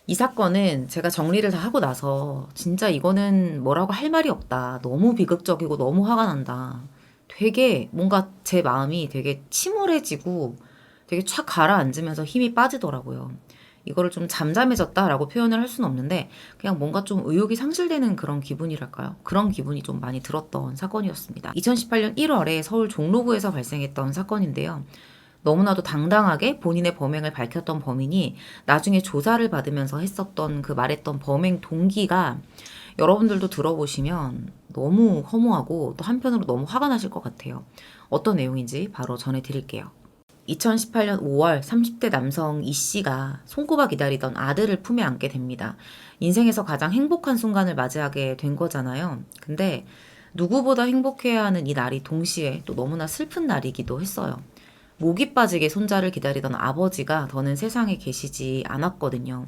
이 사건은 제가 정리를 다 하고 나서 진짜 이거는 뭐라고 할 말이 없다. 너무 비극적이고 너무 화가 난다. 되게 뭔가 제 마음이 되게 침울해지고 되게 촥 가라앉으면서 힘이 빠지더라고요. 이거를 좀 잠잠해졌다라고 표현을 할 수는 없는데 그냥 뭔가 좀 의욕이 상실되는 그런 기분이랄까요? 그런 기분이 좀 많이 들었던 사건이었습니다. 2018년 1월에 서울 종로구에서 발생했던 사건인데요. 너무나도 당당하게 본인의 범행을 밝혔던 범인이 나중에 조사를 받으면서 했었던 그 말했던 범행 동기가 여러분들도 들어보시면 너무 허무하고 또 한편으로 너무 화가 나실 것 같아요. 어떤 내용인지 바로 전해드릴게요. 2018년 5월 30대 남성 이 씨가 손꼽아 기다리던 아들을 품에 안게 됩니다. 인생에서 가장 행복한 순간을 맞이하게 된 거잖아요. 근데 누구보다 행복해야 하는 이 날이 동시에 또 너무나 슬픈 날이기도 했어요. 목이 빠지게 손자를 기다리던 아버지가 더는 세상에 계시지 않았거든요.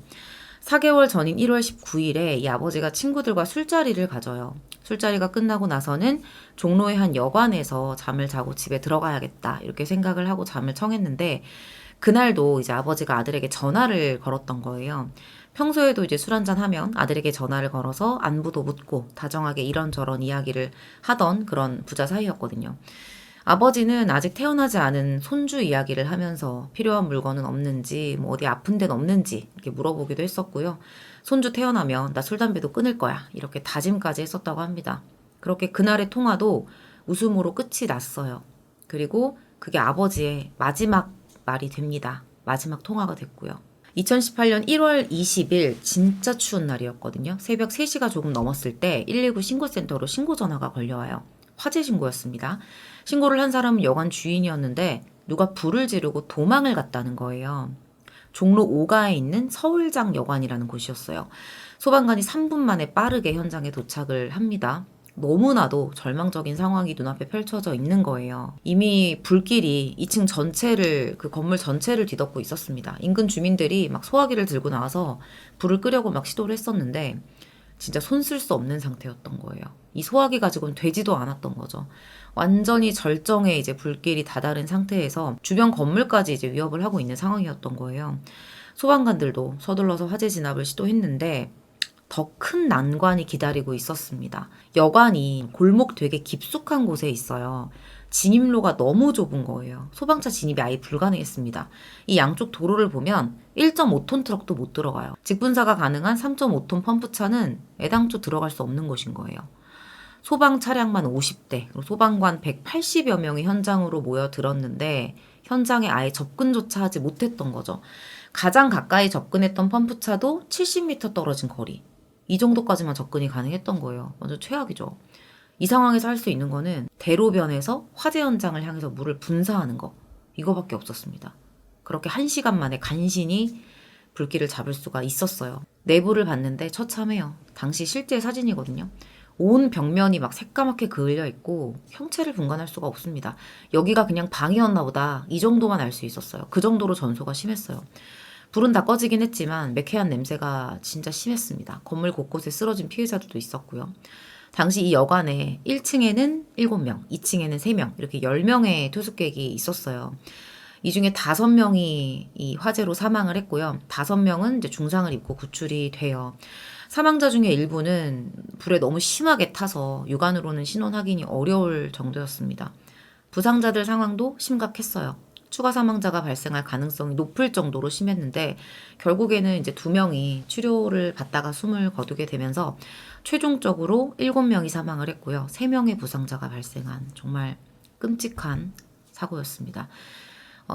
4개월 전인 1월 19일에 이 아버지가 친구들과 술자리를 가져요. 술자리가 끝나고 나서는 종로의 한 여관에서 잠을 자고 집에 들어가야겠다 이렇게 생각을 하고 잠을 청했는데 그날도 이제 아버지가 아들에게 전화를 걸었던 거예요. 평소에도 이제 술 한잔 하면 아들에게 전화를 걸어서 안부도 묻고 다정하게 이런저런 이야기를 하던 그런 부자 사이였거든요. 아버지는 아직 태어나지 않은 손주 이야기를 하면서 필요한 물건은 없는지, 뭐 어디 아픈 데는 없는지 이렇게 물어보기도 했었고요. 손주 태어나면 나 술, 담배도 끊을 거야. 이렇게 다짐까지 했었다고 합니다. 그렇게 그날의 통화도 웃음으로 끝이 났어요. 그리고 그게 아버지의 마지막 말이 됩니다. 마지막 통화가 됐고요. 2018년 1월 20일 진짜 추운 날이었거든요. 새벽 3시가 조금 넘었을 때 119 신고센터로 신고 전화가 걸려와요. 화재 신고였습니다. 신고를 한 사람은 여관 주인이었는데 누가 불을 지르고 도망을 갔다는 거예요. 종로 5가에 있는 서울장 여관이라는 곳이었어요. 소방관이 3분 만에 빠르게 현장에 도착을 합니다. 너무나도 절망적인 상황이 눈앞에 펼쳐져 있는 거예요. 이미 불길이 2층 전체를, 그 건물 전체를 뒤덮고 있었습니다. 인근 주민들이 막 소화기를 들고 나와서 불을 끄려고 막 시도를 했었는데 진짜 손 쓸 수 없는 상태였던 거예요. 이 소화기 가지고는 되지도 않았던 거죠. 완전히 절정에 이제 불길이 다다른 상태에서 주변 건물까지 이제 위협을 하고 있는 상황이었던 거예요. 소방관들도 서둘러서 화재 진압을 시도했는데 더 큰 난관이 기다리고 있었습니다. 여관이 골목 되게 깊숙한 곳에 있어요. 진입로가 너무 좁은 거예요. 소방차 진입이 아예 불가능했습니다. 이 양쪽 도로를 보면 1.5톤 트럭도 못 들어가요. 직분사가 가능한 3.5톤 펌프차는 애당초 들어갈 수 없는 곳인 거예요. 소방 차량만 50대, 소방관 180여 명이 현장으로 모여들었는데 현장에 아예 접근조차 하지 못했던 거죠. 가장 가까이 접근했던 펌프차도 70m 떨어진 거리. 이 정도까지만 접근이 가능했던 거예요. 완전 최악이죠. 이 상황에서 할 수 있는 거는 대로변에서 화재 현장을 향해서 물을 분사하는 거. 이거밖에 없었습니다. 그렇게 1시간 만에 간신히 불길을 잡을 수가 있었어요. 내부를 봤는데 처참해요. 당시 실제 사진이거든요. 온 벽면이 막 새까맣게 그을려 있고 형체를 분간할 수가 없습니다. 여기가 그냥 방이었나 보다. 이 정도만 알 수 있었어요. 그 정도로 전소가 심했어요. 불은 다 꺼지긴 했지만 매캐한 냄새가 진짜 심했습니다. 건물 곳곳에 쓰러진 피해자들도 있었고요. 당시 이 여관에 1층에는 7명, 2층에는 3명, 이렇게 10명의 투숙객이 있었어요. 이 중에 5명이 이 화재로 사망을 했고요. 5명은 이제 중상을 입고 구출이 돼요. 사망자 중에 일부는 불에 너무 심하게 타서 육안으로는 신원 확인이 어려울 정도였습니다. 부상자들 상황도 심각했어요. 추가 사망자가 발생할 가능성이 높을 정도로 심했는데 결국에는 이제 2명이 치료를 받다가 숨을 거두게 되면서 최종적으로 7명이 사망을 했고요. 3명의 부상자가 발생한 정말 끔찍한 사고였습니다.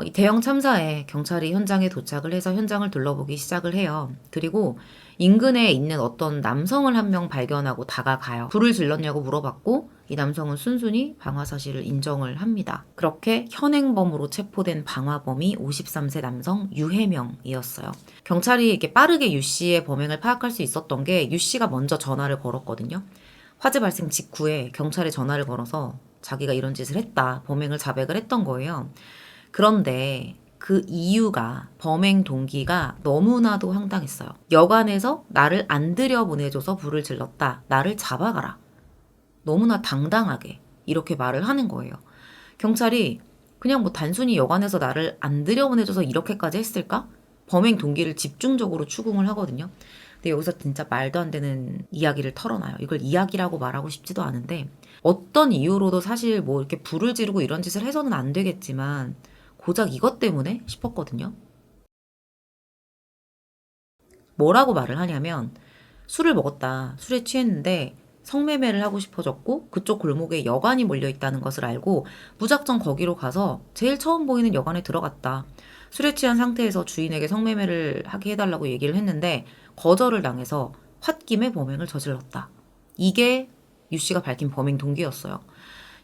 이 대형 참사에 경찰이 현장에 도착을 해서 현장을 둘러보기 시작을 해요. 그리고 인근에 있는 어떤 남성을 한 명 발견하고 다가가요. 불을 질렀냐고 물어봤고 이 남성은 순순히 방화 사실을 인정을 합니다. 그렇게 현행범으로 체포된 방화범이 53세 남성 유해명이었어요. 경찰이 이렇게 빠르게 유 씨의 범행을 파악할 수 있었던 게 유 씨가 먼저 전화를 걸었거든요. 화재 발생 직후에 경찰에 전화를 걸어서 자기가 이런 짓을 했다, 범행을 자백을 했던 거예요. 그런데 그 이유가 범행 동기가 너무나도 황당했어요. 여관에서 나를 안 들여보내줘서 불을 질렀다. 나를 잡아가라. 너무나 당당하게 이렇게 말을 하는 거예요. 경찰이 그냥 뭐 단순히 여관에서 나를 안 들여보내줘서 이렇게까지 했을까? 범행 동기를 집중적으로 추궁을 하거든요. 근데 여기서 진짜 말도 안 되는 이야기를 털어놔요. 이걸 이야기라고 말하고 싶지도 않은데 어떤 이유로도 사실 뭐 이렇게 불을 지르고 이런 짓을 해서는 안 되겠지만 고작 이것 때문에 싶었거든요. 뭐라고 말을 하냐면 술을 먹었다. 술에 취했는데 성매매를 하고 싶어졌고 그쪽 골목에 여관이 몰려 있다는 것을 알고 무작정 거기로 가서 제일 처음 보이는 여관에 들어갔다. 술에 취한 상태에서 주인에게 성매매를 하게 해달라고 얘기를 했는데 거절을 당해서 홧김에 범행을 저질렀다. 이게 유 씨가 밝힌 범행 동기였어요.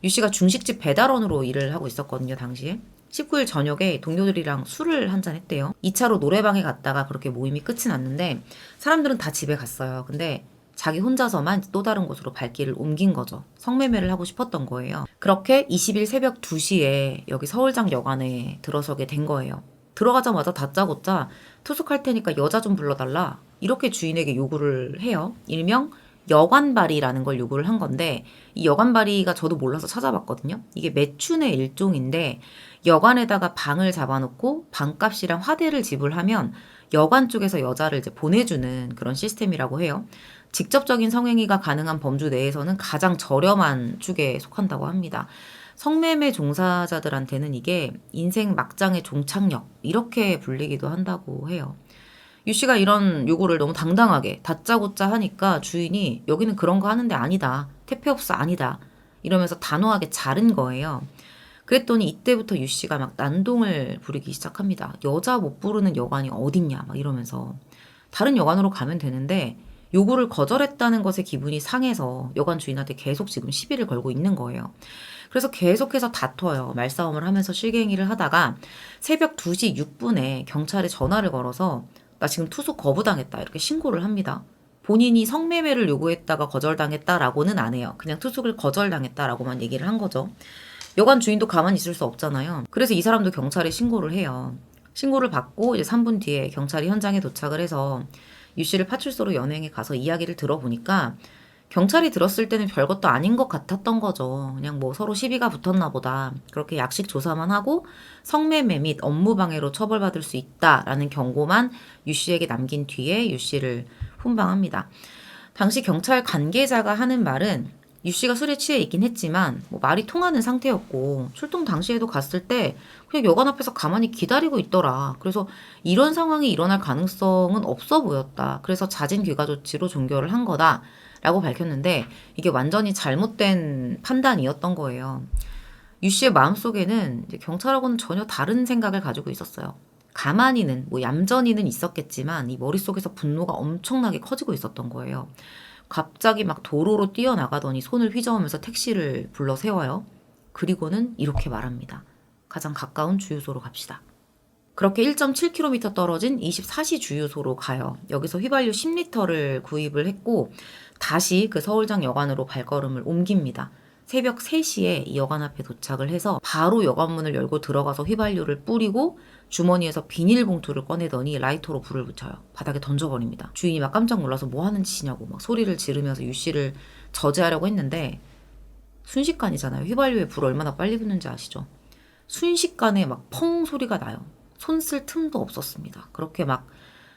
유 씨가 중식집 배달원으로 일을 하고 있었거든요, 당시에. 19일 저녁에 동료들이랑 술을 한잔 했대요. 2차로 노래방에 갔다가 그렇게 모임이 끝이 났는데 사람들은 다 집에 갔어요. 근데 자기 혼자서만 또 다른 곳으로 발길을 옮긴 거죠. 성매매를 하고 싶었던 거예요. 그렇게 20일 새벽 2시에 여기 서울장 여관에 들어서게 된 거예요. 들어가자마자 다짜고짜 투숙할 테니까 여자 좀 불러달라. 이렇게 주인에게 요구를 해요. 일명 여관발이라는 걸 요구를 한 건데 이 여관발이가 저도 몰라서 찾아봤거든요. 이게 매춘의 일종인데 여관에다가 방을 잡아놓고 방값이랑 화대를 지불하면 여관 쪽에서 여자를 이제 보내주는 그런 시스템이라고 해요. 직접적인 성행위가 가능한 범주 내에서는 가장 저렴한 축에 속한다고 합니다. 성매매 종사자들한테는 이게 인생 막장의 종착역 이렇게 불리기도 한다고 해요. 유 씨가 이런 요구를 너무 당당하게 다짜고짜 하니까 주인이 여기는 그런 거 하는데 아니다. 퇴폐업소 아니다. 이러면서 단호하게 자른 거예요. 그랬더니 이때부터 유 씨가 막 난동을 부리기 시작합니다. 여자 못 부르는 여관이 어딨냐 막 이러면서 다른 여관으로 가면 되는데 요구를 거절했다는 것에 기분이 상해서 여관 주인한테 계속 지금 시비를 걸고 있는 거예요. 그래서 계속해서 다퉈요. 말싸움을 하면서 실갱이를 하다가 새벽 2시 6분에 경찰에 전화를 걸어서 나 지금 투숙 거부당했다 이렇게 신고를 합니다. 본인이 성매매를 요구했다가 거절당했다라고는 안 해요. 그냥 투숙을 거절당했다라고만 얘기를 한 거죠. 여관 주인도 가만히 있을 수 없잖아요. 그래서 이 사람도 경찰에 신고를 해요. 신고를 받고 이제 3분 뒤에 경찰이 현장에 도착을 해서 유 씨를 파출소로 연행해 가서 이야기를 들어보니까 경찰이 들었을 때는 별것도 아닌 것 같았던 거죠. 그냥 뭐 서로 시비가 붙었나 보다. 그렇게 약식 조사만 하고 성매매 및 업무방해로 처벌받을 수 있다라는 경고만 유 씨에게 남긴 뒤에 유 씨를 훈방합니다. 당시 경찰 관계자가 하는 말은 유 씨가 술에 취해 있긴 했지만 뭐 말이 통하는 상태였고 출동 당시에도 갔을 때 그냥 여관 앞에서 가만히 기다리고 있더라. 그래서 이런 상황이 일어날 가능성은 없어 보였다. 그래서 잦은 귀가 조치로 종결을 한 거다. 라고 밝혔는데 이게 완전히 잘못된 판단이었던 거예요. 유 씨의 마음속에는 이제 경찰하고는 전혀 다른 생각을 가지고 있었어요. 가만히는 뭐 얌전히는 있었겠지만 이 머릿속에서 분노가 엄청나게 커지고 있었던 거예요. 갑자기 막 도로로 뛰어나가더니 손을 휘저으면서 택시를 불러 세워요. 그리고는 이렇게 말합니다. 가장 가까운 주유소로 갑시다. 그렇게 1.7km 떨어진 24시 주유소로 가요. 여기서 휘발유 10리터를 구입을 했고 다시 그 서울장 여관으로 발걸음을 옮깁니다. 새벽 3시에 이 여관 앞에 도착을 해서 바로 여관문을 열고 들어가서 휘발유를 뿌리고 주머니에서 비닐봉투를 꺼내더니 라이터로 불을 붙여요. 바닥에 던져버립니다. 주인이 막 깜짝 놀라서 뭐 하는 짓이냐고 막 소리를 지르면서 유 씨를 저지하려고 했는데 순식간이잖아요. 휘발유에 불 얼마나 빨리 붙는지 아시죠? 순식간에 막 펑 소리가 나요. 손 쓸 틈도 없었습니다. 그렇게 막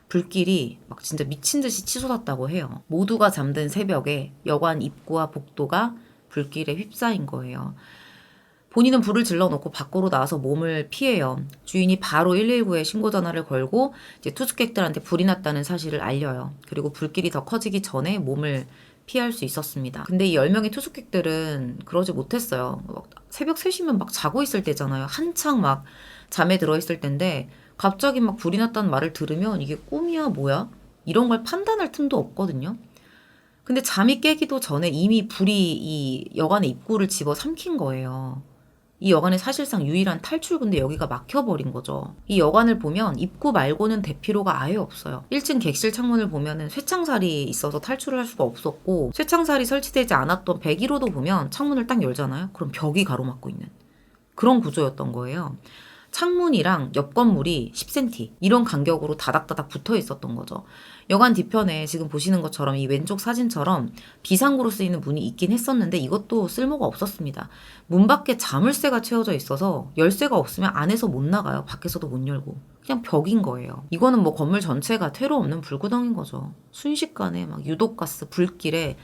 불길이 막 진짜 미친 듯이 치솟았다고 해요. 모두가 잠든 새벽에 여관 입구와 복도가 불길에 휩싸인 거예요. 본인은 불을 질러놓고 밖으로 나와서 몸을 피해요. 주인이 바로 119에 신고 전화를 걸고 이제 투숙객들한테 불이 났다는 사실을 알려요. 그리고 불길이 더 커지기 전에 몸을 피할 수 있었습니다. 근데 이 10명의 투숙객들은 그러지 못했어요. 새벽 3시면 막 자고 있을 때잖아요. 한창 막 잠에 들어있을 텐데 갑자기 막 불이 났다는 말을 들으면 이게 꿈이야 뭐야? 이런 걸 판단할 틈도 없거든요. 근데 잠이 깨기도 전에 이미 불이 이 여관의 입구를 집어 삼킨 거예요. 이 여관의 사실상 유일한 탈출구인데 여기가 막혀버린 거죠. 이 여관을 보면 입구 말고는 대피로가 아예 없어요. 1층 객실 창문을 보면은 쇠창살이 있어서 탈출을 할 수가 없었고 쇠창살이 설치되지 않았던 101호도 보면 창문을 딱 열잖아요. 그럼 벽이 가로막고 있는 그런 구조였던 거예요. 창문이랑 옆 건물이 10cm 이런 간격으로 다닥다닥 붙어 있었던 거죠. 여관 뒤편에 지금 보시는 것처럼 이 왼쪽 사진처럼 비상구로 쓰이는 문이 있긴 했었는데 이것도 쓸모가 없었습니다. 문 밖에 자물쇠가 채워져 있어서 열쇠가 없으면 안에서 못 나가요. 밖에서도 못 열고. 그냥 벽인 거예요. 이거는 뭐 건물 전체가 퇴로 없는 불구덩인 거죠. 순식간에 막 유독가스 불길에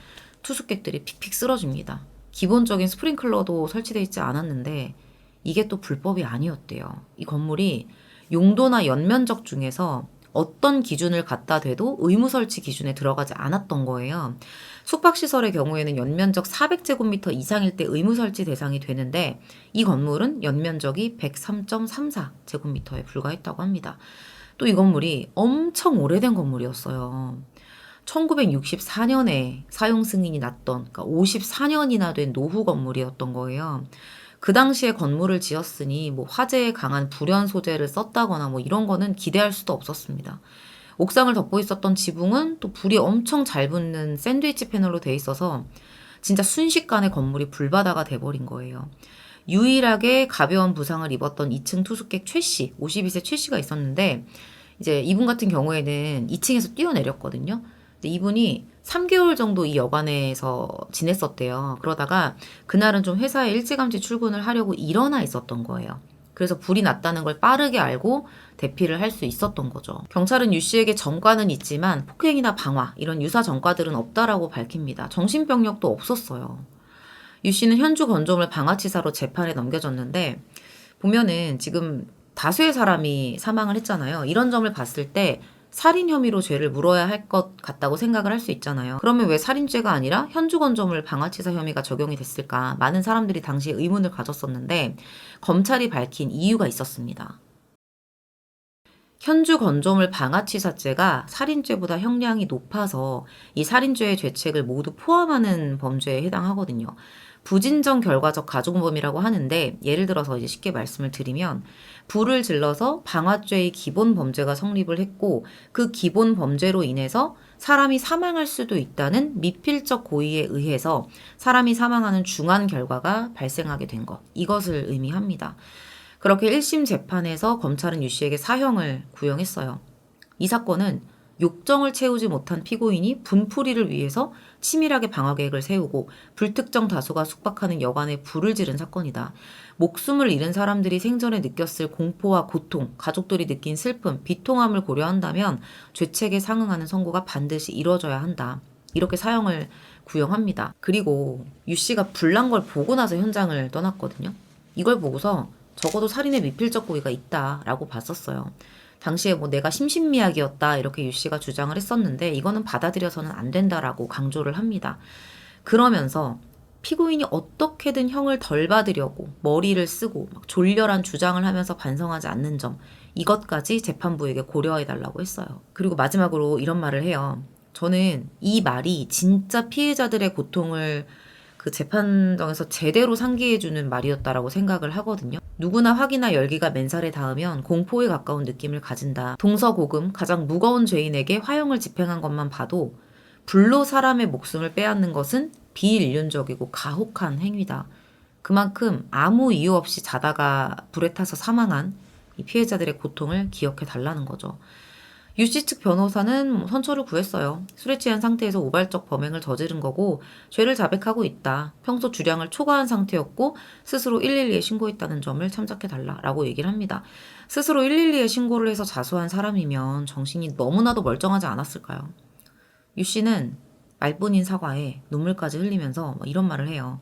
투숙객들이 픽픽 쓰러집니다. 기본적인 스프링클러도 설치되어 있지 않았는데 이게 또 불법이 아니었대요. 이 건물이 용도나 연면적 중에서 어떤 기준을 갖다 대도 의무 설치 기준에 들어가지 않았던 거예요. 숙박시설의 경우에는 연면적 400제곱미터 이상일 때 의무 설치 대상이 되는데 이 건물은 연면적이 103.34제곱미터에 불과했다고 합니다. 또 이 건물이 엄청 오래된 건물이었어요. 1964년에 사용 승인이 났던, 그러니까 54년이나 된 노후 건물이었던 거예요. 그 당시에 건물을 지었으니 뭐 화재에 강한 불연 소재를 썼다거나 뭐 이런 거는 기대할 수도 없었습니다. 옥상을 덮고 있었던 지붕은 또 불이 엄청 잘 붙는 샌드위치 패널로 돼 있어서 진짜 순식간에 건물이 불바다가 돼버린 거예요. 유일하게 가벼운 부상을 입었던 2층 투숙객 최 씨, 52세 최 씨가 있었는데 이제 이분 같은 경우에는 2층에서 뛰어내렸거든요. 근데 이분이 3개월 정도 이 여관에서 지냈었대요. 그러다가 그날은 좀 회사에 일찌감치 출근을 하려고 일어나 있었던 거예요. 그래서 불이 났다는 걸 빠르게 알고 대피를 할 수 있었던 거죠. 경찰은 유 씨에게 전과는 있지만 폭행이나 방화 이런 유사 전과들은 없다라고 밝힙니다. 정신병력도 없었어요. 유 씨는 현주 건조물 방화치사로 재판에 넘겨졌는데 보면은 지금 다수의 사람이 사망을 했잖아요. 이런 점을 봤을 때 살인 혐의로 죄를 물어야 할 것 같다고 생각을 할 수 있잖아요. 그러면 왜 살인죄가 아니라 현주 건조물 방화치사 혐의가 적용이 됐을까? 많은 사람들이 당시에 의문을 가졌었는데 검찰이 밝힌 이유가 있었습니다. 현주 건조물 방화치사죄가 살인죄보다 형량이 높아서 이 살인죄의 죄책을 모두 포함하는 범죄에 해당하거든요. 부진정 결과적 가중범이라고 하는데 예를 들어서 이제 쉽게 말씀을 드리면 불을 질러서 방화죄의 기본 범죄가 성립을 했고 그 기본 범죄로 인해서 사람이 사망할 수도 있다는 미필적 고의에 의해서 사람이 사망하는 중한 결과가 발생하게 된 것. 이것을 의미합니다. 그렇게 1심 재판에서 검찰은 유 씨에게 사형을 구형했어요. 이 사건은 욕정을 채우지 못한 피고인이 분풀이를 위해서 치밀하게 방화 계획을 세우고 불특정 다수가 숙박하는 여관에 불을 지른 사건이다. 목숨을 잃은 사람들이 생전에 느꼈을 공포와 고통, 가족들이 느낀 슬픔, 비통함을 고려한다면 죄책에 상응하는 선고가 반드시 이뤄져야 한다. 이렇게 사형을 구형합니다. 그리고 유 씨가 불난 걸 보고 나서 현장을 떠났거든요. 이걸 보고서 적어도 살인의 미필적 고의가 있다라고 봤었어요. 당시에 뭐 내가 심신미약이었다 이렇게 유 씨가 주장을 했었는데 이거는 받아들여서는 안 된다라고 강조를 합니다. 그러면서 피고인이 어떻게든 형을 덜 받으려고 머리를 쓰고 막 졸렬한 주장을 하면서 반성하지 않는 점 이것까지 재판부에게 고려해달라고 했어요. 그리고 마지막으로 이런 말을 해요. 저는 이 말이 진짜 피해자들의 고통을 그 재판정에서 제대로 상기해주는 말이었다라고 생각을 하거든요. 누구나 화기나 열기가 맨살에 닿으면 공포에 가까운 느낌을 가진다. 동서고금 가장 무거운 죄인에게 화형을 집행한 것만 봐도 불로 사람의 목숨을 빼앗는 것은 비인륜적이고 가혹한 행위다. 그만큼 아무 이유 없이 자다가 불에 타서 사망한 이 피해자들의 고통을 기억해 달라는 거죠. 유 씨 측 변호사는 선처를 구했어요. 술에 취한 상태에서 우발적 범행을 저지른 거고 죄를 자백하고 있다. 평소 주량을 초과한 상태였고 스스로 112에 신고했다는 점을 참작해달라라고 얘기를 합니다. 스스로 112에 신고를 해서 자수한 사람이면 정신이 너무나도 멀쩡하지 않았을까요? 유 씨는 말뿐인 사과에 눈물까지 흘리면서 이런 말을 해요.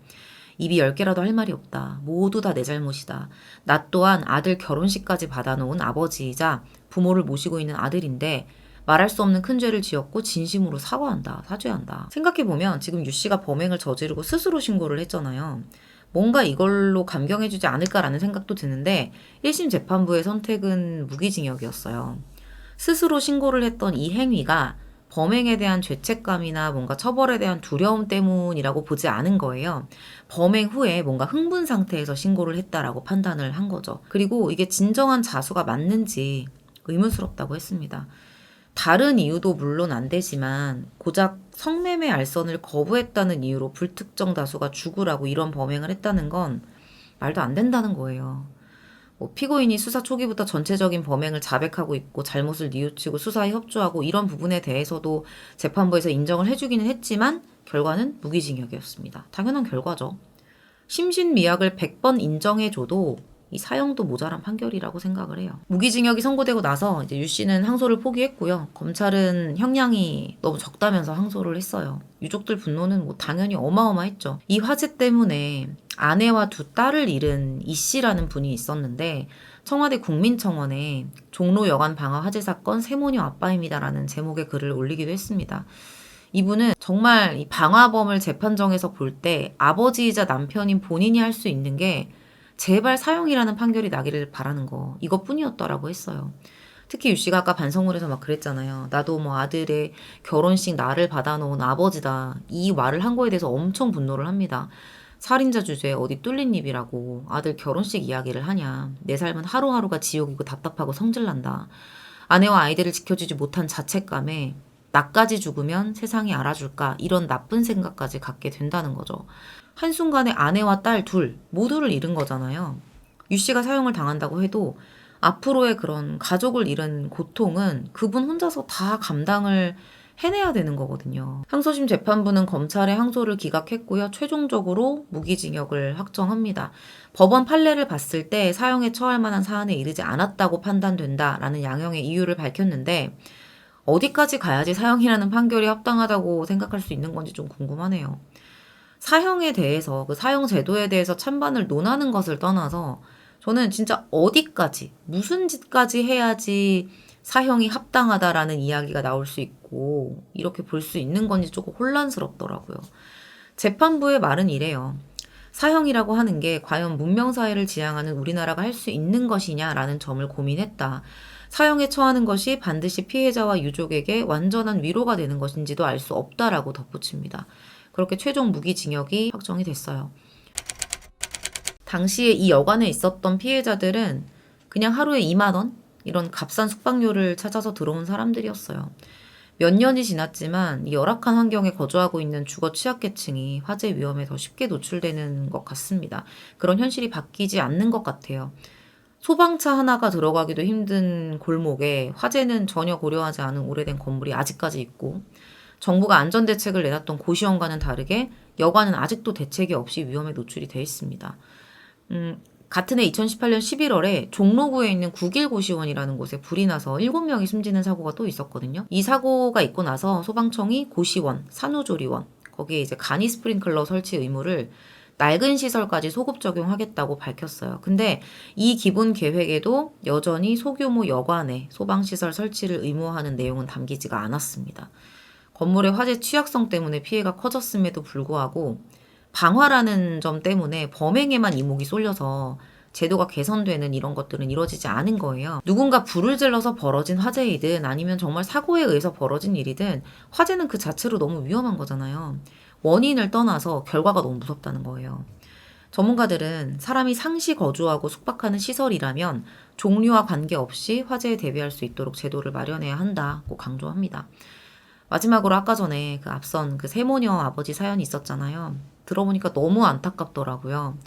입이 10개라도 할 말이 없다. 모두 다 내 잘못이다. 나 또한 아들 결혼식까지 받아놓은 아버지이자 부모를 모시고 있는 아들인데 말할 수 없는 큰 죄를 지었고 진심으로 사과한다. 사죄한다. 생각해보면 지금 유 씨가 범행을 저지르고 스스로 신고를 했잖아요. 뭔가 이걸로 감경해주지 않을까라는 생각도 드는데 1심 재판부의 선택은 무기징역이었어요. 스스로 신고를 했던 이 행위가 범행에 대한 죄책감이나 뭔가 처벌에 대한 두려움 때문이라고 보지 않은 거예요. 범행 후에 뭔가 흥분 상태에서 신고를 했다라고 판단을 한 거죠. 그리고 이게 진정한 자수가 맞는지 의문스럽다고 했습니다. 다른 이유도 물론 안 되지만 고작 성매매 알선을 거부했다는 이유로 불특정 다수가 죽으라고 이런 범행을 했다는 건 말도 안 된다는 거예요. 뭐 피고인이 수사 초기부터 전체적인 범행을 자백하고 있고 잘못을 뉘우치고 수사에 협조하고 이런 부분에 대해서도 재판부에서 인정을 해주기는 했지만 결과는 무기징역이었습니다. 당연한 결과죠. 심신미약을 100번 인정해줘도 이 사형도 모자란 판결이라고 생각을 해요. 무기징역이 선고되고 나서 이제 유 씨는 항소를 포기했고요. 검찰은 형량이 너무 적다면서 항소를 했어요. 유족들 분노는 뭐 당연히 어마어마했죠. 이 화재 때문에 아내와 두 딸을 잃은 이 씨라는 분이 있었는데 청와대 국민청원에 종로 여관 방화 화재 사건 세모녀 아빠입니다라는 제목의 글을 올리기도 했습니다. 이분은 정말 이 방화범을 재판정에서 볼 때 아버지이자 남편인 본인이 할 수 있는 게 제발 사형이라는 판결이 나기를 바라는 거 이것뿐이었더라고 했어요. 특히 유 씨가 아까 반성문에서 막 그랬잖아요. 나도 뭐 아들의 결혼식 날을 받아놓은 아버지다. 이 말을 한 거에 대해서 엄청 분노를 합니다. 살인자 주제에 어디 뚫린 입이라고 아들 결혼식 이야기를 하냐. 내 삶은 하루하루가 지옥이고 답답하고 성질난다. 아내와 아이들을 지켜주지 못한 자책감에 나까지 죽으면 세상이 알아줄까 이런 나쁜 생각까지 갖게 된다는 거죠. 한순간에 아내와 딸 둘 모두를 잃은 거잖아요. 유 씨가 사형을 당한다고 해도 앞으로의 그런 가족을 잃은 고통은 그분 혼자서 다 감당을 해내야 되는 거거든요. 항소심 재판부는 검찰의 항소를 기각했고요. 최종적으로 무기징역을 확정합니다. 법원 판례를 봤을 때 사형에 처할 만한 사안에 이르지 않았다고 판단된다라는 양형의 이유를 밝혔는데 어디까지 가야지 사형이라는 판결이 합당하다고 생각할 수 있는 건지 좀 궁금하네요. 사형에 대해서 그 사형 제도에 대해서 찬반을 논하는 것을 떠나서 저는 진짜 어디까지 무슨 짓까지 해야지 사형이 합당하다라는 이야기가 나올 수 있고 이렇게 볼 수 있는 건지 조금 혼란스럽더라고요. 재판부의 말은 이래요. 사형이라고 하는 게 과연 문명사회를 지향하는 우리나라가 할 수 있는 것이냐라는 점을 고민했다. 사형에 처하는 것이 반드시 피해자와 유족에게 완전한 위로가 되는 것인지도 알 수 없다라고 덧붙입니다. 그렇게 최종 무기징역이 확정이 됐어요. 당시에 이 여관에 있었던 피해자들은 그냥 하루에 2만 원? 이런 값싼 숙박료를 찾아서 들어온 사람들이었어요. 몇 년이 지났지만 이 열악한 환경에 거주하고 있는 주거 취약계층이 화재 위험에 더 쉽게 노출되는 것 같습니다. 그런 현실이 바뀌지 않는 것 같아요. 소방차 하나가 들어가기도 힘든 골목에 화재는 전혀 고려하지 않은 오래된 건물이 아직까지 있고 정부가 안전대책을 내놨던 고시원과는 다르게 여관은 아직도 대책이 없이 위험에 노출이 돼 있습니다. 같은 해 2018년 11월에 종로구에 있는 국일고시원이라는 곳에 불이 나서 7명이 숨지는 사고가 또 있었거든요. 이 사고가 있고 나서 소방청이 고시원, 산후조리원, 거기에 이제 간이 스프링클러 설치 의무를 낡은 시설까지 소급 적용하겠다고 밝혔어요. 근데 이 기본 계획에도 여전히 소규모 여관에 소방시설 설치를 의무화하는 내용은 담기지가 않았습니다. 건물의 화재 취약성 때문에 피해가 커졌음에도 불구하고 방화라는 점 때문에 범행에만 이목이 쏠려서 제도가 개선되는 이런 것들은 이루어지지 않은 거예요. 누군가 불을 질러서 벌어진 화재이든 아니면 정말 사고에 의해서 벌어진 일이든 화재는 그 자체로 너무 위험한 거잖아요. 원인을 떠나서 결과가 너무 무섭다는 거예요. 전문가들은 사람이 상시 거주하고 숙박하는 시설이라면 종류와 관계없이 화재에 대비할 수 있도록 제도를 마련해야 한다고 강조합니다. 마지막으로 아까 전에 그 앞선 그 세모녀 아버지 사연이 있었잖아요. 들어보니까 너무 안타깝더라고요.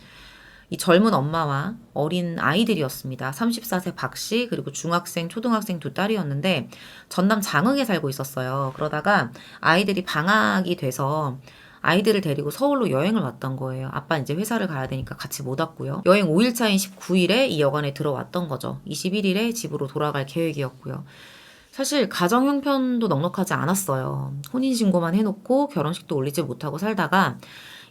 이 젊은 엄마와 어린 아이들이었습니다. 34세 박 씨, 그리고 중학생, 초등학생 두 딸이었는데 전남 장흥에 살고 있었어요. 그러다가 아이들이 방학이 돼서 아이들을 데리고 서울로 여행을 왔던 거예요. 아빠 이제 회사를 가야 되니까 같이 못 왔고요. 여행 5일차인 19일에 이 여관에 들어왔던 거죠. 21일에 집으로 돌아갈 계획이었고요. 사실 가정 형편도 넉넉하지 않았어요. 혼인신고만 해놓고 결혼식도 올리지 못하고 살다가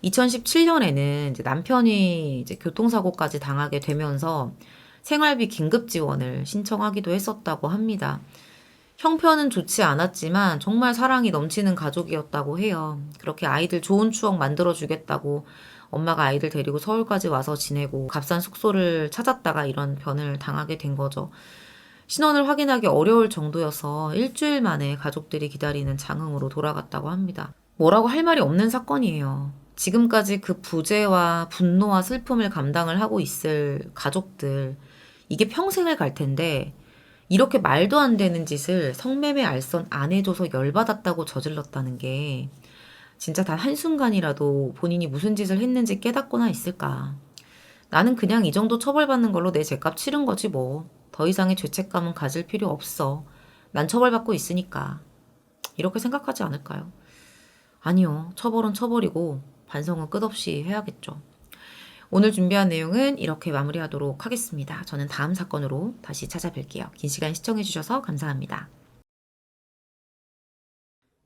2017년에는 이제 남편이 이제 교통사고까지 당하게 되면서 생활비 긴급 지원을 신청하기도 했었다고 합니다. 형편은 좋지 않았지만 정말 사랑이 넘치는 가족이었다고 해요. 그렇게 아이들 좋은 추억 만들어주겠다고 엄마가 아이들 데리고 서울까지 와서 지내고 값싼 숙소를 찾았다가 이런 변을 당하게 된 거죠. 신원을 확인하기 어려울 정도여서 일주일 만에 가족들이 기다리는 장흥으로 돌아갔다고 합니다. 뭐라고 할 말이 없는 사건이에요. 지금까지 그 부재와 분노와 슬픔을 감당을 하고 있을 가족들, 이게 평생을 갈 텐데 이렇게 말도 안 되는 짓을 성매매 알선 안 해줘서 열받았다고 저질렀다는 게 진짜 단 한순간이라도 본인이 무슨 짓을 했는지 깨닫거나 있을까. 나는 그냥 이 정도 처벌받는 걸로 내 죄값 치른 거지 뭐. 더 이상의 죄책감은 가질 필요 없어. 난 처벌받고 있으니까. 이렇게 생각하지 않을까요? 아니요. 처벌은 처벌이고 반성은 끝없이 해야겠죠. 오늘 준비한 내용은 이렇게 마무리하도록 하겠습니다. 저는 다음 사건으로 다시 찾아뵐게요. 긴 시간 시청해주셔서 감사합니다.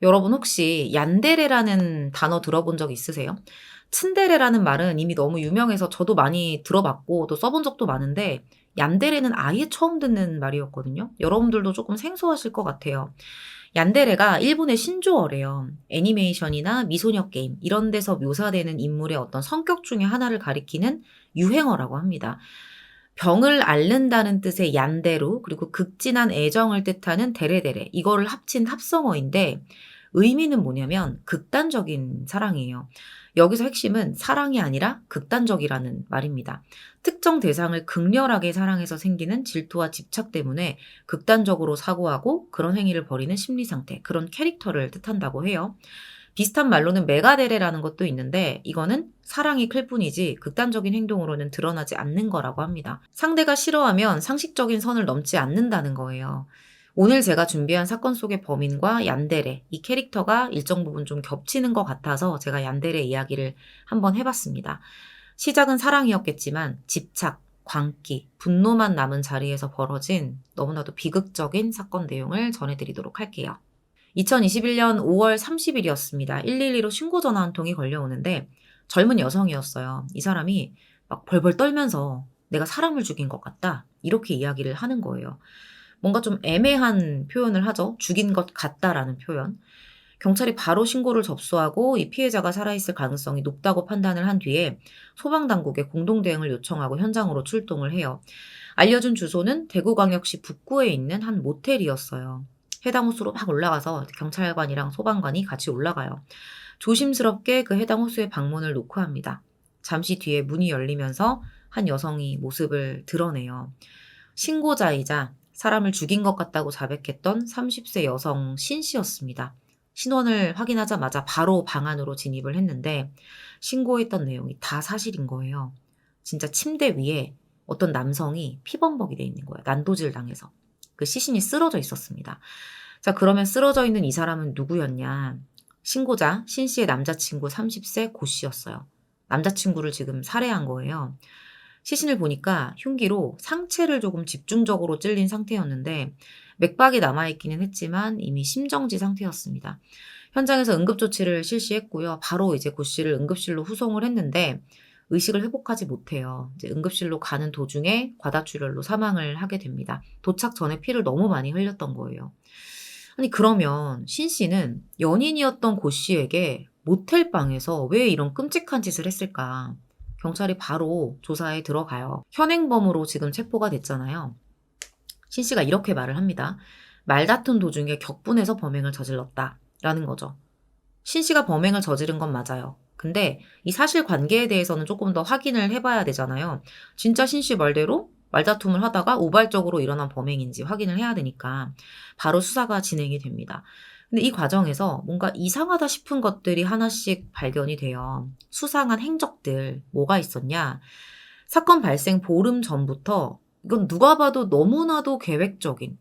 여러분 혹시 얀데레라는 단어 들어본 적 있으세요? 츤데레라는 말은 이미 너무 유명해서 저도 많이 들어봤고 또 써본 적도 많은데 얀데레는 아예 처음 듣는 말이었거든요. 여러분들도 조금 생소하실 것 같아요. 얀데레가 일본의 신조어래요. 애니메이션이나 미소녀 게임 이런 데서 묘사되는 인물의 어떤 성격 중에 하나를 가리키는 유행어라고 합니다. 병을 앓는다는 뜻의 얀데루 그리고 극진한 애정을 뜻하는 데레데레 이거를 합친 합성어인데 의미는 뭐냐면 극단적인 사랑이에요. 여기서 핵심은 사랑이 아니라 극단적이라는 말입니다. 특정 대상을 극렬하게 사랑해서 생기는 질투와 집착 때문에 극단적으로 사고하고 그런 행위를 벌이는 심리 상태, 그런 캐릭터를 뜻한다고 해요. 비슷한 말로는 메가데레라는 것도 있는데 이거는 사랑이 클 뿐이지 극단적인 행동으로는 드러나지 않는 거라고 합니다. 상대가 싫어하면 상식적인 선을 넘지 않는다는 거예요. 오늘 제가 준비한 사건 속의 범인과 얀데레, 이 캐릭터가 일정 부분 좀 겹치는 것 같아서 제가 얀데레 이야기를 한번 해봤습니다. 시작은 사랑이었겠지만 집착, 광기, 분노만 남은 자리에서 벌어진 너무나도 비극적인 사건 내용을 전해드리도록 할게요. 2021년 5월 30일이었습니다. 112로 신고 전화 한 통이 걸려오는데 젊은 여성이었어요. 이 사람이 막 벌벌 떨면서 내가 사람을 죽인 것 같다. 이렇게 이야기를 하는 거예요. 뭔가 좀 애매한 표현을 하죠. 죽인 것 같다라는 표현. 경찰이 바로 신고를 접수하고 이 피해자가 살아있을 가능성이 높다고 판단을 한 뒤에 소방당국에 공동대응을 요청하고 현장으로 출동을 해요. 알려준 주소는 대구광역시 북구에 있는 한 모텔이었어요. 해당 호수로 막 올라가서 경찰관이랑 소방관이 같이 올라가요. 조심스럽게 그 해당 호수의 방문을 노크합니다. 잠시 뒤에 문이 열리면서 한 여성이 모습을 드러내요. 신고자이자 사람을 죽인 것 같다고 자백했던 30세 여성 신 씨였습니다. 신원을 확인하자마자 바로 방 안으로 진입을 했는데 신고했던 내용이 다 사실인 거예요. 진짜 침대 위에 어떤 남성이 피범벅이 돼 있는 거예요. 난도질 당해서. 그 시신이 쓰러져 있었습니다. 자, 그러면 쓰러져 있는 이 사람은 누구였냐? 신고자 신 씨의 남자친구 30세 고 씨였어요. 남자친구를 지금 살해한 거예요. 시신을 보니까 흉기로 상체를 조금 집중적으로 찔린 상태였는데 맥박이 남아있기는 했지만 이미 심정지 상태였습니다. 현장에서 응급조치를 실시했고요. 바로 이제 고 씨를 응급실로 후송을 했는데 의식을 회복하지 못해요. 이제 응급실로 가는 도중에 과다출혈로 사망을 하게 됩니다. 도착 전에 피를 너무 많이 흘렸던 거예요. 아니 그러면 신 씨는 연인이었던 고 씨에게 모텔 방에서 왜 이런 끔찍한 짓을 했을까? 경찰이 바로 조사에 들어가요. 현행범으로 지금 체포가 됐잖아요. 신 씨가 이렇게 말을 합니다. 말다툼 도중에 격분해서 범행을 저질렀다라는 거죠. 신 씨가 범행을 저지른 건 맞아요. 근데 이 사실관계에 대해서는 조금 더 확인을 해봐야 되잖아요. 진짜 신 씨 말대로 말다툼을 하다가 우발적으로 일어난 범행인지 확인을 해야 되니까 바로 수사가 진행이 됩니다. 근데 이 과정에서 뭔가 이상하다 싶은 것들이 하나씩 발견이 돼요. 수상한 행적들, 뭐가 있었냐? 사건 발생 보름 전부터 이건 누가 봐도 너무나도 계획적인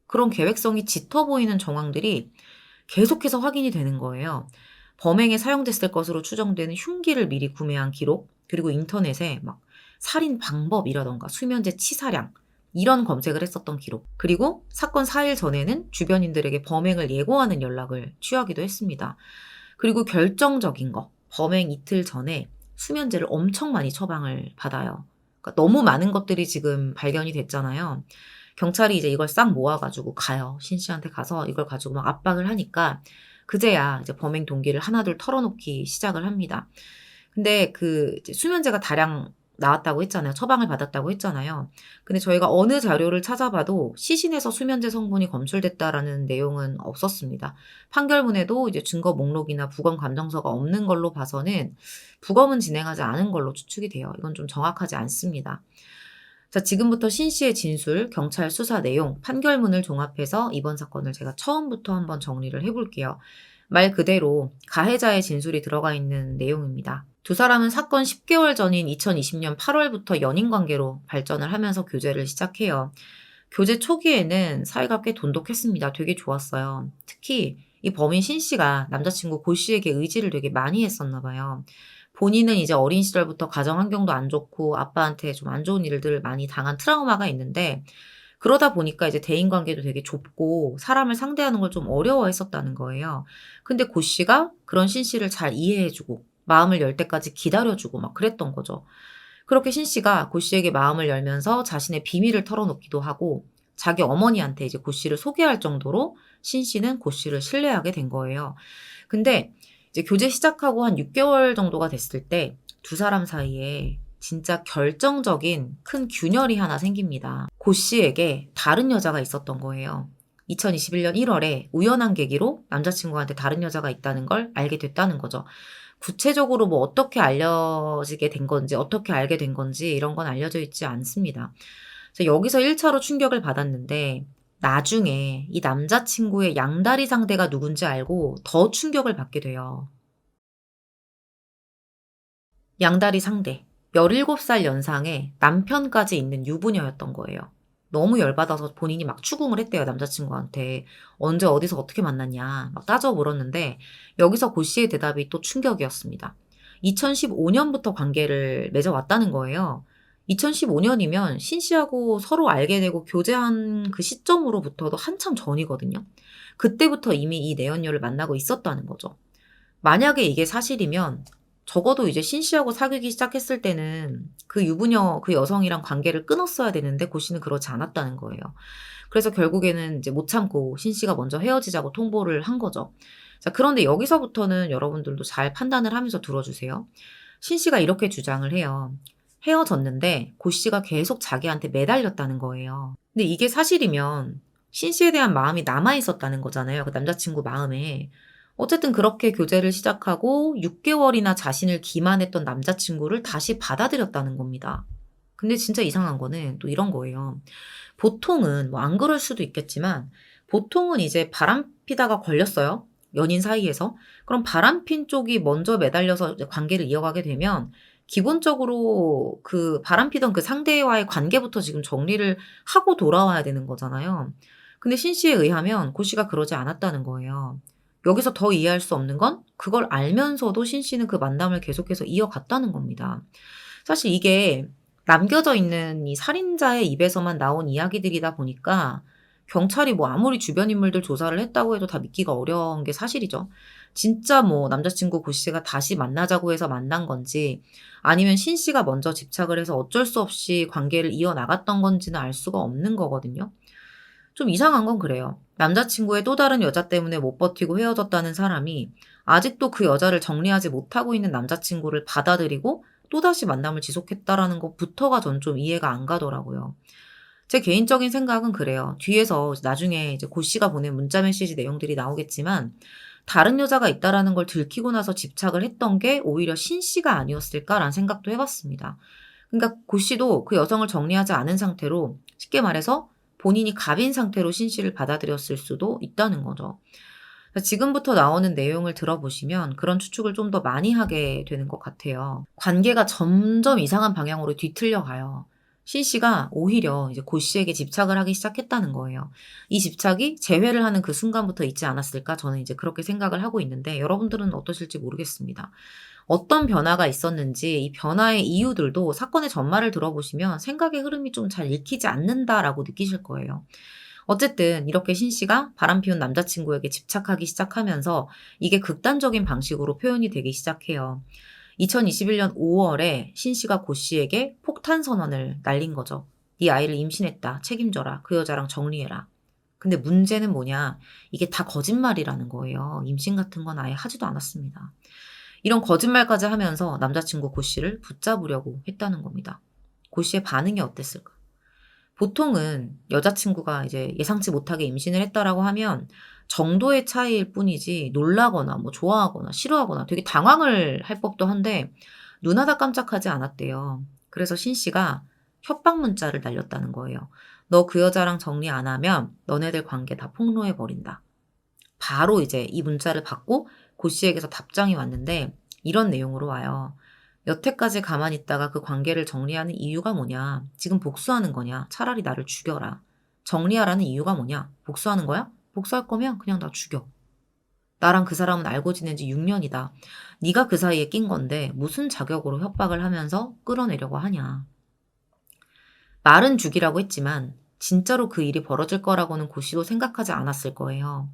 그런 계획성이 짙어 보이는 정황들이 계속해서 확인이 되는 거예요. 범행에 사용됐을 것으로 추정되는 흉기를 미리 구매한 기록, 그리고 인터넷에 막 살인 방법이라던가 수면제 치사량, 이런 검색을 했었던 기록, 그리고 사건 4일 전에는 주변인들에게 범행을 예고하는 연락을 취하기도 했습니다. 그리고 결정적인 거, 범행 이틀 전에 수면제를 엄청 많이 처방을 받아요. 그러니까 너무 많은 것들이 지금 발견이 됐잖아요. 경찰이 이제 이걸 싹 모아가지고 가요. 신 씨한테 가서 이걸 가지고 막 압박을 하니까 그제야 이제 범행 동기를 하나둘 털어놓기 시작을 합니다. 근데 그 이제 수면제가 다량 나왔다고 했잖아요. 처방을 받았다고 했잖아요. 근데 저희가 어느 자료를 찾아봐도 시신에서 수면제 성분이 검출됐다라는 내용은 없었습니다. 판결문에도 이제 증거 목록이나 부검 감정서가 없는 걸로 봐서는 부검은 진행하지 않은 걸로 추측이 돼요. 이건 좀 정확하지 않습니다. 자, 지금부터 신 씨의 진술, 경찰 수사 내용, 판결문을 종합해서 이번 사건을 제가 처음부터 한번 정리를 해볼게요. 말 그대로 가해자의 진술이 들어가 있는 내용입니다. 두 사람은 사건 10개월 전인 2020년 8월부터 연인 관계로 발전을 하면서 교제를 시작해요. 교제 초기에는 사이가 꽤 돈독했습니다. 되게 좋았어요. 특히 이 범인 신 씨가 남자친구 고 씨에게 의지를 되게 많이 했었나 봐요. 본인은 이제 어린 시절부터 가정 환경도 안 좋고 아빠한테 좀 안 좋은 일들을 많이 당한 트라우마가 있는데, 그러다 보니까 이제 대인 관계도 되게 좁고 사람을 상대하는 걸 좀 어려워했었다는 거예요. 근데 고 씨가 그런 신 씨를 잘 이해해주고 마음을 열 때까지 기다려주고 막 그랬던 거죠. 그렇게 신 씨가 고 씨에게 마음을 열면서 자신의 비밀을 털어놓기도 하고 자기 어머니한테 이제 고 씨를 소개할 정도로 신 씨는 고 씨를 신뢰하게 된 거예요. 근데 이제 교제 시작하고 한 6개월 정도가 됐을 때 두 사람 사이에 진짜 결정적인 큰 균열이 하나 생깁니다. 고 씨에게 다른 여자가 있었던 거예요. 2021년 1월에 우연한 계기로 남자친구한테 다른 여자가 있다는 걸 알게 됐다는 거죠. 구체적으로 뭐 어떻게 알려지게 된 건지, 어떻게 알게 된 건지 이런 건 알려져 있지 않습니다. 그래서 여기서 1차로 충격을 받았는데 나중에 이 남자친구의 양다리 상대가 누군지 알고 더 충격을 받게 돼요. 양다리 상대. 17살 연상의 남편까지 있는 유부녀였던 거예요. 너무 열받아서 본인이 막 추궁을 했대요, 남자친구한테. 언제 어디서 어떻게 만났냐. 막 따져 물었는데, 여기서 고 씨의 대답이 또 충격이었습니다. 2015년부터 관계를 맺어왔다는 거예요. 2015년이면 신 씨하고 서로 알게 되고 교제한 그 시점으로부터도 한참 전이거든요. 그때부터 이미 이 내연녀를 만나고 있었다는 거죠. 만약에 이게 사실이면 적어도 이제 신 씨하고 사귀기 시작했을 때는 그 유부녀, 그 여성이랑 관계를 끊었어야 되는데 고 씨는 그러지 않았다는 거예요. 그래서 결국에는 이제 못 참고 신 씨가 먼저 헤어지자고 통보를 한 거죠. 자, 그런데 여기서부터는 여러분들도 잘 판단을 하면서 들어주세요. 신 씨가 이렇게 주장을 해요. 헤어졌는데 고 씨가 계속 자기한테 매달렸다는 거예요. 근데 이게 사실이면 신 씨에 대한 마음이 남아 있었다는 거잖아요. 그 남자친구 마음에. 어쨌든 그렇게 교제를 시작하고 6개월이나 자신을 기만했던 남자친구를 다시 받아들였다는 겁니다. 근데 진짜 이상한 거는 또 이런 거예요. 보통은 뭐 안 그럴 수도 있겠지만 보통은 이제 바람피다가 걸렸어요. 연인 사이에서. 그럼 바람핀 쪽이 먼저 매달려서 이제 관계를 이어가게 되면 기본적으로 그 바람피던 그 상대와의 관계부터 지금 정리를 하고 돌아와야 되는 거잖아요. 근데 신 씨에 의하면 고 씨가 그러지 않았다는 거예요. 여기서 더 이해할 수 없는 건 그걸 알면서도 신 씨는 그 만남을 계속해서 이어갔다는 겁니다. 사실 이게 남겨져 있는 이 살인자의 입에서만 나온 이야기들이다 보니까 경찰이 뭐 아무리 주변 인물들 조사를 했다고 해도 다 믿기가 어려운 게 사실이죠. 진짜 뭐 남자친구 고 씨가 다시 만나자고 해서 만난 건지 아니면 신 씨가 먼저 집착을 해서 어쩔 수 없이 관계를 이어나갔던 건지는 알 수가 없는 거거든요. 좀 이상한 건 그래요. 남자친구의 또 다른 여자 때문에 못 버티고 헤어졌다는 사람이 아직도 그 여자를 정리하지 못하고 있는 남자친구를 받아들이고 또다시 만남을 지속했다라는 것부터가 전 좀 이해가 안 가더라고요. 제 개인적인 생각은 그래요. 뒤에서 나중에 이제 고 씨가 보낸 문자 메시지 내용들이 나오겠지만 다른 여자가 있다라는 걸 들키고 나서 집착을 했던 게 오히려 신 씨가 아니었을까라는 생각도 해봤습니다. 그러니까 고 씨도 그 여성을 정리하지 않은 상태로 쉽게 말해서 본인이 갑인 상태로 신 씨를 받아들였을 수도 있다는 거죠. 지금부터 나오는 내용을 들어보시면 그런 추측을 좀 더 많이 하게 되는 것 같아요. 관계가 점점 이상한 방향으로 뒤틀려 가요. 신 씨가 오히려 이제 고 씨에게 집착을 하기 시작했다는 거예요. 이 집착이 재회를 하는 그 순간부터 있지 않았을까? 저는 이제 그렇게 생각을 하고 있는데 여러분들은 어떠실지 모르겠습니다. 어떤 변화가 있었는지 이 변화의 이유들도 사건의 전말을 들어보시면 생각의 흐름이 좀 잘 읽히지 않는다라고 느끼실 거예요. 어쨌든 이렇게 신 씨가 바람피운 남자친구에게 집착하기 시작하면서 이게 극단적인 방식으로 표현이 되기 시작해요. 2021년 5월에 신 씨가 고 씨에게 폭탄 선언을 날린 거죠. 네 아이를 임신했다. 책임져라. 그 여자랑 정리해라. 근데 문제는 뭐냐? 이게 다 거짓말이라는 거예요. 임신 같은 건 아예 하지도 않았습니다. 이런 거짓말까지 하면서 남자친구 고 씨를 붙잡으려고 했다는 겁니다. 고 씨의 반응이 어땠을까? 보통은 여자친구가 이제 예상치 못하게 임신을 했다라고 하면 정도의 차이일 뿐이지 놀라거나 뭐 좋아하거나 싫어하거나 되게 당황을 할 법도 한데 눈하다 깜짝하지 않았대요. 그래서 신 씨가 협박 문자를 날렸다는 거예요. 너 그 여자랑 정리 안 하면 너네들 관계 다 폭로해 버린다. 바로 이제 이 문자를 받고 고 씨에게서 답장이 왔는데 이런 내용으로 와요. 여태까지 가만히 있다가 그 관계를 정리하는 이유가 뭐냐? 지금 복수하는 거냐? 차라리 나를 죽여라. 정리하라는 이유가 뭐냐? 복수하는 거야? 복수할 거면 그냥 나 죽여. 나랑 그 사람은 알고 지낸 지 6년이다. 네가 그 사이에 낀 건데 무슨 자격으로 협박을 하면서 끌어내려고 하냐. 말은 죽이라고 했지만 진짜로 그 일이 벌어질 거라고는 고 씨도 생각하지 않았을 거예요.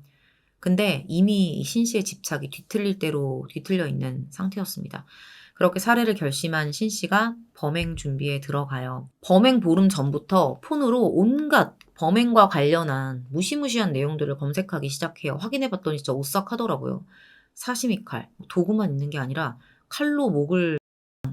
근데 이미 신 씨의 집착이 뒤틀릴 대로 뒤틀려 있는 상태였습니다. 그렇게 살해를 결심한 신 씨가 범행 준비에 들어가요. 범행 보름 전부터 폰으로 온갖 범행과 관련한 무시무시한 내용들을 검색하기 시작해요. 확인해봤더니 진짜 오싹하더라고요. 사시미 칼, 도구만 있는 게 아니라 칼로 목을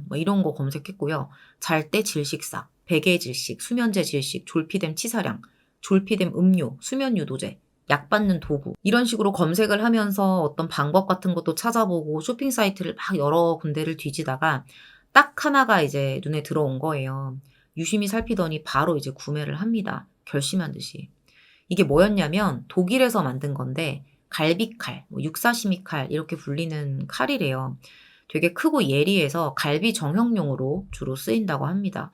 뭐 이런 거 검색했고요. 잘 때 질식사, 베개 질식, 수면제 질식, 졸피뎀 치사량, 졸피뎀 음료, 수면 유도제, 약 받는 도구 이런 식으로 검색을 하면서 어떤 방법 같은 것도 찾아보고 쇼핑 사이트를 막 여러 군데를 뒤지다가 딱 하나가 이제 눈에 들어온 거예요. 유심히 살피더니 바로 이제 구매를 합니다. 결심한 듯이. 이게 뭐였냐면 독일에서 만든 건데 갈비칼, 뭐 육사시미 칼 이렇게 불리는 칼이래요. 되게 크고 예리해서 갈비 정형용으로 주로 쓰인다고 합니다.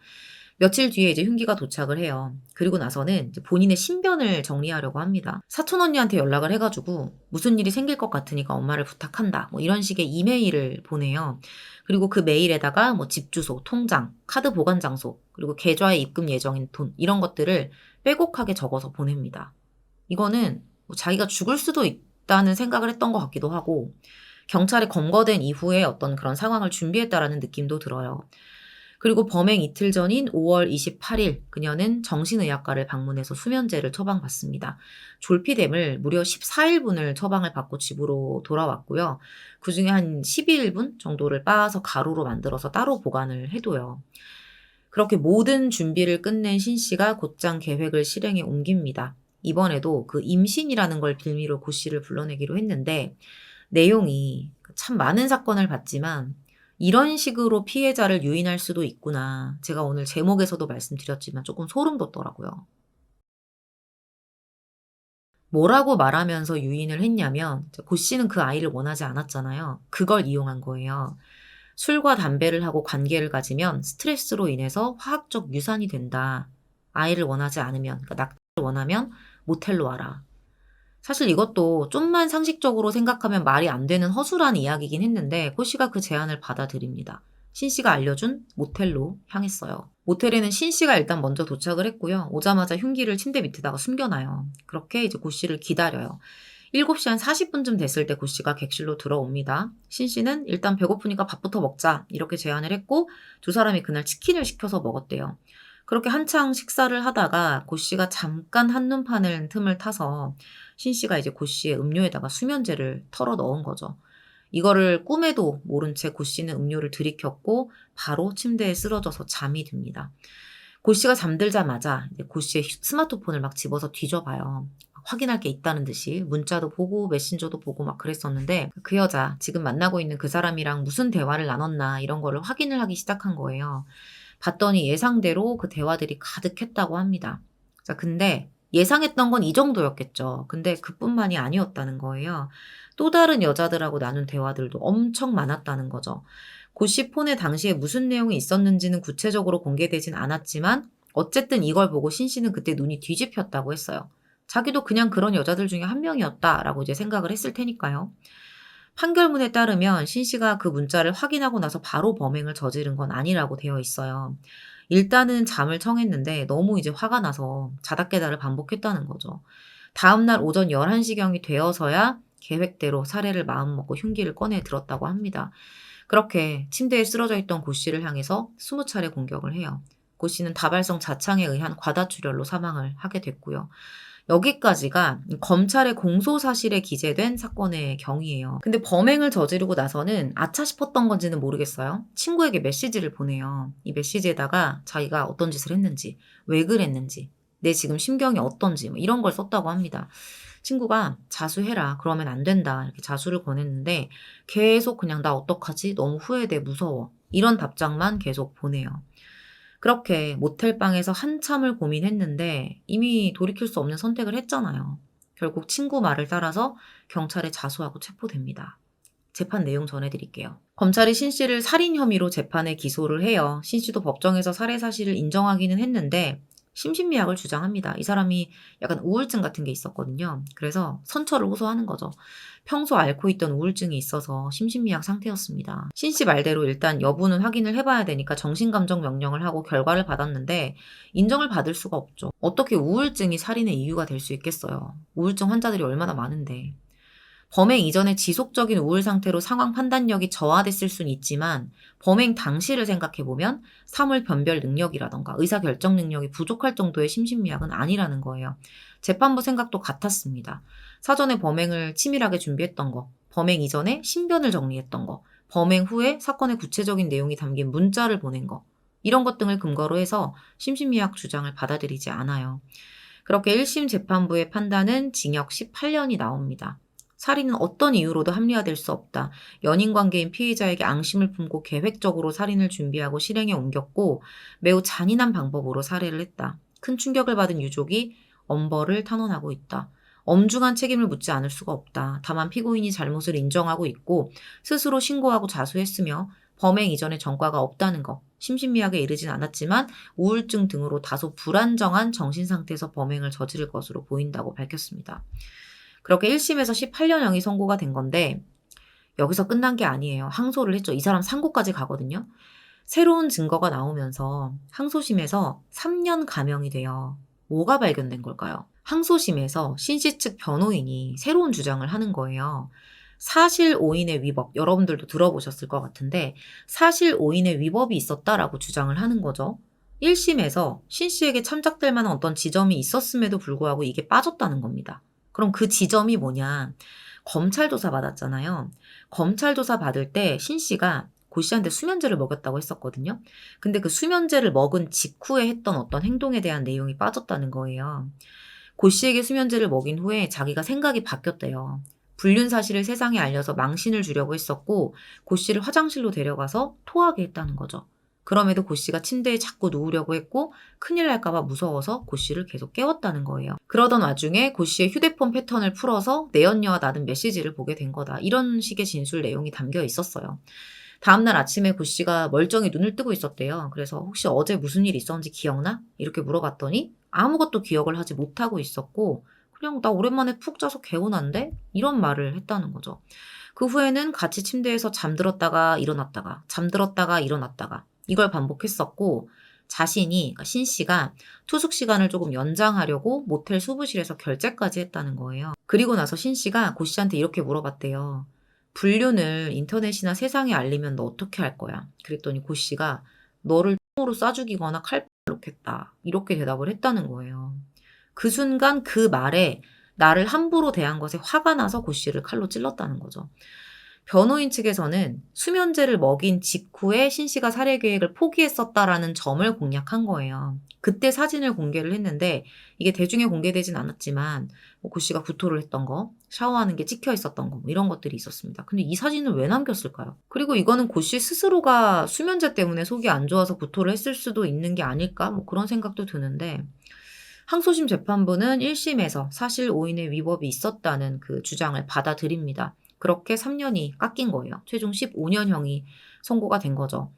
며칠 뒤에 이제 흉기가 도착을 해요. 그리고 나서는 이제 본인의 신변을 정리하려고 합니다. 사촌 언니한테 연락을 해가지고 무슨 일이 생길 것 같으니까 엄마를 부탁한다. 뭐 이런 식의 이메일을 보내요. 그리고 그 메일에다가 뭐 집 주소, 통장, 카드 보관 장소, 그리고 계좌에 입금 예정인 돈 이런 것들을 빼곡하게 적어서 보냅니다. 이거는 뭐 자기가 죽을 수도 있다는 생각을 했던 것 같기도 하고 경찰에 검거된 이후에 어떤 그런 상황을 준비했다라는 느낌도 들어요. 그리고 범행 이틀 전인 5월 28일 그녀는 정신의학과를 방문해서 수면제를 처방받습니다. 졸피뎀을 무려 14일분을 처방을 받고 집으로 돌아왔고요. 그중에 한 12일분 정도를 빻아서 가루로 만들어서 따로 보관을 해둬요. 그렇게 모든 준비를 끝낸 신 씨가 곧장 계획을 실행에 옮깁니다. 이번에도 그 임신이라는 걸 빌미로 고 씨를 불러내기로 했는데 내용이 참 많은 사건을 봤지만 이런 식으로 피해자를 유인할 수도 있구나. 제가 오늘 제목에서도 말씀드렸지만 조금 소름 돋더라고요. 뭐라고 말하면서 유인을 했냐면 고 씨는 그 아이를 원하지 않았잖아요. 그걸 이용한 거예요. 술과 담배를 하고 관계를 가지면 스트레스로 인해서 화학적 유산이 된다. 아이를 원하지 않으면, 그러니까 낙태를 원하면 모텔로 와라. 사실 이것도 좀만 상식적으로 생각하면 말이 안 되는 허술한 이야기긴 했는데 고 씨가 그 제안을 받아들입니다. 신 씨가 알려준 모텔로 향했어요. 모텔에는 신 씨가 일단 먼저 도착을 했고요. 오자마자 흉기를 침대 밑에다가 숨겨놔요. 그렇게 이제 고 씨를 기다려요. 7시 한 40분쯤 됐을 때 고 씨가 객실로 들어옵니다. 신 씨는 일단 배고프니까 밥부터 먹자 이렇게 제안을 했고 두 사람이 그날 치킨을 시켜서 먹었대요. 그렇게 한창 식사를 하다가 고 씨가 잠깐 한눈 파는 틈을 타서 신 씨가 이제 고 씨의 음료에다가 수면제를 털어 넣은 거죠. 이거를 꿈에도 모른 채 고 씨는 음료를 들이켰고 바로 침대에 쓰러져서 잠이 듭니다. 고 씨가 잠들자마자 이제 고 씨의 스마트폰을 막 집어서 뒤져봐요. 확인할 게 있다는 듯이 문자도 보고 메신저도 보고 막 그랬었는데 그 여자 지금 만나고 있는 그 사람이랑 무슨 대화를 나눴나 이런 거를 확인을 하기 시작한 거예요. 봤더니 예상대로 그 대화들이 가득했다고 합니다. 자, 근데 예상했던 건 이 정도였겠죠. 근데 그뿐만이 아니었다는 거예요. 또 다른 여자들하고 나눈 대화들도 엄청 많았다는 거죠. 고씨 폰에 당시에 무슨 내용이 있었는지는 구체적으로 공개되진 않았지만 어쨌든 이걸 보고 신 씨는 그때 눈이 뒤집혔다고 했어요. 자기도 그냥 그런 여자들 중에 한 명이었다라고 이제 생각을 했을 테니까요. 판결문에 따르면 신 씨가 그 문자를 확인하고 나서 바로 범행을 저지른 건 아니라고 되어 있어요. 일단은 잠을 청했는데 너무 이제 화가 나서 자다 깨다를 반복했다는 거죠. 다음날 오전 11시경이 되어서야 계획대로 살해를 마음먹고 흉기를 꺼내 들었다고 합니다. 그렇게 침대에 쓰러져 있던 고 씨를 향해서 20차례 공격을 해요. 고 씨는 다발성 자창에 의한 과다출혈로 사망을 하게 됐고요. 여기까지가 검찰의 공소 사실에 기재된 사건의 경위예요. 근데 범행을 저지르고 나서는 아차 싶었던 건지는 모르겠어요. 친구에게 메시지를 보내요. 이 메시지에다가 자기가 어떤 짓을 했는지, 왜 그랬는지, 내 지금 심경이 어떤지 뭐 이런 걸 썼다고 합니다. 친구가 자수해라. 그러면 안 된다. 이렇게 자수를 권했는데 계속 그냥 나 어떡하지? 너무 후회돼. 무서워. 이런 답장만 계속 보내요. 그렇게 모텔방에서 한참을 고민했는데 이미 돌이킬 수 없는 선택을 했잖아요. 결국 친구 말을 따라서 경찰에 자수하고 체포됩니다. 재판 내용 전해드릴게요. 검찰이 신 씨를 살인 혐의로 재판에 기소를 해요. 신 씨도 법정에서 살해 사실을 인정하기는 했는데 심신미약을 주장합니다. 이 사람이 약간 우울증 같은 게 있었거든요. 그래서 선처를 호소하는 거죠. 평소 앓고 있던 우울증이 있어서 심신미약 상태였습니다. 신 씨 말대로 일단 여부는 확인을 해봐야 되니까 정신감정 명령을 하고 결과를 받았는데 인정을 받을 수가 없죠. 어떻게 우울증이 살인의 이유가 될 수 있겠어요. 우울증 환자들이 얼마나 많은데. 범행 이전에 지속적인 우울 상태로 상황 판단력이 저하됐을 수는 있지만 범행 당시를 생각해보면 사물 변별 능력이라던가 의사결정 능력이 부족할 정도의 심신미약은 아니라는 거예요. 재판부 생각도 같았습니다. 사전에 범행을 치밀하게 준비했던 거, 범행 이전에 신변을 정리했던 거, 범행 후에 사건의 구체적인 내용이 담긴 문자를 보낸 거, 이런 것 등을 근거로 해서 심신미약 주장을 받아들이지 않아요. 그렇게 1심 재판부의 판단은 징역 18년이 나옵니다. 살인은 어떤 이유로도 합리화될 수 없다. 연인 관계인 피의자에게 앙심을 품고 계획적으로 살인을 준비하고 실행에 옮겼고 매우 잔인한 방법으로 살해를 했다. 큰 충격을 받은 유족이 엄벌을 탄원하고 있다. 엄중한 책임을 묻지 않을 수가 없다. 다만 피고인이 잘못을 인정하고 있고 스스로 신고하고 자수했으며 범행 이전에 전과가 없다는 것. 심신미약에 이르진 않았지만 우울증 등으로 다소 불안정한 정신 상태에서 범행을 저지를 것으로 보인다고 밝혔습니다. 그렇게 1심에서 18년형이 선고가 된 건데 여기서 끝난 게 아니에요. 항소를 했죠. 이 사람 상고까지 가거든요. 새로운 증거가 나오면서 항소심에서 3년 감형이 돼요. 뭐가 발견된 걸까요? 항소심에서 신씨 측 변호인이 새로운 주장을 하는 거예요. 사실 오인의 위법, 여러분들도 들어보셨을 것 같은데 사실 오인의 위법이 있었다라고 주장을 하는 거죠. 1심에서 신씨에게 참작될 만한 어떤 지점이 있었음에도 불구하고 이게 빠졌다는 겁니다. 그럼 그 지점이 뭐냐? 검찰 조사 받았잖아요. 검찰 조사 받을 때 신 씨가 고 씨한테 수면제를 먹였다고 했었거든요. 근데 그 수면제를 먹은 직후에 했던 어떤 행동에 대한 내용이 빠졌다는 거예요. 고 씨에게 수면제를 먹인 후에 자기가 생각이 바뀌었대요. 불륜 사실을 세상에 알려서 망신을 주려고 했었고 고 씨를 화장실로 데려가서 토하게 했다는 거죠. 그럼에도 고 씨가 침대에 자꾸 누우려고 했고 큰일 날까봐 무서워서 고 씨를 계속 깨웠다는 거예요. 그러던 와중에 고 씨의 휴대폰 패턴을 풀어서 내연녀와 나눈 메시지를 보게 된 거다. 이런 식의 진술 내용이 담겨 있었어요. 다음날 아침에 고 씨가 멀쩡히 눈을 뜨고 있었대요. 그래서 혹시 어제 무슨 일 있었는지 기억나? 이렇게 물어봤더니 아무것도 기억을 하지 못하고 있었고 그냥 나 오랜만에 푹 자서 개운한데? 이런 말을 했다는 거죠. 그 후에는 같이 침대에서 잠들었다가 일어났다가 잠들었다가 일어났다가 이걸 반복했었고 자신이 그러니까 신 씨가 투숙 시간을 조금 연장하려고 모텔 수부실에서 결제까지 했다는 거예요. 그리고 나서 신 씨가 고 씨한테 이렇게 물어봤대요. 불륜을 인터넷이나 세상에 알리면 너 어떻게 할 거야? 그랬더니 고 씨가 너를 똥으로 쏴 죽이거나 칼로 놓겠다. 이렇게 대답을 했다는 거예요. 그 순간 그 말에 나를 함부로 대한 것에 화가 나서 고 씨를 칼로 찔렀다는 거죠. 변호인 측에서는 수면제를 먹인 직후에 신 씨가 살해 계획을 포기했었다라는 점을 공략한 거예요. 그때 사진을 공개를 했는데 이게 대중에 공개되진 않았지만 고 씨가 구토를 했던 거, 샤워하는 게 찍혀 있었던 거 이런 것들이 있었습니다. 근데 이 사진을 왜 남겼을까요? 그리고 이거는 고 씨 스스로가 수면제 때문에 속이 안 좋아서 구토를 했을 수도 있는 게 아닐까? 그런 생각도 드는데 항소심 재판부는 1심에서 사실 오인의 위법이 있었다는 그 주장을 받아들입니다. 그렇게 3년이 깎인 거예요. 최종 15년형이 선고가 된 거죠.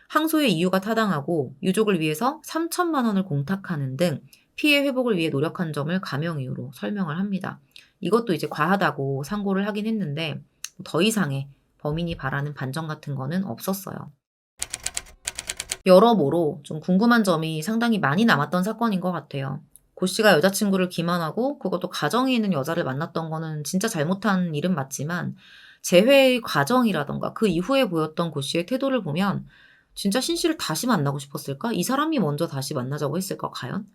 항소의 이유가 타당하고 유족을 위해서 3천만 원을 공탁하는 등 피해 회복을 위해 노력한 점을 감형 이유로 설명을 합니다. 이것도 이제 과하다고 상고를 하긴 했는데 더 이상의 범인이 바라는 반전 같은 거는 없었어요. 여러모로 좀 궁금한 점이 상당히 많이 남았던 사건인 것 같아요. 고 씨가 여자친구를 기만하고 그것도 가정에 있는 여자를 만났던 거는 진짜 잘못한 일은 맞지만 재회의 과정이라던가 그 이후에 보였던 고 씨의 태도를 보면 진짜 신 씨를 다시 만나고 싶었을까? 이 사람이 먼저 다시 만나자고 했을까 과연?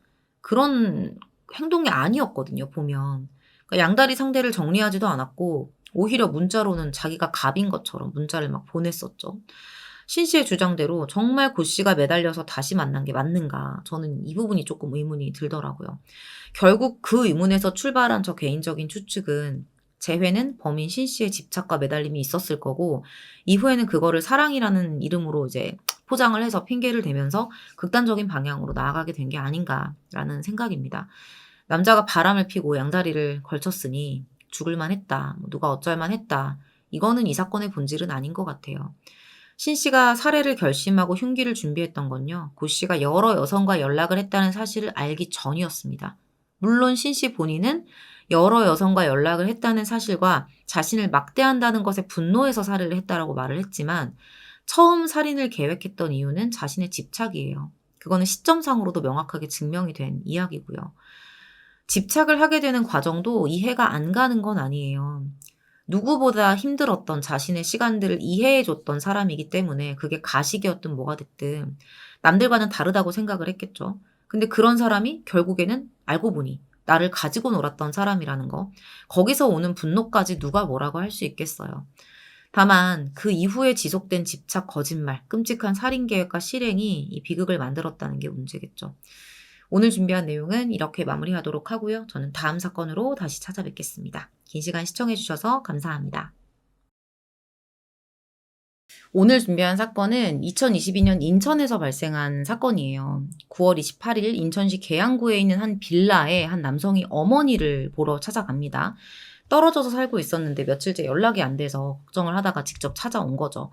그런 행동이 아니었거든요 보면. 그러니까 양다리 상대를 정리하지도 않았고 오히려 문자로는 자기가 갑인 것처럼 문자를 막 보냈었죠. 신 씨의 주장대로 정말 고 씨가 매달려서 다시 만난 게 맞는가? 저는 이 부분이 조금 의문이 들더라고요. 결국 그 의문에서 출발한 저 개인적인 추측은 재회는 범인 신 씨의 집착과 매달림이 있었을 거고 이후에는 그거를 사랑이라는 이름으로 이제 포장을 해서 핑계를 대면서 극단적인 방향으로 나아가게 된 게 아닌가라는 생각입니다. 남자가 바람을 피고 양다리를 걸쳤으니 죽을만 했다. 뭐 누가 어쩔만 했다. 이거는 이 사건의 본질은 아닌 것 같아요. 신 씨가 살해를 결심하고 흉기를 준비했던 건요. 고 씨가 여러 여성과 연락을 했다는 사실을 알기 전이었습니다. 물론 신 씨 본인은 여러 여성과 연락을 했다는 사실과 자신을 막대한다는 것에 분노해서 살해를 했다라고 말을 했지만 처음 살인을 계획했던 이유는 자신의 집착이에요. 그거는 시점상으로도 명확하게 증명이 된 이야기고요. 집착을 하게 되는 과정도 이해가 안 가는 건 아니에요. 누구보다 힘들었던 자신의 시간들을 이해해 줬던 사람이기 때문에 그게 가식이었든 뭐가 됐든 남들과는 다르다고 생각을 했겠죠. 근데 그런 사람이 결국에는 알고 보니 나를 가지고 놀았던 사람이라는 거. 거기서 오는 분노까지 누가 뭐라고 할 수 있겠어요. 다만 그 이후에 지속된 집착, 거짓말, 끔찍한 살인 계획과 실행이 이 비극을 만들었다는 게 문제겠죠. 오늘 준비한 내용은 이렇게 마무리하도록 하고요. 저는 다음 사건으로 다시 찾아뵙겠습니다. 긴 시간 시청해주셔서 감사합니다. 오늘 준비한 사건은 2022년 인천에서 발생한 사건이에요. 9월 28일 인천시 계양구에 있는 한 빌라에 한 남성이 어머니를 보러 찾아갑니다. 떨어져서 살고 있었는데 며칠째 연락이 안 돼서 걱정을 하다가 직접 찾아온 거죠.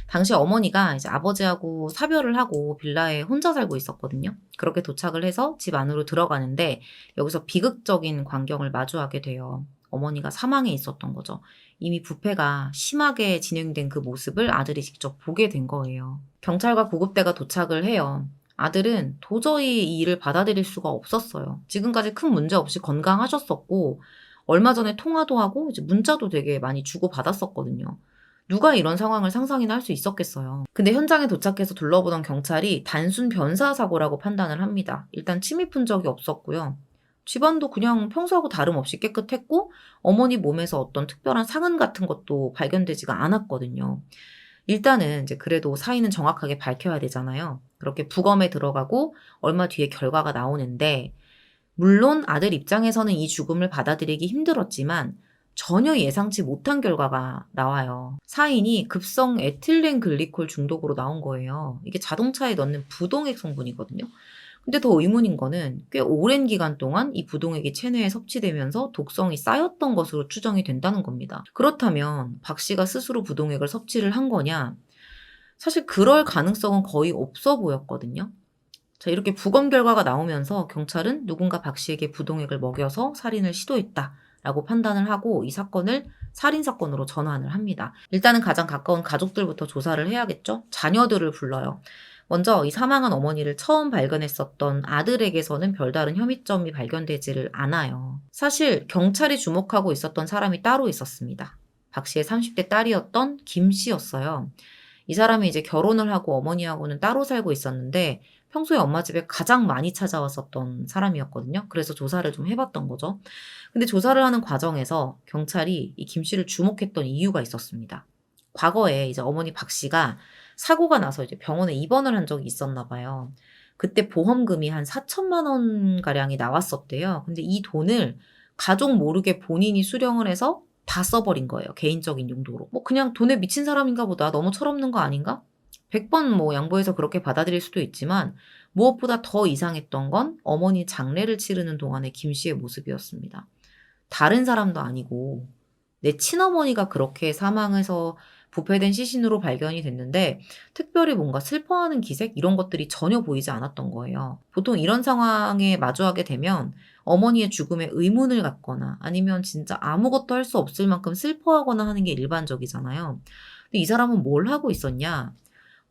당시 어머니가 이제 아버지하고 사별을 하고 빌라에 혼자 살고 있었거든요. 그렇게 도착을 해서 집 안으로 들어가는데 여기서 비극적인 광경을 마주하게 돼요. 어머니가 사망해 있었던 거죠. 이미 부패가 심하게 진행된 그 모습을 아들이 직접 보게 된 거예요. 경찰과 구급대가 도착을 해요. 아들은 도저히 이 일을 받아들일 수가 없었어요. 지금까지 큰 문제 없이 건강하셨었고 얼마 전에 통화도 하고 이제 문자도 되게 많이 주고받았었거든요. 누가 이런 상황을 상상이나 할 수 있었겠어요. 근데 현장에 도착해서 둘러보던 경찰이 단순 변사 사고라고 판단을 합니다. 일단 침입 흔적이 없었고요. 집안도 그냥 평소하고 다름없이 깨끗했고 어머니 몸에서 어떤 특별한 상흔 같은 것도 발견되지가 않았거든요. 일단은 이제 그래도 사인은 정확하게 밝혀야 되잖아요. 그렇게 부검에 들어가고 얼마 뒤에 결과가 나오는데 물론 아들 입장에서는 이 죽음을 받아들이기 힘들었지만 전혀 예상치 못한 결과가 나와요. 사인이 급성 에틸렌 글리콜 중독으로 나온 거예요. 이게 자동차에 넣는 부동액 성분이거든요. 근데 더 의문인 거는 꽤 오랜 기간 동안 이 부동액이 체내에 섭취되면서 독성이 쌓였던 것으로 추정이 된다는 겁니다. 그렇다면 박 씨가 스스로 부동액을 섭취를 한 거냐? 사실 그럴 가능성은 거의 없어 보였거든요. 자, 이렇게 부검 결과가 나오면서 경찰은 누군가 박 씨에게 부동액을 먹여서 살인을 시도했다라고 판단을 하고 이 사건을 살인사건으로 전환을 합니다. 일단은 가장 가까운 가족들부터 조사를 해야겠죠? 자녀들을 불러요. 먼저 이 사망한 어머니를 처음 발견했었던 아들에게서는 별다른 혐의점이 발견되지를 않아요. 사실 경찰이 주목하고 있었던 사람이 따로 있었습니다. 박 씨의 30대 딸이었던 김 씨였어요. 이 사람이 이제 결혼을 하고 어머니하고는 따로 살고 있었는데 평소에 엄마 집에 가장 많이 찾아왔었던 사람이었거든요. 그래서 조사를 좀 해봤던 거죠. 근데 조사를 하는 과정에서 경찰이 이 김 씨를 주목했던 이유가 있었습니다. 과거에 이제 어머니 박 씨가 사고가 나서 이제 병원에 입원을 한 적이 있었나 봐요. 그때 보험금이 한 4천만 원 가량이 나왔었대요. 근데 이 돈을 가족 모르게 본인이 수령을 해서 다 써버린 거예요. 개인적인 용도로. 뭐 그냥 돈에 미친 사람인가 보다. 너무 철없는 거 아닌가? 100번 뭐 양보해서 그렇게 받아들일 수도 있지만 무엇보다 더 이상했던 건 어머니 장례를 치르는 동안의 김 씨의 모습이었습니다. 다른 사람도 아니고 내 친어머니가 그렇게 사망해서 부패된 시신으로 발견이 됐는데 특별히 뭔가 슬퍼하는 기색 이런 것들이 전혀 보이지 않았던 거예요. 보통 이런 상황에 마주하게 되면 어머니의 죽음에 의문을 갖거나 아니면 진짜 아무것도 할 수 없을 만큼 슬퍼하거나 하는 게 일반적이잖아요. 근데 이 사람은 뭘 하고 있었냐?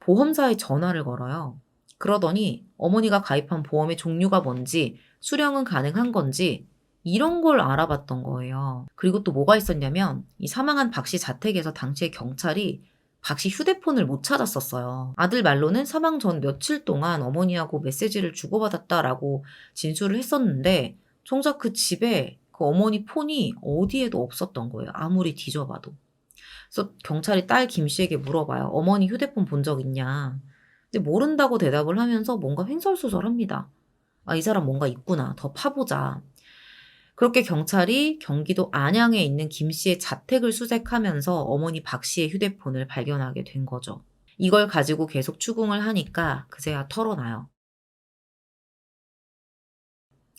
보험사에 전화를 걸어요. 그러더니 어머니가 가입한 보험의 종류가 뭔지, 수령은 가능한 건지, 이런 걸 알아봤던 거예요. 그리고 또 뭐가 있었냐면, 이 사망한 박 씨 자택에서 당시에 경찰이 박 씨 휴대폰을 못 찾았었어요. 아들 말로는 사망 전 며칠 동안 어머니하고 메시지를 주고받았다라고 진술을 했었는데, 정작 그 집에 그 어머니 폰이 어디에도 없었던 거예요. 아무리 뒤져봐도. 그래서 경찰이 딸 김 씨에게 물어봐요. 어머니 휴대폰 본 적 있냐? 근데 모른다고 대답을 하면서 뭔가 횡설수설합니다. 아, 이 사람 뭔가 있구나. 더 파보자. 그렇게 경찰이 경기도 안양에 있는 김 씨의 자택을 수색하면서 어머니 박 씨의 휴대폰을 발견하게 된 거죠. 이걸 가지고 계속 추궁을 하니까 그제야 털어놔요.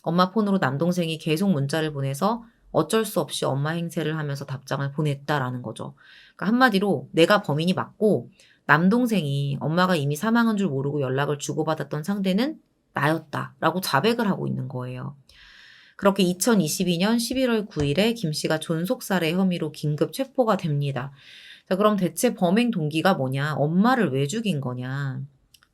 엄마 폰으로 남동생이 계속 문자를 보내서 어쩔 수 없이 엄마 행세를 하면서 답장을 보냈다라는 거죠. 그러니까 한마디로 내가 범인이 맞고 남동생이 엄마가 이미 사망한 줄 모르고 연락을 주고받았던 상대는 나였다라고 자백을 하고 있는 거예요. 그렇게 2022년 11월 9일에 김 씨가 존속살해 혐의로 긴급 체포가 됩니다. 자, 그럼 대체 범행 동기가 뭐냐? 엄마를 왜 죽인 거냐?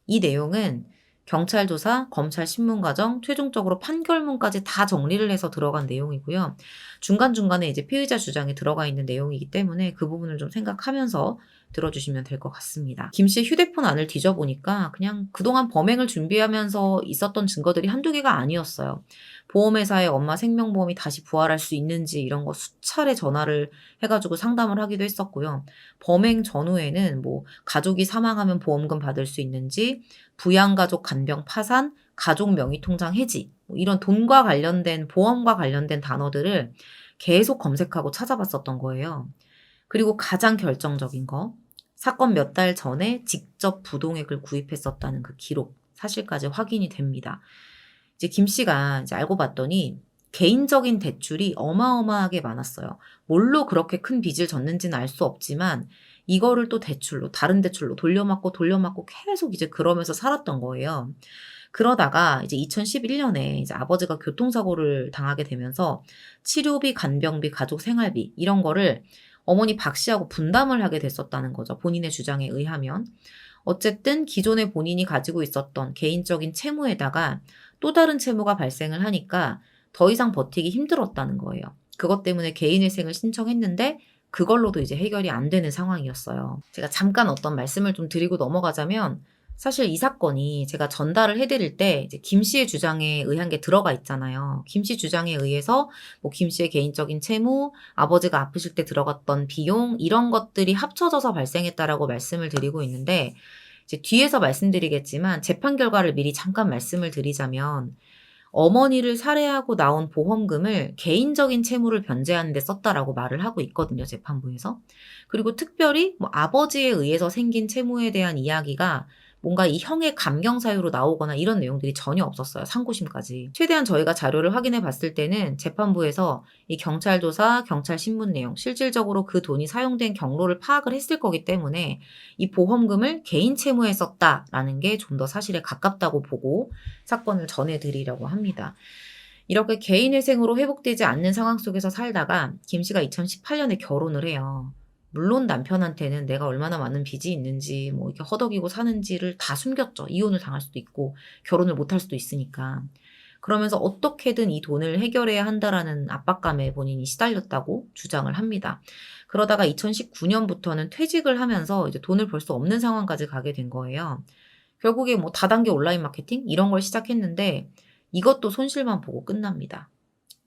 이 내용은 경찰 조사, 검찰 신문 과정, 최종적으로 판결문까지 다 정리를 해서 들어간 내용이고요. 중간중간에 이제 피의자 주장이 들어가 있는 내용이기 때문에 그 부분을 좀 생각하면서 들어주시면 될 것 같습니다. 김 씨의 휴대폰 안을 뒤져보니까 그냥 그동안 범행을 준비하면서 있었던 증거들이 한두 개가 아니었어요. 보험회사에 엄마 생명보험이 다시 부활할 수 있는지 이런 거 수차례 전화를 해가지고 상담을 하기도 했었고요. 범행 전후에는 뭐 가족이 사망하면 보험금 받을 수 있는지, 부양가족 간병 파산, 가족 명의통장 해지, 뭐 이런 돈과 관련된 보험과 관련된 단어들을 계속 검색하고 찾아봤었던 거예요. 그리고 가장 결정적인 거, 사건 몇 달 전에 직접 부동액을 구입했었다는 그 기록, 사실까지 확인이 됩니다. 이제 김 씨가 이제 알고 봤더니 개인적인 대출이 어마어마하게 많았어요. 뭘로 그렇게 큰 빚을 졌는지는 알 수 없지만 이거를 또 대출로, 다른 대출로 돌려막고 계속 이제 그러면서 살았던 거예요. 그러다가 이제 2011년에 이제 아버지가 교통사고를 당하게 되면서 치료비, 간병비, 가족 생활비 이런 거를 어머니 박 씨하고 분담을 하게 됐었다는 거죠. 본인의 주장에 의하면. 어쨌든 기존에 본인이 가지고 있었던 개인적인 채무에다가 또 다른 채무가 발생을 하니까 더 이상 버티기 힘들었다는 거예요. 그것 때문에 개인회생을 신청했는데 그걸로도 이제 해결이 안 되는 상황이었어요. 제가 잠깐 어떤 말씀을 좀 드리고 넘어가자면 사실 이 사건이 제가 전달을 해드릴 때 이제 김 씨의 주장에 의한 게 들어가 있잖아요. 김 씨 주장에 의해서 뭐 김 씨의 개인적인 채무, 아버지가 아프실 때 들어갔던 비용 이런 것들이 합쳐져서 발생했다라고 말씀을 드리고 있는데 이제 뒤에서 말씀드리겠지만 재판 결과를 미리 잠깐 말씀을 드리자면 어머니를 살해하고 나온 보험금을 개인적인 채무를 변제하는 데 썼다라고 말을 하고 있거든요, 재판부에서. 그리고 특별히 뭐 아버지에 의해서 생긴 채무에 대한 이야기가 뭔가 이 형의 감경 사유로 나오거나 이런 내용들이 전혀 없었어요. 상고심까지. 최대한 저희가 자료를 확인해 봤을 때는 재판부에서 이 경찰 조사, 경찰 신문 내용, 실질적으로 그 돈이 사용된 경로를 파악을 했을 거기 때문에 이 보험금을 개인 채무에 썼다라는 게 좀 더 사실에 가깝다고 보고 사건을 전해드리려고 합니다. 이렇게 개인회생으로 회복되지 않는 상황 속에서 살다가 김 씨가 2018년에 결혼을 해요. 물론 남편한테는 내가 얼마나 많은 빚이 있는지 뭐 이렇게 허덕이고 사는지를 다 숨겼죠. 이혼을 당할 수도 있고 결혼을 못할 수도 있으니까. 그러면서 어떻게든 이 돈을 해결해야 한다라는 압박감에 본인이 시달렸다고 주장을 합니다. 그러다가 2019년부터는 퇴직을 하면서 이제 돈을 벌 수 없는 상황까지 가게 된 거예요. 결국에 뭐 다단계 온라인 마케팅 이런 걸 시작했는데 이것도 손실만 보고 끝납니다.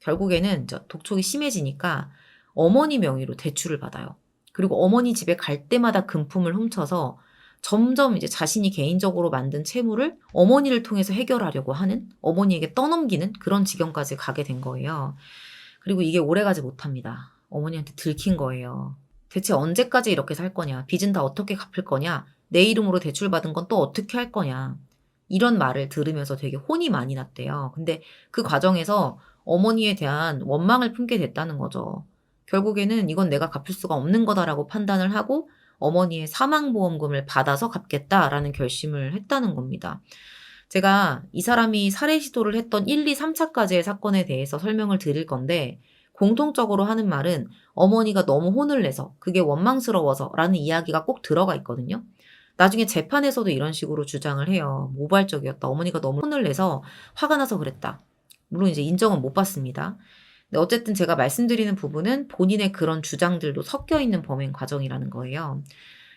결국에는 독촉이 심해지니까 어머니 명의로 대출을 받아요. 그리고 어머니 집에 갈 때마다 금품을 훔쳐서 점점 이제 자신이 개인적으로 만든 채무를 어머니를 통해서 해결하려고 하는, 어머니에게 떠넘기는 그런 지경까지 가게 된 거예요. 그리고 이게 오래가지 못합니다. 어머니한테 들킨 거예요. 대체 언제까지 이렇게 살 거냐? 빚은 다 어떻게 갚을 거냐? 내 이름으로 대출받은 건 또 어떻게 할 거냐? 이런 말을 들으면서 되게 혼이 많이 났대요. 근데 그 과정에서 어머니에 대한 원망을 품게 됐다는 거죠. 결국에는 이건 내가 갚을 수가 없는 거다라고 판단을 하고 어머니의 사망보험금을 받아서 갚겠다라는 결심을 했다는 겁니다. 제가 이 사람이 살해 시도를 했던 1, 2, 3차까지의 사건에 대해서 설명을 드릴 건데 공통적으로 하는 말은 어머니가 너무 혼을 내서 그게 원망스러워서 라는 이야기가 꼭 들어가 있거든요. 나중에 재판에서도 이런 식으로 주장을 해요. 모발적이었다. 어머니가 너무 혼을 내서 화가 나서 그랬다. 물론 이제 인정은 못 받습니다. 근데 어쨌든 제가 말씀드리는 부분은 본인의 그런 주장들도 섞여 있는 범행 과정이라는 거예요.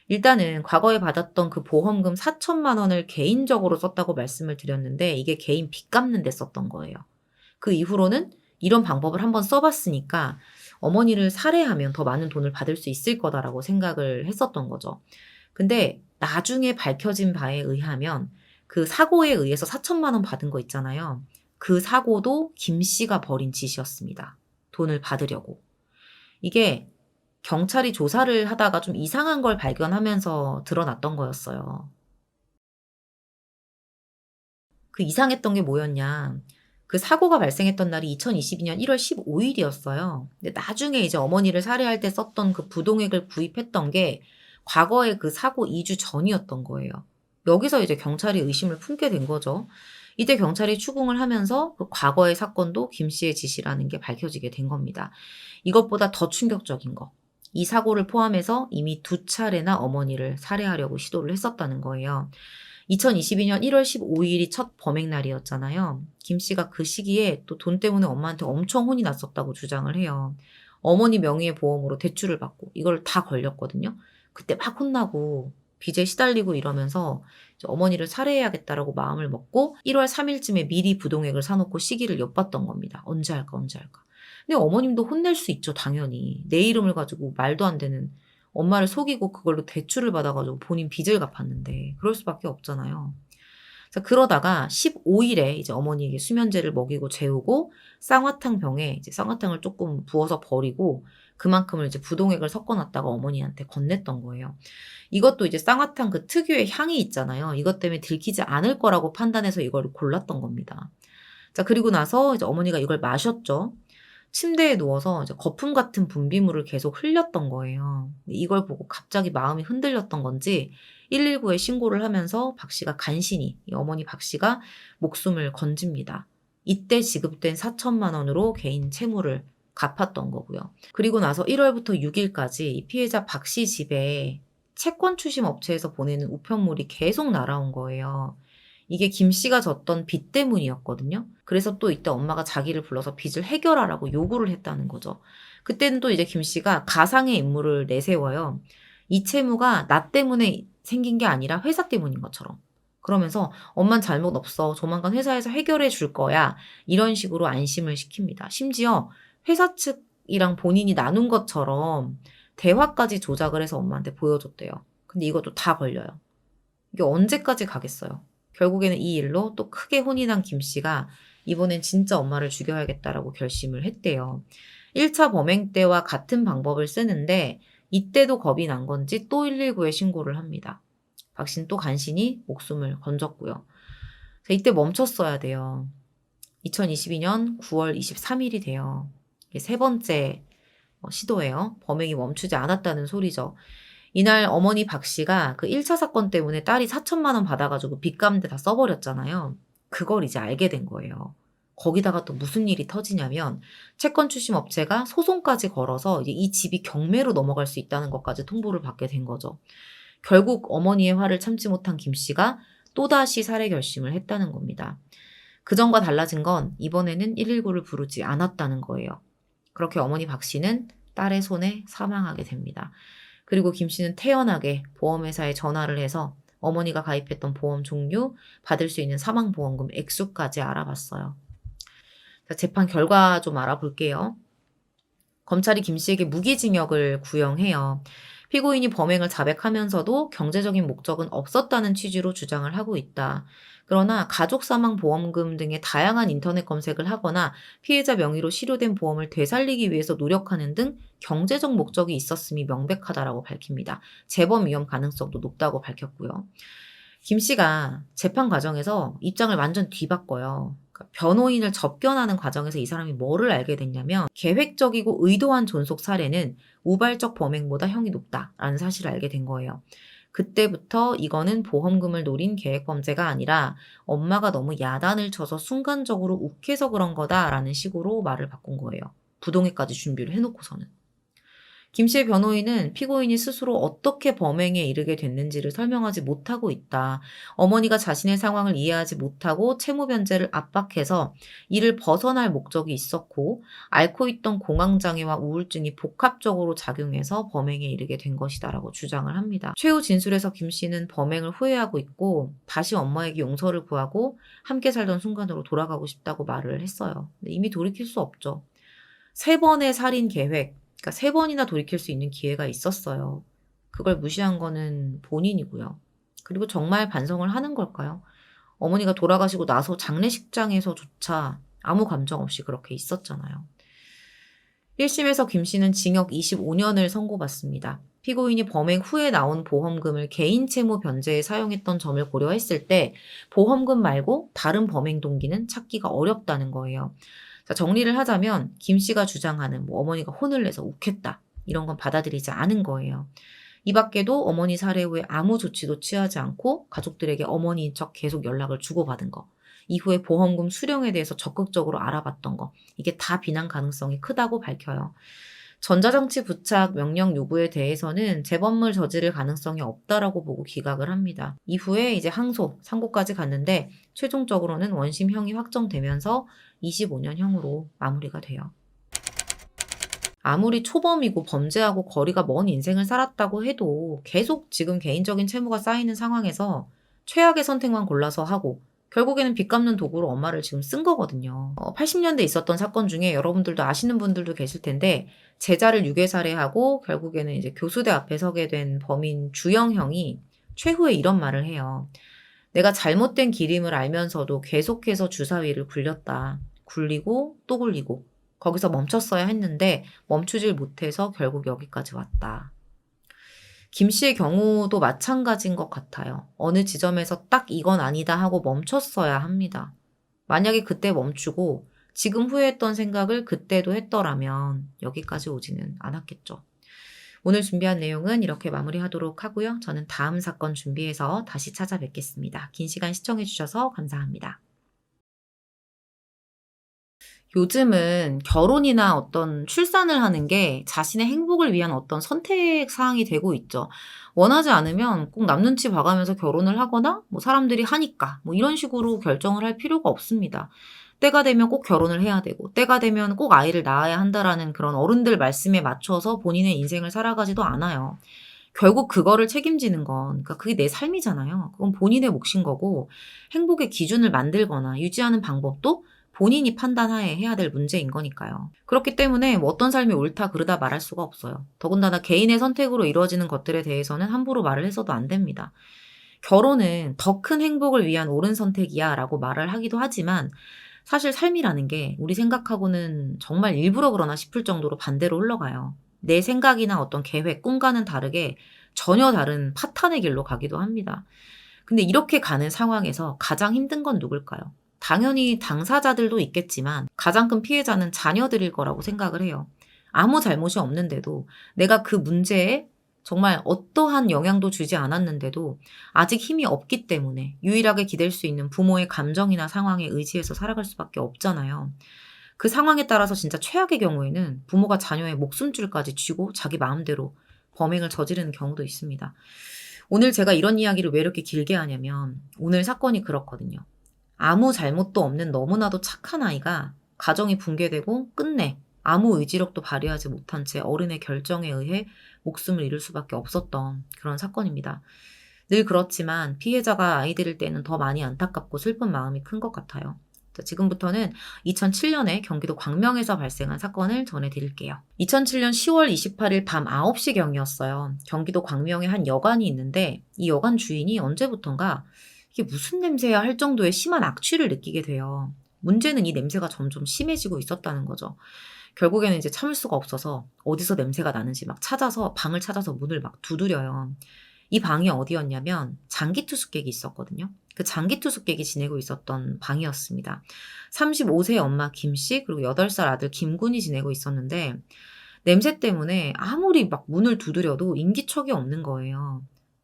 일단은 과거에 받았던 그 보험금 4천만 원을 개인적으로 썼다고 말씀을 드렸는데 이게 개인 빚 갚는 데 썼던 거예요. 그 이후로는 이런 방법을 한번 써봤으니까 어머니를 살해하면 더 많은 돈을 받을 수 있을 거다라고 생각을 했었던 거죠. 근데 나중에 밝혀진 바에 의하면 그 사고에 의해서 4천만 원 받은 거 있잖아요. 그 사고도 김 씨가 벌인 짓이었습니다. 돈을 받으려고. 이게 경찰이 조사를 하다가 좀 이상한 걸 발견하면서 드러났던 거였어요. 그 이상했던 게 뭐였냐. 그 사고가 발생했던 날이 2022년 1월 15일이었어요. 근데 나중에 이제 어머니를 살해할 때 썼던 그 부동액을 구입했던 게 과거에 그 사고 2주 전이었던 거예요. 여기서 이제 경찰이 의심을 품게 된 거죠. 이때 경찰이 추궁을 하면서 그 과거의 사건도 김 씨의 짓이라는 게 밝혀지게 된 겁니다. 이것보다 더 충격적인 거. 이 사고를 포함해서 이미 2차례나 어머니를 살해하려고 시도를 했었다는 거예요. 2022년 1월 15일이 첫 범행 날이었잖아요. 김 씨가 그 시기에 또 돈 때문에 엄마한테 엄청 혼이 났었다고 주장을 해요. 어머니 명의의 보험으로 대출을 받고 이걸 다 걸렸거든요. 그때 막 혼나고 빚에 시달리고 이러면서 이제 어머니를 살해해야겠다라고 마음을 먹고 1월 3일쯤에 미리 부동액을 사놓고 시기를 엿봤던 겁니다. 언제 할까 언제 할까. 근데 어머님도 혼낼 수 있죠 당연히. 내 이름을 가지고 말도 안 되는 엄마를 속이고 그걸로 대출을 받아가지고 본인 빚을 갚았는데 그럴 수밖에 없잖아요. 그러다가 15일에 이제 어머니에게 수면제를 먹이고 재우고 쌍화탕 병에 이제 쌍화탕을 조금 부어서 버리고 그만큼을 이제 부동액을 섞어놨다가 어머니한테 건넸던 거예요. 이것도 이제 쌍화탕 그 특유의 향이 있잖아요. 이것 때문에 들키지 않을 거라고 판단해서 이걸 골랐던 겁니다. 자, 그리고 나서 이제 어머니가 이걸 마셨죠. 침대에 누워서 이제 거품 같은 분비물을 계속 흘렸던 거예요. 이걸 보고 갑자기 마음이 흔들렸던 건지 119에 신고를 하면서 박 씨가 간신히 이 어머니 박 씨가 목숨을 건집니다. 이때 지급된 4천만 원으로 개인 채무를 갚았던 거고요. 그리고 나서 1월부터 6일까지 이 피해자 박 씨 집에 채권 추심 업체에서 보내는 우편물이 계속 날아온 거예요. 이게 김 씨가 졌던 빚 때문이었거든요. 그래서 또 이때 엄마가 자기를 불러서 빚을 해결하라고 요구를 했다는 거죠. 그때는 또 이제 김 씨가 가상의 인물을 내세워요. 이 채무가 나 때문에 생긴 게 아니라 회사 때문인 것처럼. 그러면서 엄만 잘못 없어. 조만간 회사에서 해결해 줄 거야. 이런 식으로 안심을 시킵니다. 심지어 회사 측이랑 본인이 나눈 것처럼 대화까지 조작을 해서 엄마한테 보여줬대요. 근데 이것도 다 걸려요. 이게 언제까지 가겠어요? 결국에는 이 일로 또 크게 혼이 난 김 씨가 이번엔 진짜 엄마를 죽여야겠다라고 결심을 했대요. 1차 범행 때와 같은 방법을 쓰는데 이때도 겁이 난 건지 또 119에 신고를 합니다. 박 씨는 또 간신히 목숨을 건졌고요. 이때 멈췄어야 돼요. 2022년 9월 23일이 돼요. 이게 세 번째 시도예요. 범행이 멈추지 않았다는 소리죠. 이날 어머니 박 씨가 그 1차 사건 때문에 딸이 4천만 원 받아가지고 빚 갚는데 다 써버렸잖아요. 그걸 이제 알게 된 거예요. 거기다가 또 무슨 일이 터지냐면 채권 추심 업체가 소송까지 걸어서 이제 이 집이 경매로 넘어갈 수 있다는 것까지 통보를 받게 된 거죠. 결국 어머니의 화를 참지 못한 김 씨가 또다시 살해 결심을 했다는 겁니다. 그전과 달라진 건 이번에는 119를 부르지 않았다는 거예요. 그렇게 어머니 박 씨는 딸의 손에 사망하게 됩니다. 그리고 김 씨는 태연하게 보험회사에 전화를 해서 어머니가 가입했던 보험 종류, 받을 수 있는 사망보험금 액수까지 알아봤어요. 자, 재판 결과 좀 알아볼게요. 검찰이 김 씨에게 무기징역을 구형해요. 피고인이 범행을 자백하면서도 경제적인 목적은 없었다는 취지로 주장을 하고 있다. 그러나 가족사망보험금 등의 다양한 인터넷 검색을 하거나 피해자 명의로 시료된 보험을 되살리기 위해서 노력하는 등 경제적 목적이 있었음이 명백하다라고 밝힙니다. 재범 위험 가능성도 높다고 밝혔고요. 김 씨가 재판 과정에서 입장을 완전 뒤바꿔요. 그러니까 변호인을 접견하는 과정에서 이 사람이 뭐를 알게 됐냐면 계획적이고 의도한 존속 살해는 우발적 범행보다 형이 높다라는 사실을 알게 된 거예요. 그때부터 이거는 보험금을 노린 계획범죄가 아니라 엄마가 너무 야단을 쳐서 순간적으로 욱해서 그런 거다라는 식으로 말을 바꾼 거예요. 부동액까지 준비를 해놓고서는. 김 씨의 변호인은 피고인이 스스로 어떻게 범행에 이르게 됐는지를 설명하지 못하고 있다. 어머니가 자신의 상황을 이해하지 못하고 채무 변제를 압박해서 이를 벗어날 목적이 있었고 앓고 있던 공황장애와 우울증이 복합적으로 작용해서 범행에 이르게 된 것이다라고 주장을 합니다. 최후 진술에서 김 씨는 범행을 후회하고 있고 다시 엄마에게 용서를 구하고 함께 살던 순간으로 돌아가고 싶다고 말을 했어요. 이미 돌이킬 수 없죠. 3번의 살인 계획, 그러니까 3번이나 돌이킬 수 있는 기회가 있었어요. 그걸 무시한 거는 본인이고요. 그리고 정말 반성을 하는 걸까요? 어머니가 돌아가시고 나서 장례식장에서조차 아무 감정 없이 그렇게 있었잖아요. 1심에서 김 씨는 징역 25년을 선고받습니다. 피고인이 범행 후에 나온 보험금을 개인 채무 변제에 사용했던 점을 고려했을 때 보험금 말고 다른 범행 동기는 찾기가 어렵다는 거예요. 자, 정리를 하자면 김 씨가 주장하는 어머니가 혼을 내서 욱했다, 이런 건 받아들이지 않은 거예요. 이 밖에도 어머니 살해 후에 아무 조치도 취하지 않고 가족들에게 어머니인 척 계속 연락을 주고받은 거, 이후에 보험금 수령에 대해서 적극적으로 알아봤던 거, 이게 다 비난 가능성이 크다고 밝혀요. 전자장치 부착 명령 요구에 대해서는 재범물 저지를 가능성이 없다라고 보고 기각을 합니다. 이후에 이제 항소, 상고까지 갔는데 최종적으로는 원심형이 확정되면서 25년형으로 마무리가 돼요. 아무리 초범이고 범죄하고 거리가 먼 인생을 살았다고 해도 계속 지금 개인적인 채무가 쌓이는 상황에서 최악의 선택만 골라서 하고 결국에는 빚 갚는 도구로 엄마를 지금 쓴 거거든요. 80년대 있었던 사건 중에 여러분들도 아시는 분들도 계실 텐데 제자를 유괴살해하고 결국에는 이제 교수대 앞에 서게 된 범인 주영형이 최후에 이런 말을 해요. 내가 잘못된 길임을 알면서도 계속해서 주사위를 굴렸다. 굴리고 또 굴리고 거기서 멈췄어야 했는데 멈추질 못해서 결국 여기까지 왔다. 김 씨의 경우도 마찬가지인 것 같아요. 어느 지점에서 딱 이건 아니다 하고 멈췄어야 합니다. 만약에 그때 멈추고 지금 후회했던 생각을 그때도 했더라면 여기까지 오지는 않았겠죠. 오늘 준비한 내용은 이렇게 마무리하도록 하고요. 저는 다음 사건 준비해서 다시 찾아뵙겠습니다. 긴 시간 시청해주셔서 감사합니다. 요즘은 결혼이나 어떤 출산을 하는 게 자신의 행복을 위한 어떤 선택 사항이 되고 있죠. 원하지 않으면 꼭 남 눈치 봐가면서 결혼을 하거나 사람들이 하니까 이런 식으로 결정을 할 필요가 없습니다. 때가 되면 꼭 결혼을 해야 되고 때가 되면 꼭 아이를 낳아야 한다라는 그런 어른들 말씀에 맞춰서 본인의 인생을 살아가지도 않아요. 결국 그거를 책임지는 건 그러니까 그게 내 삶이잖아요. 그건 본인의 몫인 거고 행복의 기준을 만들거나 유지하는 방법도 본인이 판단하에 해야 될 문제인 거니까요. 그렇기 때문에 어떤 삶이 옳다 그르다 말할 수가 없어요. 더군다나 개인의 선택으로 이루어지는 것들에 대해서는 함부로 말을 해서도 안 됩니다. 결혼은 더 큰 행복을 위한 옳은 선택이야 라고 말을 하기도 하지만 사실 삶이라는 게 우리 생각하고는 정말 일부러 그러나 싶을 정도로 반대로 흘러가요. 내 생각이나 어떤 계획, 꿈과는 다르게 전혀 다른 파탄의 길로 가기도 합니다. 근데 이렇게 가는 상황에서 가장 힘든 건 누굴까요? 당연히 당사자들도 있겠지만 가장 큰 피해자는 자녀들일 거라고 생각을 해요. 아무 잘못이 없는데도 내가 그 문제에 정말 어떠한 영향도 주지 않았는데도 아직 힘이 없기 때문에 유일하게 기댈 수 있는 부모의 감정이나 상황에 의지해서 살아갈 수밖에 없잖아요. 그 상황에 따라서 진짜 최악의 경우에는 부모가 자녀의 목숨줄까지 쥐고 자기 마음대로 범행을 저지르는 경우도 있습니다. 오늘 제가 이런 이야기를 왜 이렇게 길게 하냐면 오늘 사건이 그렇거든요. 아무 잘못도 없는 너무나도 착한 아이가 가정이 붕괴되고 끝내 아무 의지력도 발휘하지 못한 채 어른의 결정에 의해 목숨을 잃을 수밖에 없었던 그런 사건입니다. 늘 그렇지만 피해자가 아이들일 때는 더 많이 안타깝고 슬픈 마음이 큰 것 같아요. 자, 지금부터는 2007년에 경기도 광명에서 발생한 사건을 전해드릴게요. 2007년 10월 28일 밤 9시경이었어요. 경기도 광명에 한 여관이 있는데 이 여관 주인이 언제부턴가 이게 무슨 냄새야 할 정도의 심한 악취를 느끼게 돼요. 문제는 이 냄새가 점점 심해지고 있었다는 거죠. 결국에는 이제 참을 수가 없어서 어디서 냄새가 나는지 막 찾아서 방을 찾아서 문을 막 두드려요. 이 방이 어디였냐면 장기투숙객이 있었거든요. 그 장기투숙객이 지내고 있었던 방이었습니다. 35세 엄마 김씨 그리고 8살 아들 김군이 지내고 있었는데 냄새 때문에 아무리 막 문을 두드려도 인기척이 없는 거예요.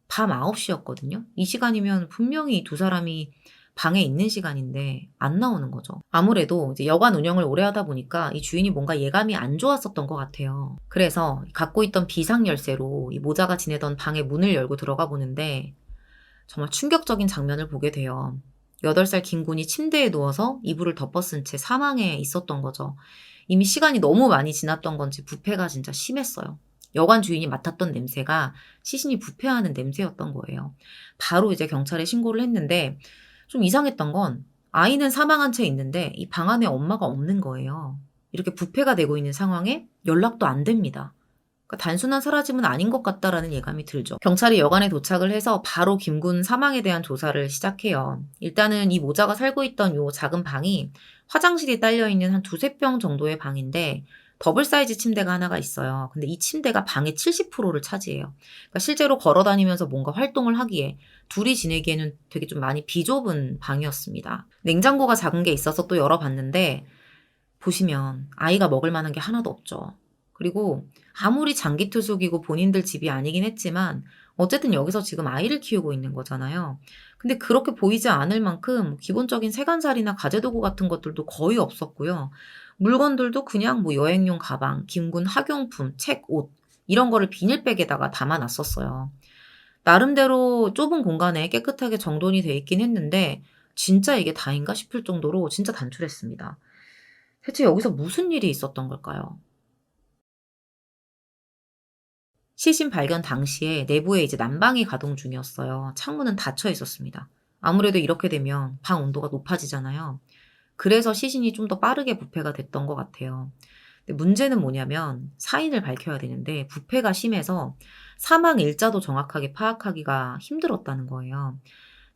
밤 9시였거든요. 이 시간이면 분명히 이 두 사람이 방에 있는 시간인데 안 나오는 거죠. 아무래도 이제 여관 운영을 오래 하다 보니까 이 주인이 뭔가 예감이 안 좋았었던 것 같아요. 그래서 갖고 있던 비상 열쇠로 이 모자가 지내던 방의 문을 열고 들어가 보는데 정말 충격적인 장면을 보게 돼요. 8살 김군이 침대에 누워서 이불을 덮어쓴 채 사망해 있었던 거죠. 이미 시간이 너무 많이 지났던 건지 부패가 진짜 심했어요. 여관 주인이 맡았던 냄새가 시신이 부패하는 냄새였던 거예요. 바로 이제 경찰에 신고를 했는데 좀 이상했던 건 아이는 사망한 채 있는데 이 방 안에 엄마가 없는 거예요. 이렇게 부패가 되고 있는 상황에 연락도 안 됩니다. 그러니까 단순한 사라짐은 아닌 것 같다라는 예감이 들죠. 경찰이 여관에 도착을 해서 바로 김군 사망에 대한 조사를 시작해요. 일단은 이 모자가 살고 있던 요 작은 방이 화장실이 딸려있는 한 두세 평 정도의 방인데 더블 사이즈 침대가 하나가 있어요. 근데 이 침대가 방의 70%를 차지해요. 그러니까 실제로 걸어 다니면서 뭔가 활동을 하기에 둘이 지내기에는 되게 좀 많이 비좁은 방이었습니다. 냉장고가 작은 게 있어서 또 열어봤는데 보시면 아이가 먹을 만한 게 하나도 없죠. 그리고 아무리 장기투숙이고 본인들 집이 아니긴 했지만 어쨌든 여기서 지금 아이를 키우고 있는 거잖아요. 근데 그렇게 보이지 않을 만큼 기본적인 세간살이나 가재도구 같은 것들도 거의 없었고요. 물건들도 그냥 뭐 여행용 가방, 김군 학용품, 책, 옷 이런 거를 비닐백에다가 담아놨었어요. 나름대로 좁은 공간에 깨끗하게 정돈이 돼 있긴 했는데 진짜 이게 다인가 싶을 정도로 진짜 단출했습니다. 대체 여기서 무슨 일이 있었던 걸까요? 시신 발견 당시에 내부에 이제 난방이 가동 중이었어요. 창문은 닫혀 있었습니다. 아무래도 이렇게 되면 방 온도가 높아지잖아요. 그래서 시신이 좀 더 빠르게 부패가 됐던 것 같아요. 근데 문제는 뭐냐면 사인을 밝혀야 되는데 부패가 심해서 사망 일자도 정확하게 파악하기가 힘들었다는 거예요.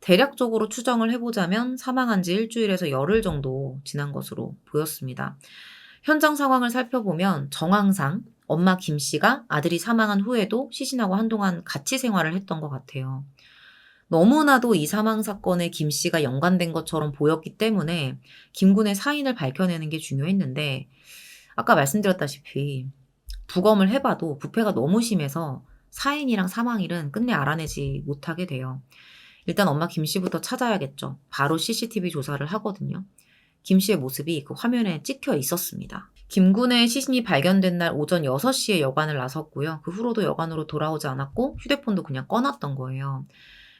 대략적으로 추정을 해보자면 사망한 지 일주일에서 열흘 정도 지난 것으로 보였습니다. 현장 상황을 살펴보면 정황상 엄마 김 씨가 아들이 사망한 후에도 시신하고 한동안 같이 생활을 했던 것 같아요. 너무나도 이 사망 사건에 김 씨가 연관된 것처럼 보였기 때문에 김 군의 사인을 밝혀내는 게 중요했는데 아까 말씀드렸다시피 부검을 해봐도 부패가 너무 심해서 사인이랑 사망일은 끝내 알아내지 못하게 돼요. 일단 엄마 김 씨부터 찾아야겠죠. 바로 CCTV 조사를 하거든요. 김 씨의 모습이 그 화면에 찍혀 있었습니다. 김군의 시신이 발견된 날 오전 6시에 여관을 나섰고요. 그 후로도 여관으로 돌아오지 않았고 휴대폰도 그냥 꺼놨던 거예요.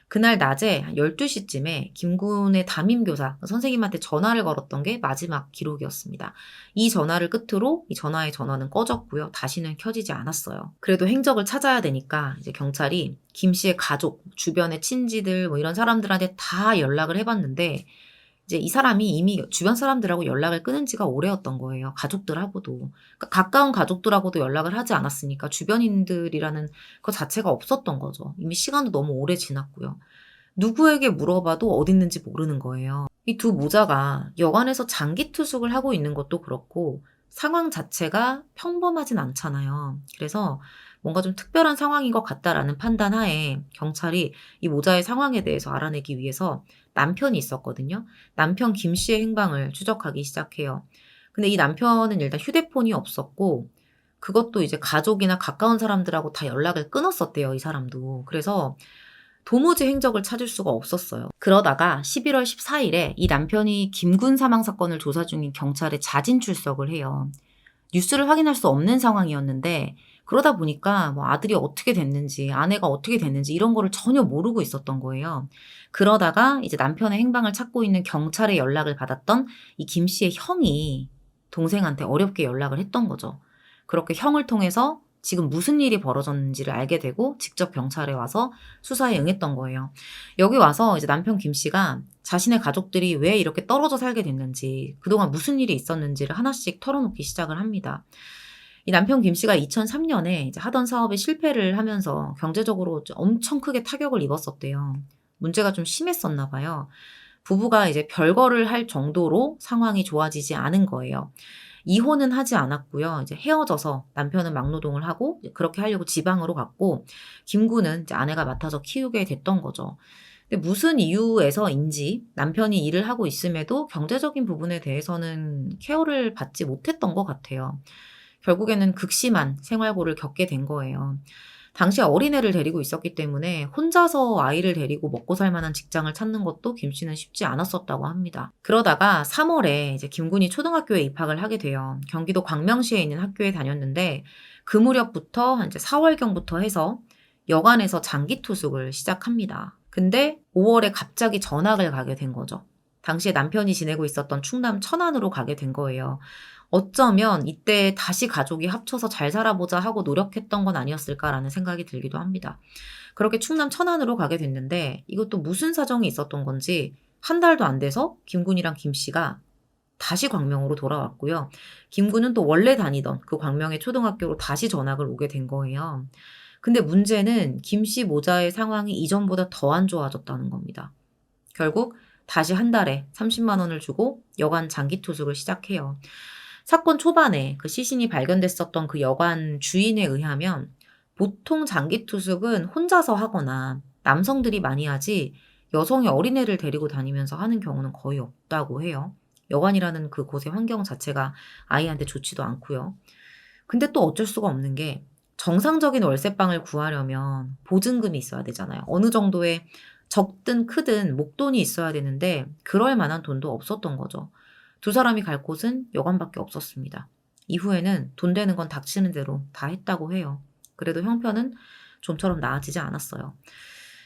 그날 낮에 한 12시쯤에 김군의 담임교사 선생님한테 전화를 걸었던 게 마지막 기록이었습니다. 이 전화를 끝으로 이 전화의 전원은 꺼졌고요. 다시는 켜지지 않았어요. 그래도 행적을 찾아야 되니까 이제 경찰이 김 씨의 가족, 주변의 친지들 뭐 이런 사람들한테 다 연락을 해봤는데 이제 이 사람이 이미 주변 사람들하고 연락을 끊은 지가 오래였던 거예요. 가족들하고도. 그러니까 가까운 가족들하고도 연락을 하지 않았으니까 주변인들이라는 것 자체가 없었던 거죠. 이미 시간도 너무 오래 지났고요. 누구에게 물어봐도 어디 있는지 모르는 거예요. 이 두 모자가 여관에서 장기 투숙을 하고 있는 것도 그렇고 상황 자체가 평범하진 않잖아요. 그래서 뭔가 좀 특별한 상황인 것 같다라는 판단하에 경찰이 이 모자의 상황에 대해서 알아내기 위해서 남편이 있었거든요. 남편 김 씨의 행방을 추적하기 시작해요. 근데 이 남편은 일단 휴대폰이 없었고 그것도 이제 가족이나 가까운 사람들하고 다 연락을 끊었었대요, 이 사람도. 그래서 도무지 행적을 찾을 수가 없었어요. 그러다가 11월 14일에 이 남편이 김군 사망 사건을 조사 중인 경찰에 자진 출석을 해요. 뉴스를 확인할 수 없는 상황이었는데 그러다 보니까 뭐 아들이 어떻게 됐는지 아내가 어떻게 됐는지 이런 거를 전혀 모르고 있었던 거예요. 그러다가 이제 남편의 행방을 찾고 있는 경찰의 연락을 받았던 이 김 씨의 형이 동생한테 어렵게 연락을 했던 거죠. 그렇게 형을 통해서 지금 무슨 일이 벌어졌는지를 알게 되고 직접 경찰에 와서 수사에 응했던 거예요. 여기 와서 이제 남편 김 씨가 자신의 가족들이 왜 이렇게 떨어져 살게 됐는지, 그동안 무슨 일이 있었는지를 하나씩 털어놓기 시작을 합니다. 이 남편 김 씨가 2003년에 이제 하던 사업에 실패를 하면서 경제적으로 엄청 크게 타격을 입었었대요. 문제가 좀 심했었나 봐요. 부부가 이제 별거를 할 정도로 상황이 좋아지지 않은 거예요. 이혼은 하지 않았고요. 이제 헤어져서 남편은 막노동을 하고 그렇게 하려고 지방으로 갔고 김구는 이제 아내가 맡아서 키우게 됐던 거죠. 근데 무슨 이유에서인지 남편이 일을 하고 있음에도 경제적인 부분에 대해서는 케어를 받지 못했던 것 같아요. 결국에는 극심한 생활고를 겪게 된 거예요. 당시 어린애를 데리고 있었기 때문에 혼자서 아이를 데리고 먹고 살 만한 직장을 찾는 것도 김 씨는 쉽지 않았었다고 합니다. 그러다가 3월에 이제 김군이 초등학교에 입학을 하게 돼요. 경기도 광명시에 있는 학교에 다녔는데 그 무렵부터 이제 4월경부터 해서 여관에서 장기 투숙을 시작합니다. 근데 5월에 갑자기 전학을 가게 된 거죠. 당시에 남편이 지내고 있었던 충남 천안으로 가게 된 거예요. 어쩌면 이때 다시 가족이 합쳐서 잘 살아보자 하고 노력했던 건 아니었을까라는 생각이 들기도 합니다. 그렇게 충남 천안으로 가게 됐는데 이것도 무슨 사정이 있었던 건지 한 달도 안 돼서 김군이랑 김 씨가 다시 광명으로 돌아왔고요. 김군은 또 원래 다니던 그 광명의 초등학교로 다시 전학을 오게 된 거예요. 근데 문제는 김 씨 모자의 상황이 이전보다 더 안 좋아졌다는 겁니다. 결국 다시 한 달에 30만 원을 주고 여간 장기 투숙을 시작해요. 사건 초반에 그 시신이 발견됐었던 그 여관 주인에 의하면 보통 장기 투숙은 혼자서 하거나 남성들이 많이 하지 여성이 어린애를 데리고 다니면서 하는 경우는 거의 없다고 해요. 여관이라는 그 곳의 환경 자체가 아이한테 좋지도 않고요. 근데 또 어쩔 수가 없는 게 정상적인 월세방을 구하려면 보증금이 있어야 되잖아요. 어느 정도의 적든 크든 목돈이 있어야 되는데 그럴 만한 돈도 없었던 거죠. 두 사람이 갈 곳은 여관밖에 없었습니다. 이후에는 돈 되는 건 닥치는 대로 다 했다고 해요. 그래도 형편은 좀처럼 나아지지 않았어요.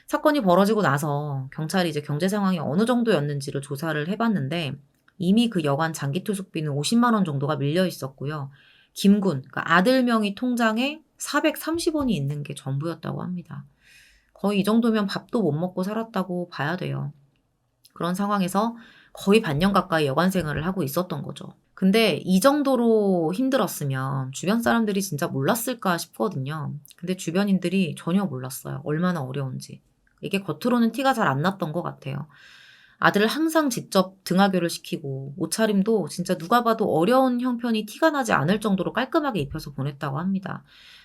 사건이 벌어지고 나서 경찰이 이제 경제 상황이 어느 정도였는지를 조사를 해봤는데 이미 그 여관 장기 투숙비는 50만 원 정도가 밀려 있었고요. 김군, 그러니까 아들 명의 통장에 430원이 있는 게 전부였다고 합니다. 거의 이 정도면 밥도 못 먹고 살았다고 봐야 돼요. 그런 상황에서 거의 반년 가까이 여관 생활을 하고 있었던 거죠. 근데 이 정도로 힘들었으면 주변 사람들이 진짜 몰랐을까 싶거든요. 근데 주변인들이 전혀 몰랐어요. 얼마나 어려운지. 이게 겉으로는 티가 잘 안 났던 것 같아요. 아들을 항상 직접 등하교를 시키고 옷차림도 진짜 누가 봐도 어려운 형편이 티가 나지 않을 정도로 깔끔하게 입혀서 보냈다고 합니다.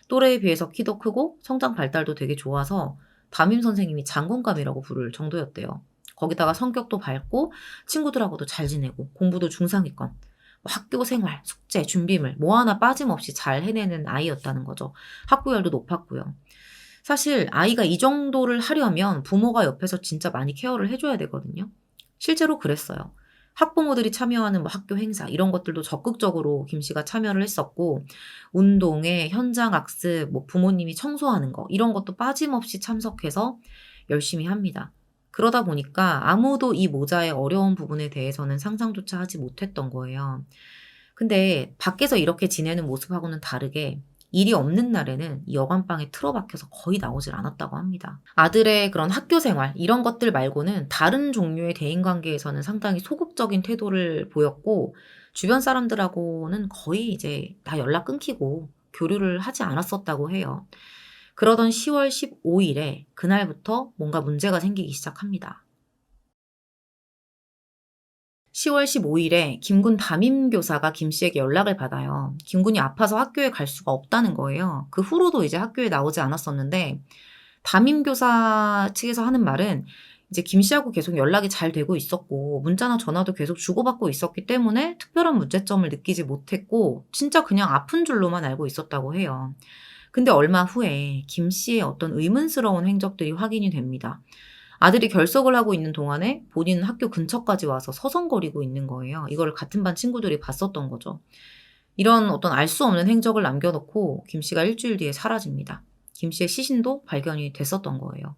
또래에 비해서 키도 크고 성장 발달도 되게 좋아서 담임 선생님이 장군감이라고 부를 정도였대요. 거기다가 성격도 밝고 친구들하고도 잘 지내고 공부도 중상위권. 학교 생활, 숙제, 준비물 뭐 하나 빠짐없이 잘 해내는 아이였다는 거죠. 학구열도 높았고요. 사실 아이가 이 정도를 하려면 부모가 옆에서 진짜 많이 케어를 해줘야 되거든요. 실제로 그랬어요. 학부모들이 참여하는 뭐 학교 행사 이런 것들도 적극적으로 김 씨가 참여를 했었고 운동회, 현장 악습, 뭐 부모님이 청소하는 거 이런 것도 빠짐없이 참석해서 열심히 합니다. 그러다 보니까 아무도 이 모자의 어려운 부분에 대해서는 상상조차 하지 못했던 거예요. 근데 밖에서 이렇게 지내는 모습하고는 다르게 일이 없는 날에는 이 여관방에 틀어박혀서 거의 나오질 않았다고 합니다. 아들의 그런 학교 생활 이런 것들 말고는 다른 종류의 대인관계에서는 상당히 소극적인 태도를 보였고 주변 사람들하고는 거의 이제 다 연락 끊기고 교류를 하지 않았었다고 해요. 그러던 10월 15일에 그날부터 뭔가 문제가 생기기 시작합니다. 10월 15일에 김군 담임교사가 김 씨에게 연락을 받아요. 김군이 아파서 학교에 갈 수가 없다는 거예요. 그 후로도 이제 학교에 나오지 않았었는데 담임교사 측에서 하는 말은 이제 김 씨하고 계속 연락이 잘 되고 있었고 문자나 전화도 계속 주고받고 있었기 때문에 특별한 문제점을 느끼지 못했고 진짜 그냥 아픈 줄로만 알고 있었다고 해요. 근데 얼마 후에 김 씨의 어떤 의문스러운 행적들이 확인이 됩니다. 아들이 결석을 하고 있는 동안에 본인은 학교 근처까지 와서 서성거리고 있는 거예요. 이걸 같은 반 친구들이 봤었던 거죠. 이런 어떤 알 수 없는 행적을 남겨놓고 김 씨가 일주일 뒤에 사라집니다. 김 씨의 시신도 발견이 됐었던 거예요.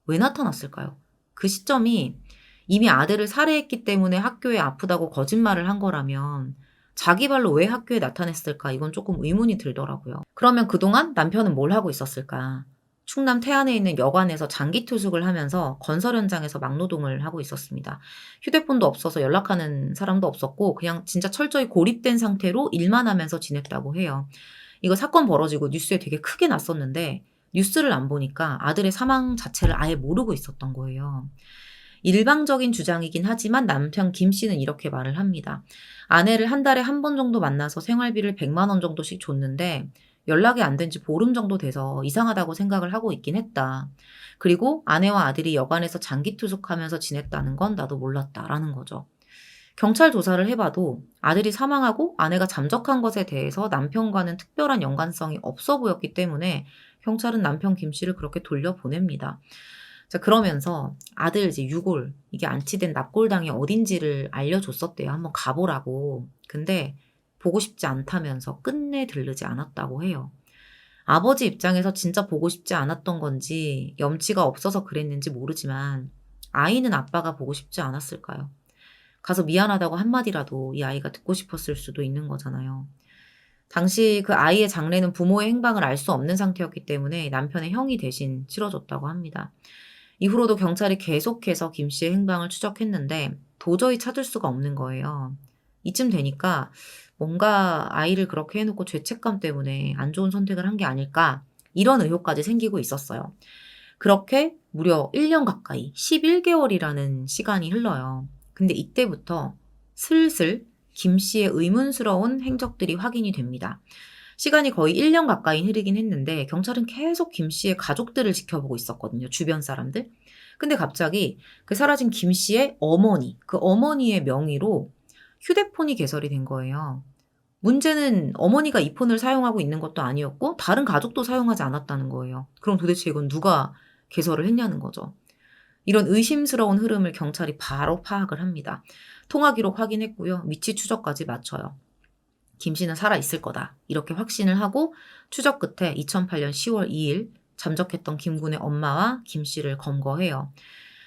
왜 나타났을까요? 그 시점이 이미 아들을 살해했기 때문에 학교에 아프다고 거짓말을 한 거라면 자기 발로 왜 학교에 나타냈을까? 이건 조금 의문이 들더라고요. 그러면 그동안 남편은 뭘 하고 있었을까? 충남 태안에 있는 여관에서 장기 투숙을 하면서 건설 현장에서 막노동을 하고 있었습니다. 휴대폰도 없어서 연락하는 사람도 없었고 그냥 진짜 철저히 고립된 상태로 일만 하면서 지냈다고 해요. 이거 사건 벌어지고 뉴스에 되게 크게 났었는데 뉴스를 안 보니까 아들의 사망 자체를 아예 모르고 있었던 거예요. 일방적인 주장이긴 하지만 남편 김 씨는 이렇게 말을 합니다. 아내를 한 달에 한 번 정도 만나서 생활비를 100만 원 정도씩 줬는데 연락이 안 된 지 보름 정도 돼서 이상하다고 생각을 하고 있긴 했다. 그리고 아내와 아들이 여관에서 장기 투숙하면서 지냈다는 건 나도 몰랐다라는 거죠. 경찰 조사를 해봐도 아들이 사망하고 아내가 잠적한 것에 대해서 남편과는 특별한 연관성이 없어 보였기 때문에 경찰은 남편 김 씨를 그렇게 돌려보냅니다. 자, 그러면서 아들 이제 유골, 이게 안치된 납골당이 어딘지를 알려줬었대요. 한번 가보라고. 근데 보고 싶지 않다면서 끝내 들르지 않았다고 해요. 아버지 입장에서 진짜 보고 싶지 않았던 건지 염치가 없어서 그랬는지 모르지만 아이는 아빠가 보고 싶지 않았을까요? 가서 미안하다고 한마디라도 이 아이가 듣고 싶었을 수도 있는 거잖아요. 당시 그 아이의 장래는 부모의 행방을 알 수 없는 상태였기 때문에 남편의 형이 대신 치러줬다고 합니다. 이후로도 경찰이 계속해서 김 씨의 행방을 추적했는데 도저히 찾을 수가 없는 거예요. 이쯤 되니까 뭔가 아이를 그렇게 해놓고 죄책감 때문에 안 좋은 선택을 한 게 아닐까 이런 의혹까지 생기고 있었어요. 그렇게 무려 1년 가까이 11개월이라는 시간이 흘러요. 근데 이때부터 슬슬 김 씨의 의문스러운 행적들이 확인이 됩니다. 시간이 거의 1년 가까이 흐르긴 했는데 경찰은 계속 김 씨의 가족들을 지켜보고 있었거든요. 주변 사람들. 근데 갑자기 그 사라진 김 씨의 어머니, 그 어머니의 명의로 휴대폰이 개설이 된 거예요. 문제는 어머니가 이 폰을 사용하고 있는 것도 아니었고 다른 가족도 사용하지 않았다는 거예요. 그럼 도대체 이건 누가 개설을 했냐는 거죠. 이런 의심스러운 흐름을 경찰이 바로 파악을 합니다. 통화 기록 확인했고요. 위치 추적까지 마쳐요. 김 씨는 살아있을 거다. 이렇게 확신을 하고 추적 끝에 2008년 10월 2일 잠적했던 김 군의 엄마와 김 씨를 검거해요.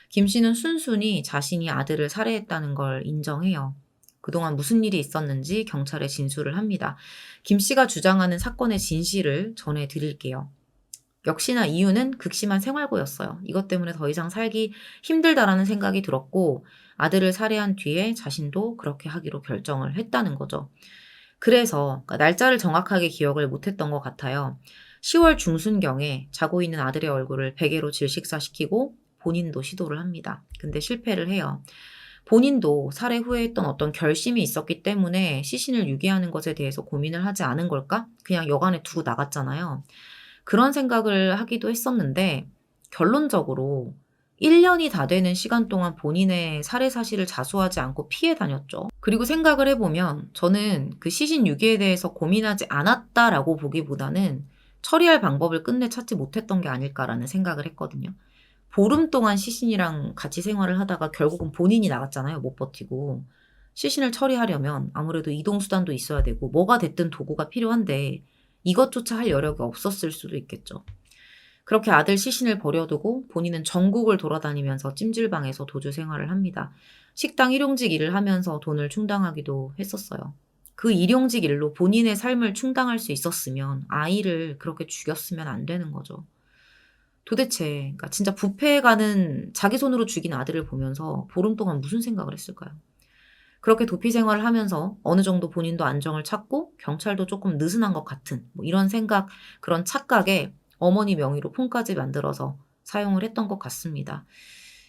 김 씨는 순순히 자신이 아들을 살해했다는 걸 인정해요. 그동안 무슨 일이 있었는지 경찰에 진술을 합니다. 김 씨가 주장하는 사건의 진실을 전해드릴게요. 역시나 이유는 극심한 생활고였어요. 이것 때문에 더 이상 살기 힘들다라는 생각이 들었고 아들을 살해한 뒤에 자신도 그렇게 하기로 결정을 했다는 거죠. 그래서 그러니까 날짜를 정확하게 기억을 못했던 것 같아요. 10월 중순경에 자고 있는 아들의 얼굴을 베개로 질식사시키고 본인도 시도를 합니다. 근데 실패를 해요. 본인도 살해 후에 했던 어떤 결심이 있었기 때문에 시신을 유기하는 것에 대해서 고민을 하지 않은 걸까? 그냥 여간에 두고 나갔잖아요. 그런 생각을 하기도 했었는데 결론적으로 1년이 다 되는 시간 동안 본인의 살해 사실을 자수하지 않고 피해 다녔죠. 그리고 생각을 해보면 저는 그 시신 유기에 대해서 고민하지 않았다라고 보기보다는 처리할 방법을 끝내 찾지 못했던 게 아닐까라는 생각을 했거든요. 보름 동안 시신이랑 같이 생활을 하다가 결국은 본인이 나갔잖아요. 못 버티고. 시신을 처리하려면 아무래도 이동수단도 있어야 되고 뭐가 됐든 도구가 필요한데 이것조차 할 여력이 없었을 수도 있겠죠. 그렇게 아들 시신을 버려두고 본인은 전국을 돌아다니면서 찜질방에서 도주 생활을 합니다. 식당 일용직 일을 하면서 돈을 충당하기도 했었어요. 그 일용직 일로 본인의 삶을 충당할 수 있었으면 아이를 그렇게 죽였으면 안 되는 거죠. 도대체 그러니까 진짜 부패해가는 자기 손으로 죽인 아들을 보면서 보름 동안 무슨 생각을 했을까요? 그렇게 도피 생활을 하면서 어느 정도 본인도 안정을 찾고 경찰도 조금 느슨한 것 같은 뭐 이런 생각, 그런 착각에 어머니 명의로 폰까지 만들어서 사용을 했던 것 같습니다.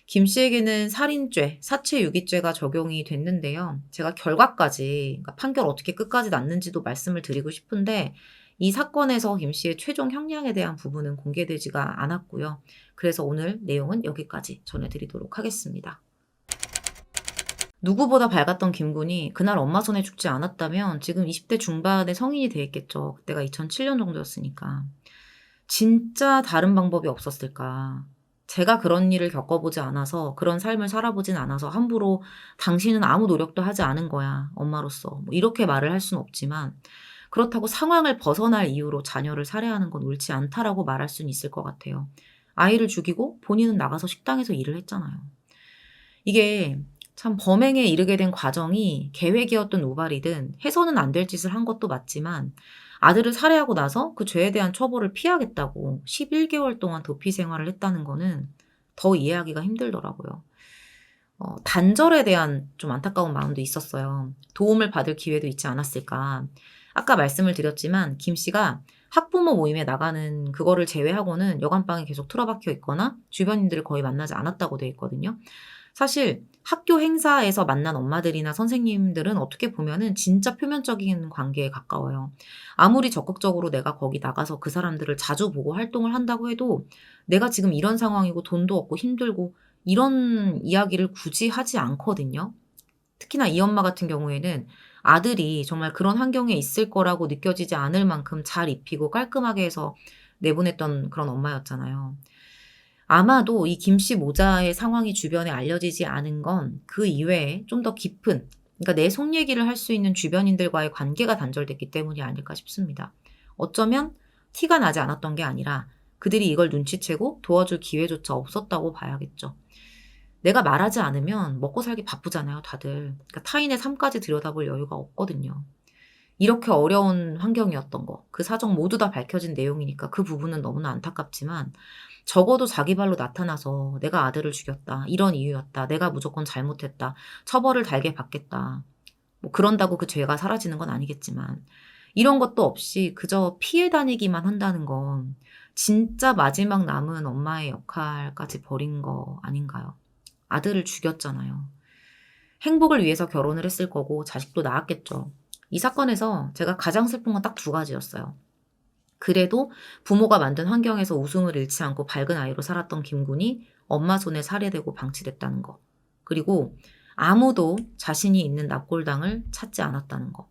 김 씨에게는 살인죄, 사체유기죄가 적용이 됐는데요. 제가 결과까지, 그러니까 판결 어떻게 끝까지 났는지도 말씀을 드리고 싶은데 이 사건에서 김 씨의 최종 형량에 대한 부분은 공개되지가 않았고요. 그래서 오늘 내용은 여기까지 전해드리도록 하겠습니다. 누구보다 밝았던 김군이 그날 엄마 손에 죽지 않았다면 지금 20대 중반의 성인이 되었겠죠. 그때가 2007년 정도였으니까. 진짜 다른 방법이 없었을까? 제가 그런 일을 겪어보지 않아서 그런 삶을 살아보진 않아서 함부로 당신은 아무 노력도 하지 않은 거야. 엄마로서. 뭐 이렇게 말을 할 수는 없지만 그렇다고 상황을 벗어날 이유로 자녀를 살해하는 건 옳지 않다라고 말할 수는 있을 것 같아요. 아이를 죽이고 본인은 나가서 식당에서 일을 했잖아요. 이게 참 범행에 이르게 된 과정이 계획이었든 우발이든 해서는 안 될 짓을 한 것도 맞지만 아들을 살해하고 나서 그 죄에 대한 처벌을 피하겠다고 11개월 동안 도피 생활을 했다는 거는 더 이해하기가 힘들더라고요. 단절에 대한 좀 안타까운 마음도 있었어요. 도움을 받을 기회도 있지 않았을까. 아까 말씀을 드렸지만 김 씨가 학부모 모임에 나가는 그거를 제외하고는 여간방에 계속 틀어박혀 있거나 주변인들을 거의 만나지 않았다고 돼 있거든요. 사실 학교 행사에서 만난 엄마들이나 선생님들은 어떻게 보면은 진짜 표면적인 관계에 가까워요. 아무리 적극적으로 내가 거기 나가서 그 사람들을 자주 보고 활동을 한다고 해도 내가 지금 이런 상황이고 돈도 없고 힘들고 이런 이야기를 굳이 하지 않거든요. 특히나 이 엄마 같은 경우에는 아들이 정말 그런 환경에 있을 거라고 느껴지지 않을 만큼 잘 입히고 깔끔하게 해서 내보냈던 그런 엄마였잖아요. 아마도 이 김씨 모자의 상황이 주변에 알려지지 않은 건 그 이외에 좀 더 깊은, 그러니까 내 속 얘기를 할 수 있는 주변인들과의 관계가 단절됐기 때문이 아닐까 싶습니다. 어쩌면 티가 나지 않았던 게 아니라 그들이 이걸 눈치채고 도와줄 기회조차 없었다고 봐야겠죠. 내가 말하지 않으면 먹고 살기 바쁘잖아요, 다들. 그러니까 타인의 삶까지 들여다볼 여유가 없거든요. 이렇게 어려운 환경이었던 거, 그 사정 모두 다 밝혀진 내용이니까 그 부분은 너무나 안타깝지만 적어도 자기 발로 나타나서 내가 아들을 죽였다, 이런 이유였다, 내가 무조건 잘못했다, 처벌을 달게 받겠다. 뭐 그런다고 그 죄가 사라지는 건 아니겠지만 이런 것도 없이 그저 피해 다니기만 한다는 건 진짜 마지막 남은 엄마의 역할까지 버린 거 아닌가요? 아들을 죽였잖아요. 행복을 위해서 결혼을 했을 거고 자식도 낳았겠죠. 이 사건에서 제가 가장 슬픈 건 딱 두 가지였어요. 그래도 부모가 만든 환경에서 웃음을 잃지 않고 밝은 아이로 살았던 김군이 엄마 손에 살해되고 방치됐다는 거. 그리고 아무도 자신이 있는 납골당을 찾지 않았다는 거.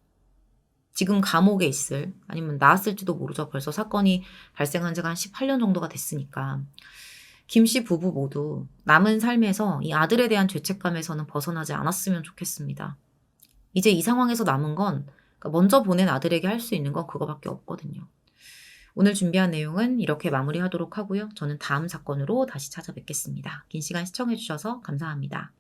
지금 감옥에 있을, 아니면 나왔을지도 모르죠. 벌써 사건이 발생한 지가 한 18년 정도가 됐으니까. 김 씨 부부 모두 남은 삶에서 이 아들에 대한 죄책감에서는 벗어나지 않았으면 좋겠습니다. 이제 이 상황에서 남은 건 먼저 보낸 아들에게 할 수 있는 건 그거밖에 없거든요. 오늘 준비한 내용은 이렇게 마무리하도록 하고요. 저는 다음 사건으로 다시 찾아뵙겠습니다. 긴 시간 시청해주셔서 감사합니다.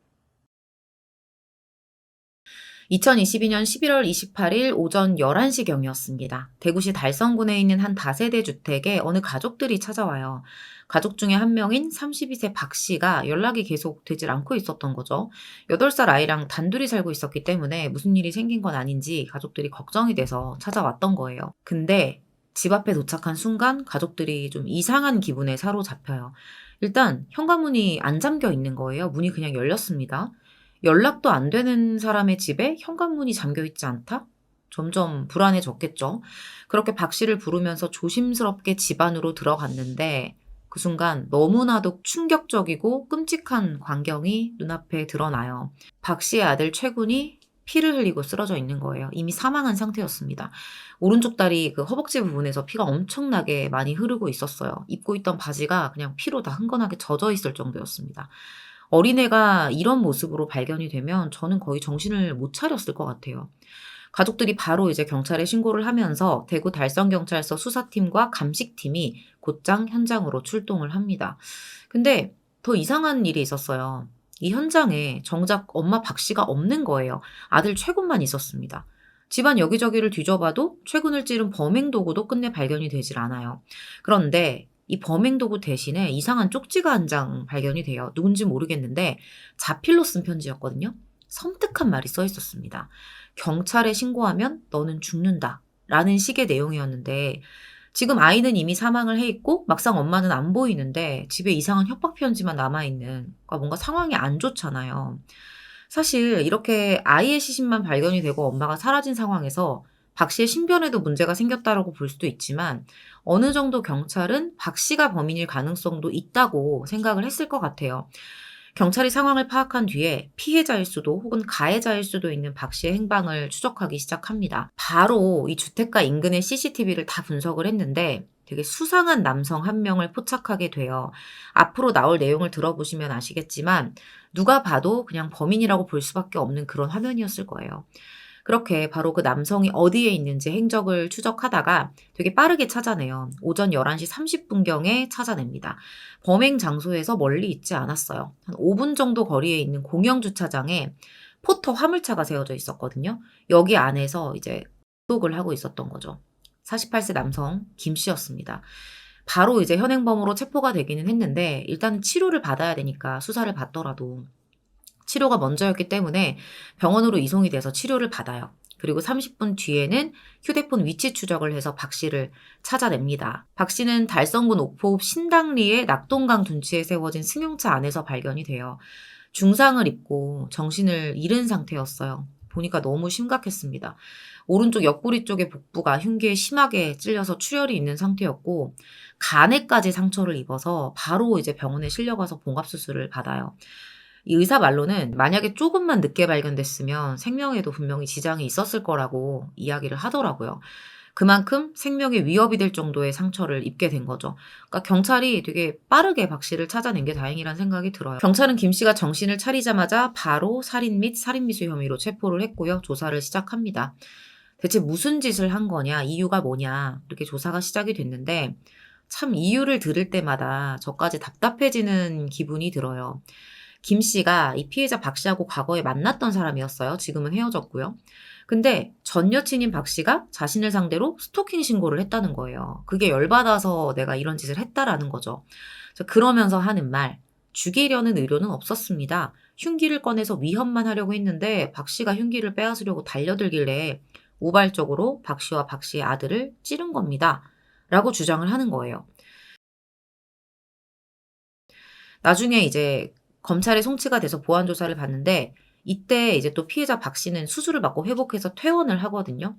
2022년 11월 28일 오전 11시경이었습니다. 대구시 달성군에 있는 한 다세대 주택에 어느 가족들이 찾아와요. 가족 중에 한 명인 32세 박 씨가 연락이 계속 되질 않고 있었던 거죠. 8살 아이랑 단둘이 살고 있었기 때문에 무슨 일이 생긴 건 아닌지 가족들이 걱정이 돼서 찾아왔던 거예요. 근데 집 앞에 도착한 순간 가족들이 좀 이상한 기분에 사로잡혀요. 일단 현관문이 안 잠겨 있는 거예요. 문이 그냥 열렸습니다. 연락도 안 되는 사람의 집에 현관문이 잠겨 있지 않다? 점점 불안해졌겠죠. 그렇게 박 씨를 부르면서 조심스럽게 집 안으로 들어갔는데 그 순간 너무나도 충격적이고 끔찍한 광경이 눈앞에 드러나요. 박 씨의 아들 최군이 피를 흘리고 쓰러져 있는 거예요. 이미 사망한 상태였습니다. 오른쪽 다리 그 허벅지 부분에서 피가 엄청나게 많이 흐르고 있었어요. 입고 있던 바지가 그냥 피로 다 흥건하게 젖어 있을 정도였습니다. 어린애가 이런 모습으로 발견이 되면 저는 거의 정신을 못 차렸을 것 같아요. 가족들이 바로 이제 경찰에 신고를 하면서 대구 달성경찰서 수사팀과 감식팀이 곧장 현장으로 출동을 합니다. 근데 더 이상한 일이 있었어요. 이 현장에 정작 엄마 박 씨가 없는 거예요. 아들 최군만 있었습니다. 집안 여기저기를 뒤져봐도 최군을 찌른 범행 도구도 끝내 발견이 되질 않아요. 그런데 이 범행 도구 대신에 이상한 쪽지가 한 장 발견이 돼요. 누군지 모르겠는데 자필로 쓴 편지였거든요. 섬뜩한 말이 써 있었습니다. 경찰에 신고하면 너는 죽는다. 라는 식의 내용이었는데 지금 아이는 이미 사망을 해 있고 막상 엄마는 안 보이는데 집에 이상한 협박 편지만 남아있는, 그러니까 뭔가 상황이 안 좋잖아요. 사실 이렇게 아이의 시신만 발견이 되고 엄마가 사라진 상황에서 박 씨의 신변에도 문제가 생겼다라고 볼 수도 있지만 어느 정도 경찰은 박 씨가 범인일 가능성도 있다고 생각을 했을 것 같아요. 경찰이 상황을 파악한 뒤에 피해자일 수도 혹은 가해자일 수도 있는 박 씨의 행방을 추적하기 시작합니다. 바로 이 주택가 인근의 CCTV를 다 분석을 했는데 되게 수상한 남성 한 명을 포착하게 돼요. 앞으로 나올 내용을 들어보시면 아시겠지만 누가 봐도 그냥 범인이라고 볼 수밖에 없는 그런 화면이었을 거예요. 그렇게 바로 그 남성이 어디에 있는지 행적을 추적하다가 되게 빠르게 찾아내요. 오전 11시 30분경에 찾아냅니다. 범행 장소에서 멀리 있지 않았어요. 한 5분 정도 거리에 있는 공영주차장에 포터 화물차가 세워져 있었거든요. 여기 안에서 이제 독을 하고 있었던 거죠. 48세 남성 김 씨였습니다. 바로 이제 현행범으로 체포가 되기는 했는데 일단 치료를 받아야 되니까 수사를 받더라도 치료가 먼저였기 때문에 병원으로 이송이 돼서 치료를 받아요. 그리고 30분 뒤에는 휴대폰 위치 추적을 해서 박 씨를 찾아냅니다. 박 씨는 달성군 옥포읍 신당리의 낙동강 둔치에 세워진 승용차 안에서 발견이 돼요. 중상을 입고 정신을 잃은 상태였어요. 보니까 너무 심각했습니다. 오른쪽 옆구리 쪽의 복부가 흉기에 심하게 찔려서 출혈이 있는 상태였고 간에까지 상처를 입어서 바로 이제 병원에 실려가서 봉합수술을 받아요. 이 의사 말로는 만약에 조금만 늦게 발견됐으면 생명에도 분명히 지장이 있었을 거라고 이야기를 하더라고요. 그만큼 생명에 위협이 될 정도의 상처를 입게 된 거죠. 그러니까 경찰이 되게 빠르게 박 씨를 찾아낸 게 다행이라는 생각이 들어요. 경찰은 김 씨가 정신을 차리자마자 바로 살인 및 살인미수 혐의로 체포를 했고요. 조사를 시작합니다. 대체 무슨 짓을 한 거냐, 이유가 뭐냐, 이렇게 조사가 시작이 됐는데 참 이유를 들을 때마다 저까지 답답해지는 기분이 들어요. 김 씨가 이 피해자 박 씨하고 과거에 만났던 사람이었어요. 지금은 헤어졌고요. 근데 전 여친인 박 씨가 자신을 상대로 스토킹 신고를 했다는 거예요. 그게 열받아서 내가 이런 짓을 했다라는 거죠. 그러면서 하는 말, 죽이려는 의도는 없었습니다. 흉기를 꺼내서 위협만 하려고 했는데 박 씨가 흉기를 빼앗으려고 달려들길래 우발적으로 박 씨와 박 씨의 아들을 찌른 겁니다. 라고 주장을 하는 거예요. 나중에 이제 검찰에 송치가 돼서 보안 조사를 받는데 이때 이제 또 피해자 박 씨는 수술을 받고 회복해서 퇴원을 하거든요.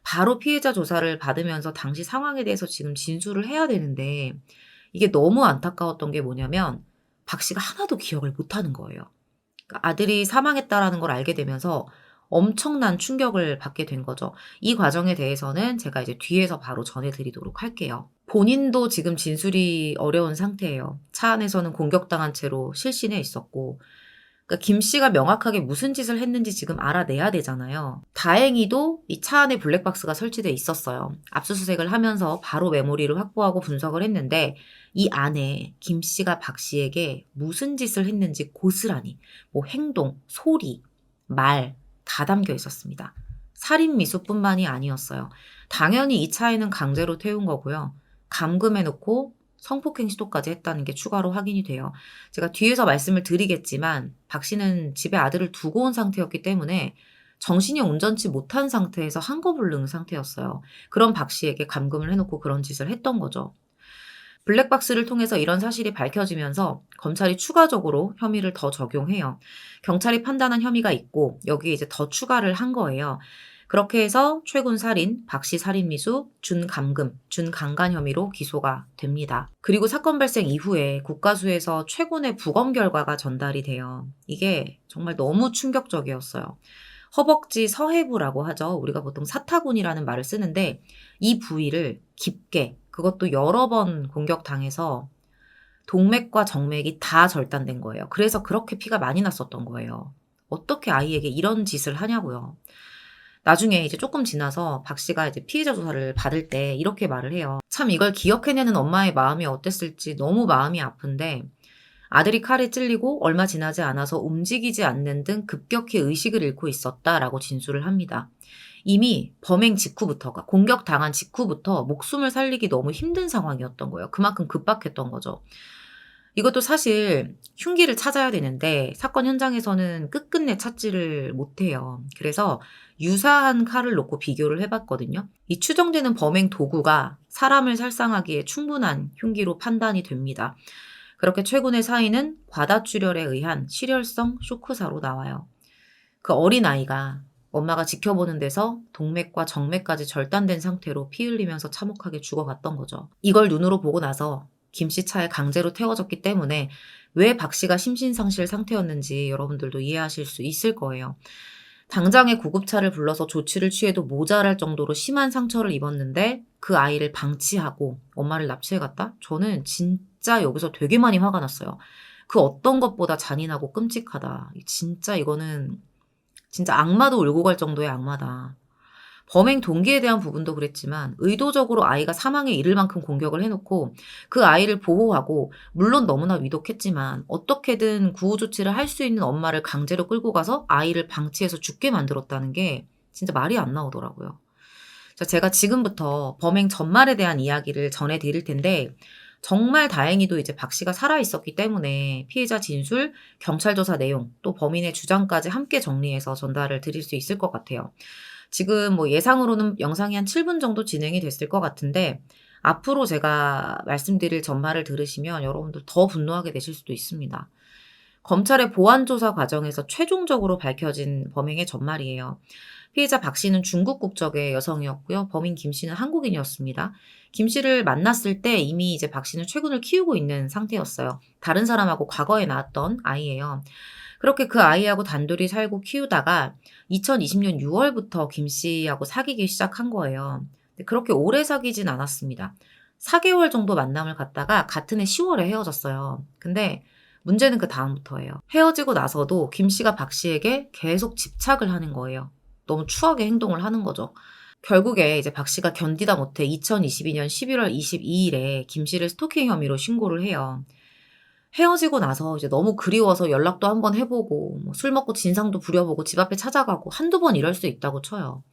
바로 피해자 조사를 받으면서 당시 상황에 대해서 지금 진술을 해야 되는데 이게 너무 안타까웠던 게 뭐냐면 박 씨가 하나도 기억을 못 하는 거예요. 그러니까 아들이 사망했다라는 걸 알게 되면서 엄청난 충격을 받게 된 거죠. 이 과정에 대해서는 제가 이제 뒤에서 바로 전해드리도록 할게요. 본인도 지금 진술이 어려운 상태예요. 차 안에서는 공격당한 채로 실신해 있었고, 그러니까 김 씨가 명확하게 무슨 짓을 했는지 지금 알아내야 되잖아요. 다행히도 이 차 안에 블랙박스가 설치돼 있었어요. 압수수색을 하면서 바로 메모리를 확보하고 분석을 했는데 이 안에 김 씨가 박 씨에게 무슨 짓을 했는지 고스란히 뭐 행동, 소리, 말 다 담겨 있었습니다. 살인 미수뿐만이 아니었어요. 당연히 이 차에는 강제로 태운 거고요. 감금해 놓고 성폭행 시도까지 했다는 게 추가로 확인이 돼요. 제가 뒤에서 말씀을 드리겠지만 박 씨는 집에 아들을 두고 온 상태였기 때문에 정신이 온전치 못한 상태에서 한거불능 상태였어요. 그런 박 씨에게 감금을 해놓고 그런 짓을 했던 거죠. 블랙박스를 통해서 이런 사실이 밝혀지면서 검찰이 추가적으로 혐의를 더 적용해요. 경찰이 판단한 혐의가 있고 여기에 이제 더 추가를 한 거예요. 그렇게 해서 최군 살인, 박씨 살인미수, 준감금, 준강간 혐의로 기소가 됩니다. 그리고 사건 발생 이후에 국가수에서 최군의 부검 결과가 전달이 돼요. 이게 정말 너무 충격적이었어요. 허벅지 서해부라고 하죠. 우리가 보통 사타구니라는 말을 쓰는데 이 부위를 깊게 그것도 여러 번 공격당해서 동맥과 정맥이 다 절단된 거예요. 그래서 그렇게 피가 많이 났었던 거예요. 어떻게 아이에게 이런 짓을 하냐고요. 나중에 이제 조금 지나서 박 씨가 이제 피해자 조사를 받을 때 이렇게 말을 해요. 참 이걸 기억해내는 엄마의 마음이 어땠을지 너무 마음이 아픈데 아들이 칼에 찔리고 얼마 지나지 않아서 움직이지 않는 등 급격히 의식을 잃고 있었다라고 진술을 합니다. 이미 범행 직후부터가 공격당한 직후부터 목숨을 살리기 너무 힘든 상황이었던 거예요. 그만큼 급박했던 거죠. 이것도 사실 흉기를 찾아야 되는데 사건 현장에서는 끝끝내 찾지를 못해요. 그래서 유사한 칼을 놓고 비교를 해봤거든요. 이 추정되는 범행 도구가 사람을 살상하기에 충분한 흉기로 판단이 됩니다. 그렇게 최군의 사인은 과다출혈에 의한 실혈성 쇼크사로 나와요. 그 어린아이가 엄마가 지켜보는 데서 동맥과 정맥까지 절단된 상태로 피 흘리면서 참혹하게 죽어갔던 거죠. 이걸 눈으로 보고 나서 김 씨 차에 강제로 태워졌기 때문에 왜 박 씨가 심신상실 상태였는지 여러분들도 이해하실 수 있을 거예요. 당장에 구급차를 불러서 조치를 취해도 모자랄 정도로 심한 상처를 입었는데 그 아이를 방치하고 엄마를 납치해갔다? 저는 진짜 여기서 되게 많이 화가 났어요. 그 어떤 것보다 잔인하고 끔찍하다. 진짜 이거는 진짜 악마도 울고 갈 정도의 악마다. 범행 동기에 대한 부분도 그랬지만 의도적으로 아이가 사망에 이를 만큼 공격을 해놓고 그 아이를 보호하고 물론 너무나 위독했지만 어떻게든 구호 조치를 할 수 있는 엄마를 강제로 끌고 가서 아이를 방치해서 죽게 만들었다는 게 진짜 말이 안 나오더라고요. 자, 제가 지금부터 범행 전말에 대한 이야기를 전해드릴 텐데 정말 다행히도 이제 박 씨가 살아있었기 때문에 피해자 진술, 경찰 조사 내용, 또 범인의 주장까지 함께 정리해서 전달을 드릴 수 있을 것 같아요. 지금 뭐 예상으로는 영상이 한 7분 정도 진행이 됐을 것 같은데 앞으로 제가 말씀드릴 전말을 들으시면 여러분들 더 분노하게 되실 수도 있습니다. 검찰의 보완조사 과정에서 최종적으로 밝혀진 범행의 전말이에요. 피해자 박 씨는 중국 국적의 여성이었고요. 범인 김 씨는 한국인이었습니다. 김 씨를 만났을 때 이미 이제 박 씨는 최군을 키우고 있는 상태였어요. 다른 사람하고 과거에 낳았던 아이예요. 그렇게 그 아이하고 단둘이 살고 키우다가 2020년 6월부터 김 씨하고 사귀기 시작한 거예요. 그렇게 오래 사귀진 않았습니다. 4개월 정도 만남을 갖다가 같은 해 10월에 헤어졌어요. 근데 문제는 그 다음부터예요. 헤어지고 나서도 김 씨가 박 씨에게 계속 집착을 하는 거예요. 너무 추하게 행동을 하는 거죠. 결국에 이제 박 씨가 견디다 못해 2022년 11월 22일에 김 씨를 스토킹 혐의로 신고를 해요. 헤어지고 나서 이제 너무 그리워서 연락도 한번 해보고 뭐술 먹고 진상도 부려보고 집 앞에 찾아가고 한두 번 이럴 수 있다고 쳐요.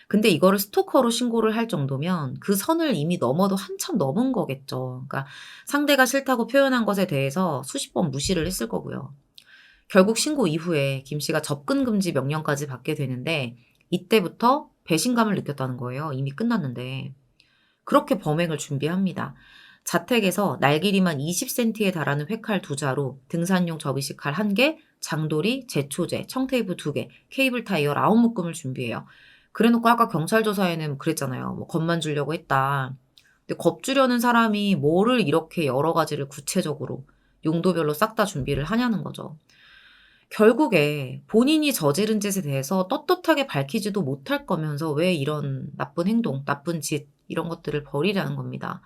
근데 이거를 스토커로 신고를 할 정도면 그 선을 이미 넘어도 한참 넘은 거겠죠. 그러니까 상대가 싫다고 표현한 것에 대해서 수십 번 무시를 했을 거고요. 결국 신고 이후에 김 씨가 접근 금지 명령까지 받게 되는데 이때부터 배신감을 느꼈다는 거예요. 이미 끝났는데. 그렇게 범행을 준비합니다. 자택에서 날 길이만 20cm에 달하는 회칼 2자루, 등산용 접이식 칼 1개, 장도리, 제초제, 청테이프 2개, 케이블 타이어 9묶음을 준비해요. 그래놓고 아까 경찰 조사에는 그랬잖아요. 뭐 겁만 주려고 했다. 근데 겁주려는 사람이 뭐를 이렇게 여러 가지를 구체적으로 용도별로 싹 다 준비를 하냐는 거죠. 결국에 본인이 저지른 짓에 대해서 떳떳하게 밝히지도 못할 거면서 왜 이런 나쁜 행동, 나쁜 짓 이런 것들을 벌이려는 겁니다.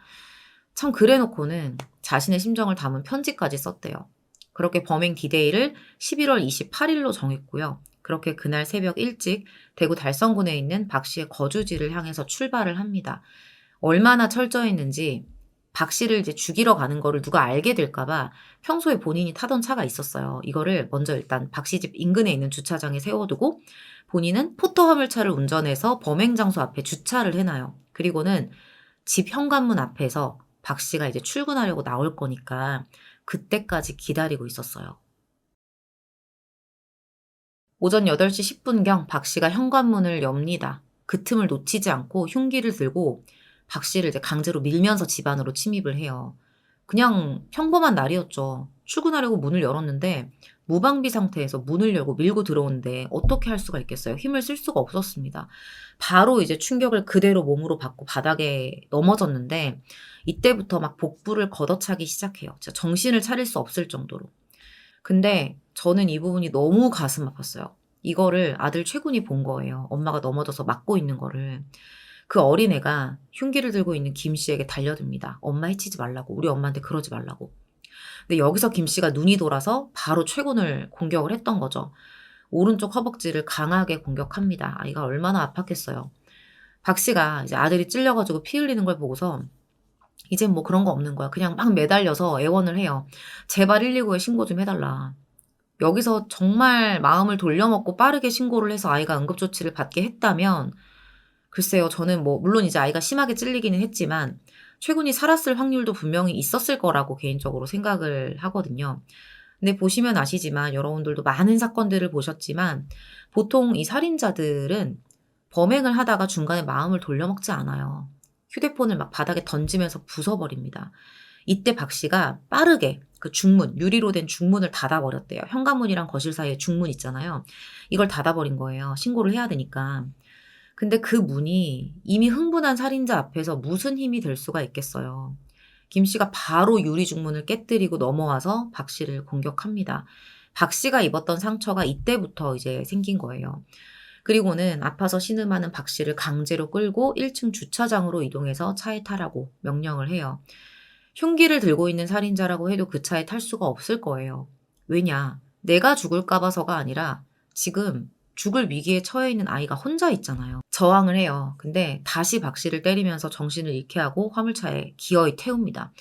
참 그래놓고는 자신의 심정을 담은 편지까지 썼대요. 그렇게 범행 디데이를 11월 28일로 정했고요. 그렇게 그날 새벽 일찍 대구 달성군에 있는 박 씨의 거주지를 향해서 출발을 합니다. 얼마나 철저했는지 박 씨를 이제 죽이러 가는 거를 누가 알게 될까봐 평소에 본인이 타던 차가 있었어요. 이거를 먼저 일단 박 씨 집 인근에 있는 주차장에 세워두고 본인은 포터 화물차를 운전해서 범행 장소 앞에 주차를 해놔요. 그리고는 집 현관문 앞에서 박 씨가 이제 출근하려고 나올 거니까 그때까지 기다리고 있었어요. 오전 8시 10분경 박 씨가 현관문을 엽니다. 그 틈을 놓치지 않고 흉기를 들고 박 씨를 이제 강제로 밀면서 집 안으로 침입을 해요. 그냥 평범한 날이었죠. 출근하려고 문을 열었는데 무방비 상태에서 문을 열고 밀고 들어오는데 어떻게 할 수가 있겠어요? 힘을 쓸 수가 없었습니다. 바로 이제 충격을 그대로 몸으로 받고 바닥에 넘어졌는데 이때부터 막 복부를 걷어차기 시작해요. 진짜 정신을 차릴 수 없을 정도로. 근데 저는 이 부분이 너무 가슴 아팠어요. 이거를 아들 최군이 본 거예요. 엄마가 넘어져서 맞고 있는 거를. 그 어린애가 흉기를 들고 있는 김 씨에게 달려듭니다. 엄마 해치지 말라고. 우리 엄마한테 그러지 말라고. 근데 여기서 김 씨가 눈이 돌아서 바로 최군을 공격을 했던 거죠. 오른쪽 허벅지를 강하게 공격합니다. 아이가 얼마나 아팠겠어요. 박 씨가 이제 아들이 찔려가지고 피 흘리는 걸 보고서 이젠 뭐 그런 거 없는 거야. 그냥 막 매달려서 애원을 해요. 제발 119에 신고 좀 해달라. 여기서 정말 마음을 돌려먹고 빠르게 신고를 해서 아이가 응급조치를 받게 했다면 글쎄요. 저는 뭐 물론 이제 아이가 심하게 찔리기는 했지만 최군이 살았을 확률도 분명히 있었을 거라고 개인적으로 생각을 하거든요. 근데 보시면 아시지만 여러분들도 많은 사건들을 보셨지만 보통 이 살인자들은 범행을 하다가 중간에 마음을 돌려먹지 않아요. 휴대폰을 막 바닥에 던지면서 부숴버립니다. 이때 박 씨가 빠르게 그 중문, 유리로 된 중문을 닫아버렸대요. 현관문이랑 거실 사이에 중문 있잖아요. 이걸 닫아버린 거예요. 신고를 해야 되니까. 근데 그 문이 이미 흥분한 살인자 앞에서 무슨 힘이 될 수가 있겠어요. 김 씨가 바로 유리 중문을 깨뜨리고 넘어와서 박 씨를 공격합니다. 박 씨가 입었던 상처가 이때부터 이제 생긴 거예요. 그리고는 아파서 신음하는 박 씨를 강제로 끌고 1층 주차장으로 이동해서 차에 타라고 명령을 해요. 흉기를 들고 있는 살인자라고 해도 그 차에 탈 수가 없을 거예요. 왜냐? 내가 죽을까 봐서가 아니라 지금 죽을 위기에 처해 있는 아이가 혼자 있잖아요. 저항을 해요. 근데 다시 박 씨를 때리면서 정신을 잃게 하고 화물차에 기어이 태웁니다.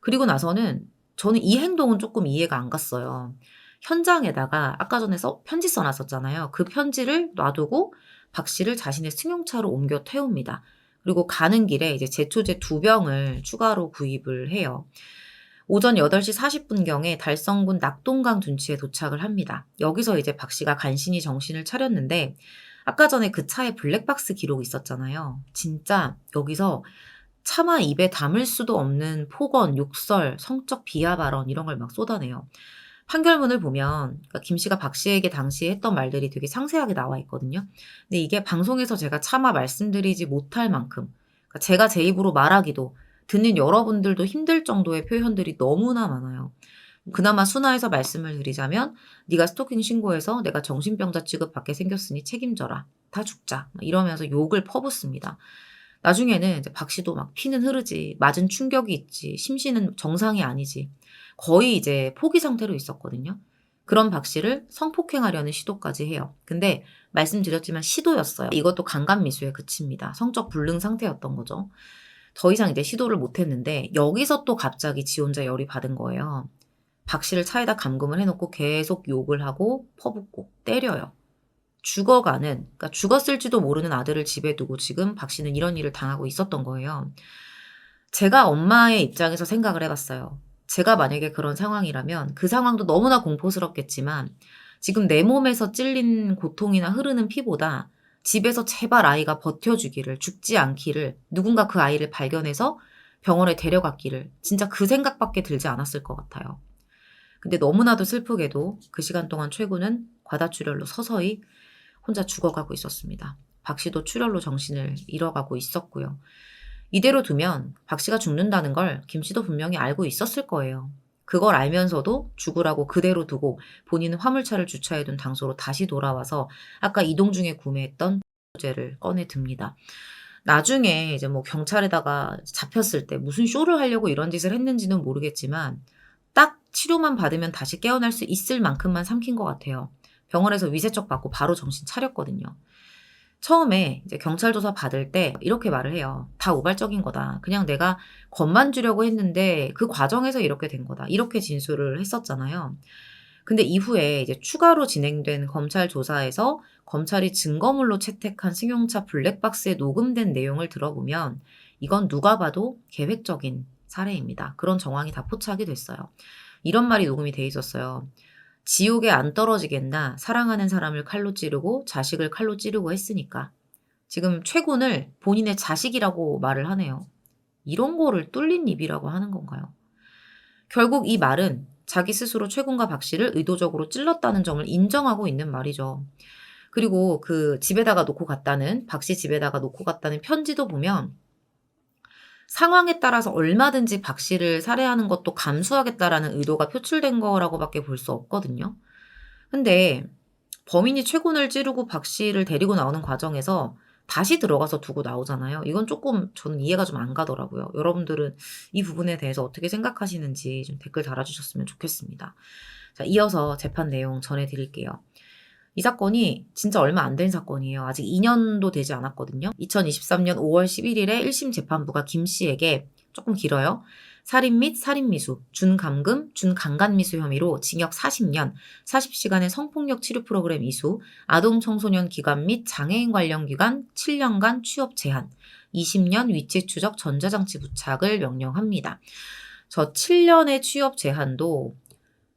그리고 나서는 저는 이 행동은 조금 이해가 안 갔어요. 현장에다가 아까 전에 편지 써놨었잖아요. 그 편지를 놔두고 박 씨를 자신의 승용차로 옮겨 태웁니다. 그리고 가는 길에 이제 제초제 2병을 추가로 구입을 해요. 오전 8시 40분경에 달성군 낙동강 둔치에 도착을 합니다. 여기서 이제 박 씨가 간신히 정신을 차렸는데 아까 전에 그 차에 블랙박스 기록이 있었잖아요. 진짜 여기서 차마 입에 담을 수도 없는 폭언, 욕설, 성적 비하 발언 이런 걸 막 쏟아내요. 판결문을 보면 그러니까 김 씨가 박 씨에게 당시에 했던 말들이 되게 상세하게 나와 있거든요. 근데 이게 방송에서 제가 차마 말씀드리지 못할 만큼 그러니까 제가 제 입으로 말하기도 듣는 여러분들도 힘들 정도의 표현들이 너무나 많아요. 그나마 순화해서 말씀을 드리자면 네가 스토킹 신고해서 내가 정신병자 취급받게 생겼으니 책임져라. 다 죽자. 이러면서 욕을 퍼붓습니다. 나중에는 이제 박 씨도 막 피는 흐르지. 맞은 충격이 있지. 심신은 정상이 아니지. 거의 이제 포기 상태로 있었거든요. 그런 박 씨를 성폭행하려는 시도까지 해요. 근데 말씀드렸지만 시도였어요. 이것도 강간미수에 그칩니다. 성적 불능 상태였던 거죠. 더 이상 이제 시도를 못했는데 여기서 또 갑자기 지 혼자 열이 받은 거예요. 박 씨를 차에다 감금을 해놓고 계속 욕을 하고 퍼붓고 때려요. 죽어가는, 그러니까 죽었을지도 모르는 아들을 집에 두고 지금 박 씨는 이런 일을 당하고 있었던 거예요. 제가 엄마의 입장에서 생각을 해봤어요. 제가 만약에 그런 상황이라면 그 상황도 너무나 공포스럽겠지만 지금 내 몸에서 찔린 고통이나 흐르는 피보다 집에서 제발 아이가 버텨주기를, 죽지 않기를, 누군가 그 아이를 발견해서 병원에 데려갔기를 진짜 그 생각밖에 들지 않았을 것 같아요. 근데 너무나도 슬프게도 그 시간 동안 최군은 과다출혈로 서서히 혼자 죽어가고 있었습니다. 박 씨도 출혈로 정신을 잃어가고 있었고요. 이대로 두면 박 씨가 죽는다는 걸 김 씨도 분명히 알고 있었을 거예요. 그걸 알면서도 죽으라고 그대로 두고 본인은 화물차를 주차해둔 장소로 다시 돌아와서 아까 이동 중에 구매했던 제를 꺼내 듭니다. 나중에 이제 뭐 경찰에다가 잡혔을 때 무슨 쇼를 하려고 이런 짓을 했는지는 모르겠지만 딱 치료만 받으면 다시 깨어날 수 있을 만큼만 삼킨 것 같아요. 병원에서 위세척 받고 바로 정신 차렸거든요. 처음에 이제 경찰 조사 받을 때 이렇게 말을 해요. 다 우발적인 거다. 그냥 내가 겁만 주려고 했는데 그 과정에서 이렇게 된 거다. 이렇게 진술을 했었잖아요. 근데 이후에 이제 추가로 진행된 검찰 조사에서 검찰이 증거물로 채택한 승용차 블랙박스에 녹음된 내용을 들어보면 이건 누가 봐도 계획적인 살해입니다. 그런 정황이 다 포착이 됐어요. 이런 말이 녹음이 돼 있었어요. 지옥에 안 떨어지겠나 사랑하는 사람을 칼로 찌르고 자식을 칼로 찌르고 했으니까. 지금 최군을 본인의 자식이라고 말을 하네요. 이런 거를 뚫린 입이라고 하는 건가요? 결국 이 말은 자기 스스로 최군과 박 씨를 의도적으로 찔렀다는 점을 인정하고 있는 말이죠. 그리고 그 집에다가 놓고 갔다는 박 씨 집에다가 놓고 갔다는 편지도 보면 상황에 따라서 얼마든지 박 씨를 살해하는 것도 감수하겠다라는 의도가 표출된 거라고밖에 볼 수 없거든요. 근데 범인이 최군을 찌르고 박 씨를 데리고 나오는 과정에서 다시 들어가서 두고 나오잖아요. 이건 조금 저는 이해가 좀 안 가더라고요. 여러분들은 이 부분에 대해서 어떻게 생각하시는지 좀 댓글 달아주셨으면 좋겠습니다. 자, 이어서 재판 내용 전해드릴게요. 이 사건이 진짜 얼마 안 된 사건이에요. 아직 2년도 되지 않았거든요. 2023년 5월 11일에 1심 재판부가 김 씨에게 조금 길어요. 살인 및 살인미수, 준감금, 준강간미수 혐의로 징역 40년, 40시간의 성폭력 치료 프로그램 이수, 아동청소년 기관 및 장애인 관련 기관 7년간 취업 제한, 20년 위치 추적 전자장치 부착을 명령합니다. 저 7년의 취업 제한도,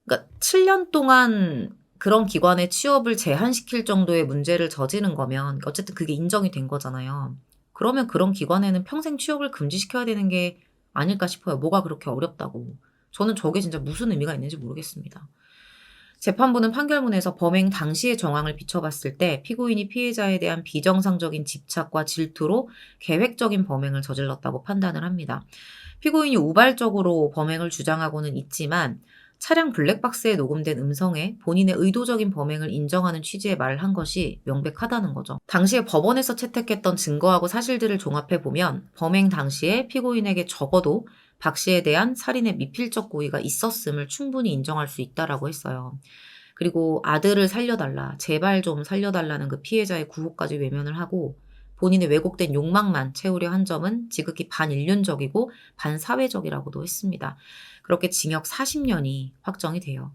그러니까 7년 동안 그런 기관의 취업을 제한시킬 정도의 문제를 저지른 거면 어쨌든 그게 인정이 된 거잖아요. 그러면 그런 기관에는 평생 취업을 금지시켜야 되는 게 아닐까 싶어요. 뭐가 그렇게 어렵다고. 저는 저게 진짜 무슨 의미가 있는지 모르겠습니다. 재판부는 판결문에서 범행 당시의 정황을 비춰봤을 때 피고인이 피해자에 대한 비정상적인 집착과 질투로 계획적인 범행을 저질렀다고 판단을 합니다. 피고인이 우발적으로 범행을 주장하고는 있지만 차량 블랙박스에 녹음된 음성에 본인의 의도적인 범행을 인정하는 취지의 말을 한 것이 명백하다는 거죠. 당시에 법원에서 채택했던 증거하고 사실들을 종합해보면 범행 당시에 피고인에게 적어도 박 씨에 대한 살인의 미필적 고의가 있었음을 충분히 인정할 수 있다라고 했어요. 그리고 아들을 살려달라, 제발 좀 살려달라는 그 피해자의 구호까지 외면을 하고 본인의 왜곡된 욕망만 채우려 한 점은 지극히 반인륜적이고 반사회적이라고도 했습니다. 그렇게 징역 40년이 확정이 돼요.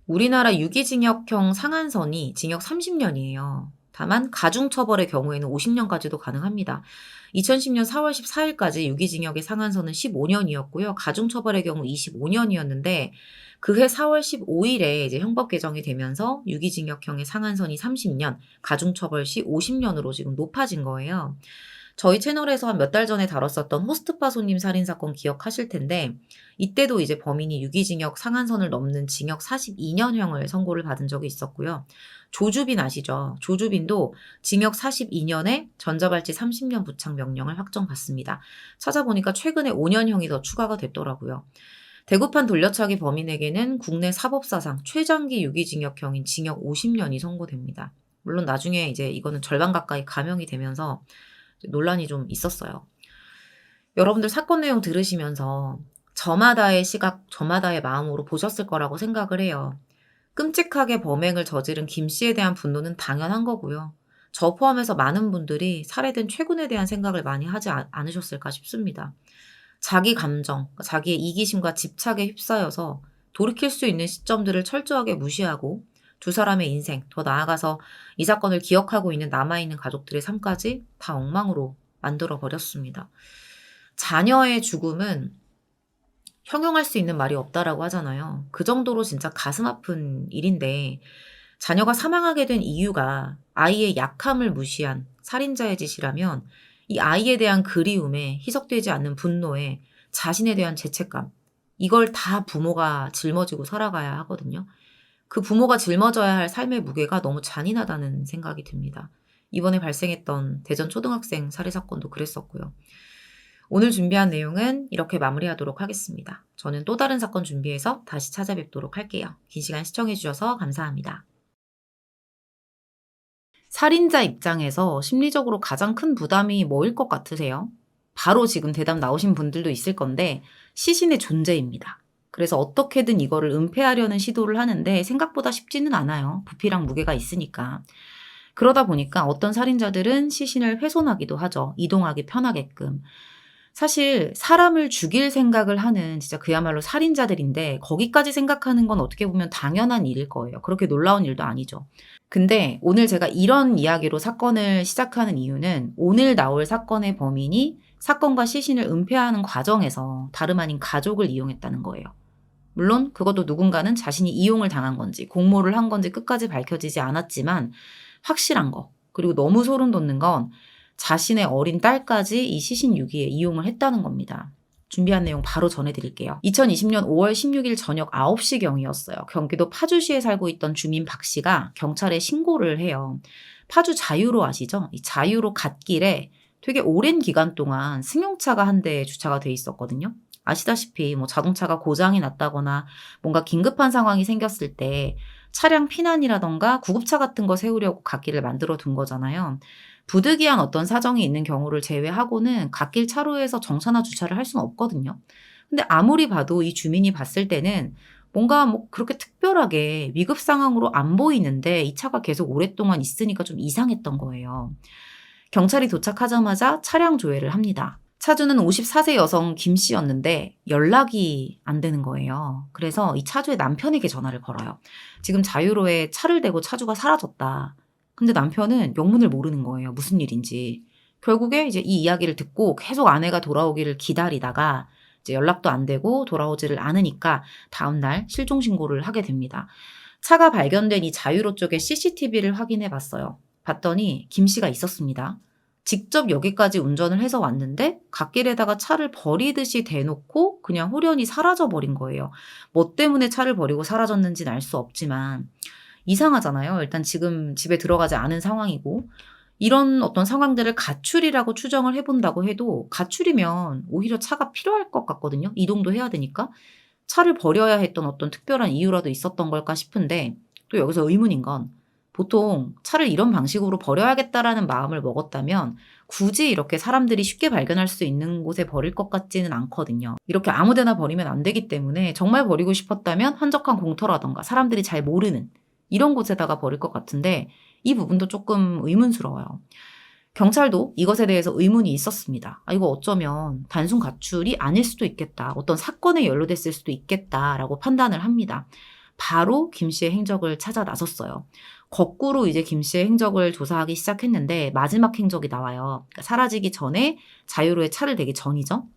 우리나라 유기징역형 상한선이 징역 30년이에요. 다만 가중처벌의 경우에는 50년까지도 가능합니다. 2010년 4월 14일까지 유기징역의 상한선은 15년이었고요. 가중처벌의 경우 25년이었는데 그해 4월 15일에 이제 형법 개정이 되면서 유기징역형의 상한선이 30년, 가중처벌 시 50년으로 지금 높아진 거예요. 저희 채널에서 한 몇 달 전에 다뤘었던 호스트바 손님 살인사건 기억하실 텐데 이때도 이제 범인이 유기징역 상한선을 넘는 징역 42년형을 선고를 받은 적이 있었고요. 조주빈 아시죠? 조주빈도 징역 42년에 전자발찌 30년 부착 명령을 확정받습니다. 찾아보니까 최근에 5년형이 더 추가가 됐더라고요. 대구판 돌려차기 범인에게는 국내 사법사상 최장기 유기징역형인 징역 50년이 선고됩니다. 물론 나중에 이제 이거는 절반 가까이 감형이 되면서 논란이 좀 있었어요. 여러분들 사건 내용 들으시면서 저마다의 시각, 저마다의 마음으로 보셨을 거라고 생각을 해요. 끔찍하게 범행을 저지른 김 씨에 대한 분노는 당연한 거고요. 저 포함해서 많은 분들이 살해된 최군에 대한 생각을 많이 하지 않으셨을까 싶습니다. 자기 감정, 자기의 이기심과 집착에 휩싸여서 돌이킬 수 있는 시점들을 철저하게 무시하고 두 사람의 인생, 더 나아가서 이 사건을 기억하고 있는 남아있는 가족들의 삶까지 다 엉망으로 만들어 버렸습니다. 자녀의 죽음은 형용할 수 있는 말이 없다라고 하잖아요. 그 정도로 진짜 가슴 아픈 일인데 자녀가 사망하게 된 이유가 아이의 약함을 무시한 살인자의 짓이라면 이 아이에 대한 그리움에 희석되지 않는 분노에 자신에 대한 죄책감, 이걸 다 부모가 짊어지고 살아가야 하거든요. 그 부모가 짊어져야 할 삶의 무게가 너무 잔인하다는 생각이 듭니다. 이번에 발생했던 대전 초등학생 살해 사건도 그랬었고요. 오늘 준비한 내용은 이렇게 마무리하도록 하겠습니다. 저는 또 다른 사건 준비해서 다시 찾아뵙도록 할게요. 긴 시간 시청해주셔서 감사합니다. 살인자 입장에서 심리적으로 가장 큰 부담이 뭐일 것 같으세요? 바로 지금 대답 나오신 분들도 있을 건데 시신의 존재입니다. 그래서 어떻게든 이거를 은폐하려는 시도를 하는데 생각보다 쉽지는 않아요. 부피랑 무게가 있으니까. 그러다 보니까 어떤 살인자들은 시신을 훼손하기도 하죠. 이동하기 편하게끔. 사실 사람을 죽일 생각을 하는 진짜 그야말로 살인자들인데 거기까지 생각하는 건 어떻게 보면 당연한 일일 거예요. 그렇게 놀라운 일도 아니죠. 근데 오늘 제가 이런 이야기로 사건을 시작하는 이유는 오늘 나올 사건의 범인이 사건과 시신을 은폐하는 과정에서 다름 아닌 가족을 이용했다는 거예요. 물론 그것도 누군가는 자신이 이용을 당한 건지 공모를 한 건지 끝까지 밝혀지지 않았지만 확실한 거, 그리고 너무 소름 돋는 건 자신의 어린 딸까지 이 시신 유기에 이용을 했다는 겁니다. 준비한 내용 바로 전해드릴게요. 2020년 5월 16일 저녁 9시경이었어요. 경기도 파주시에 살고 있던 주민 박 씨가 경찰에 신고를 해요. 파주 자유로 아시죠? 이 자유로 갓길에 되게 오랜 기간 동안 승용차가 한 대 주차가 돼 있었거든요. 아시다시피 뭐 자동차가 고장이 났다거나 뭔가 긴급한 상황이 생겼을 때 차량 피난이라던가 구급차 같은 거 세우려고 갓길을 만들어 둔 거잖아요. 부득이한 어떤 사정이 있는 경우를 제외하고는 갓길 차로에서 정차나 주차를 할 수는 없거든요. 근데 아무리 봐도 이 주민이 봤을 때는 뭔가 뭐 그렇게 특별하게 위급 상황으로 안 보이는데 이 차가 계속 오랫동안 있으니까 좀 이상했던 거예요. 경찰이 도착하자마자 차량 조회를 합니다. 차주는 54세 여성 김 씨였는데 연락이 안 되는 거예요. 그래서 이 차주의 남편에게 전화를 걸어요. 지금 자유로에 차를 대고 차주가 사라졌다. 근데 남편은 영문을 모르는 거예요. 무슨 일인지. 결국에 이제 이 이야기를 듣고 계속 아내가 돌아오기를 기다리다가 이제 연락도 안 되고 돌아오지를 않으니까 다음날 실종 신고를 하게 됩니다. 차가 발견된 이 자유로 쪽의 CCTV를 확인해 봤어요. 봤더니 김 씨가 있었습니다. 직접 여기까지 운전을 해서 왔는데 갓길에다가 차를 버리듯이 대놓고 그냥 홀연히 사라져 버린 거예요. 뭐 때문에 차를 버리고 사라졌는지는 알 수 없지만 이상하잖아요. 일단 지금 집에 들어가지 않은 상황이고 이런 어떤 상황들을 가출이라고 추정을 해본다고 해도 가출이면 오히려 차가 필요할 것 같거든요. 이동도 해야 되니까. 차를 버려야 했던 어떤 특별한 이유라도 있었던 걸까 싶은데 또 여기서 의문인 건 보통 차를 이런 방식으로 버려야겠다라는 마음을 먹었다면 굳이 이렇게 사람들이 쉽게 발견할 수 있는 곳에 버릴 것 같지는 않거든요. 이렇게 아무 데나 버리면 안 되기 때문에 정말 버리고 싶었다면 한적한 공터라던가 사람들이 잘 모르는 이런 곳에다가 버릴 것 같은데 이 부분도 조금 의문스러워요. 경찰도 이것에 대해서 의문이 있었습니다. 이거 어쩌면 단순 가출이 아닐 수도 있겠다. 어떤 사건에 연루됐을 수도 있겠다라고 판단을 합니다. 바로 김 씨의 행적을 찾아 나섰어요. 거꾸로 이제 김 씨의 행적을 조사하기 시작했는데 마지막 행적이 나와요. 그러니까 사라지기 전에 자유로의 차를 대기 전이죠.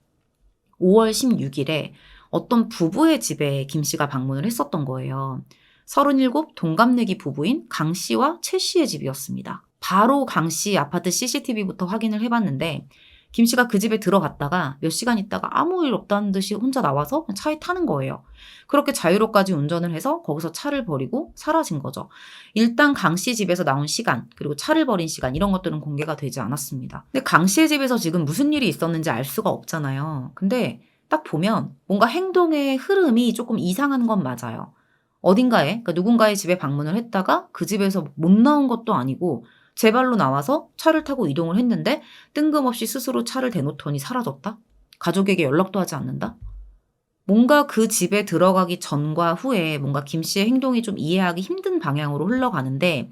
5월 16일에 어떤 부부의 집에 김 씨가 방문을 했었던 거예요. 37 동갑내기 부부인 강 씨와 최 씨의 집이었습니다. 바로 강 씨 아파트 CCTV부터 확인을 해봤는데 김 씨가 그 집에 들어갔다가 몇 시간 있다가 아무 일 없다는 듯이 혼자 나와서 차에 타는 거예요. 그렇게 자유로까지 운전을 해서 거기서 차를 버리고 사라진 거죠. 일단 강 씨 집에서 나온 시간 그리고 차를 버린 시간 이런 것들은 공개가 되지 않았습니다. 근데 강 씨의 집에서 지금 무슨 일이 있었는지 알 수가 없잖아요. 근데 딱 보면 뭔가 행동의 흐름이 조금 이상한 건 맞아요. 어딘가에 그러니까 누군가의 집에 방문을 했다가 그 집에서 못 나온 것도 아니고 제 발로 나와서 차를 타고 이동을 했는데 뜬금없이 스스로 차를 대놓더니 사라졌다? 가족에게 연락도 하지 않는다? 뭔가 그 집에 들어가기 전과 후에 뭔가 김 씨의 행동이 좀 이해하기 힘든 방향으로 흘러가는데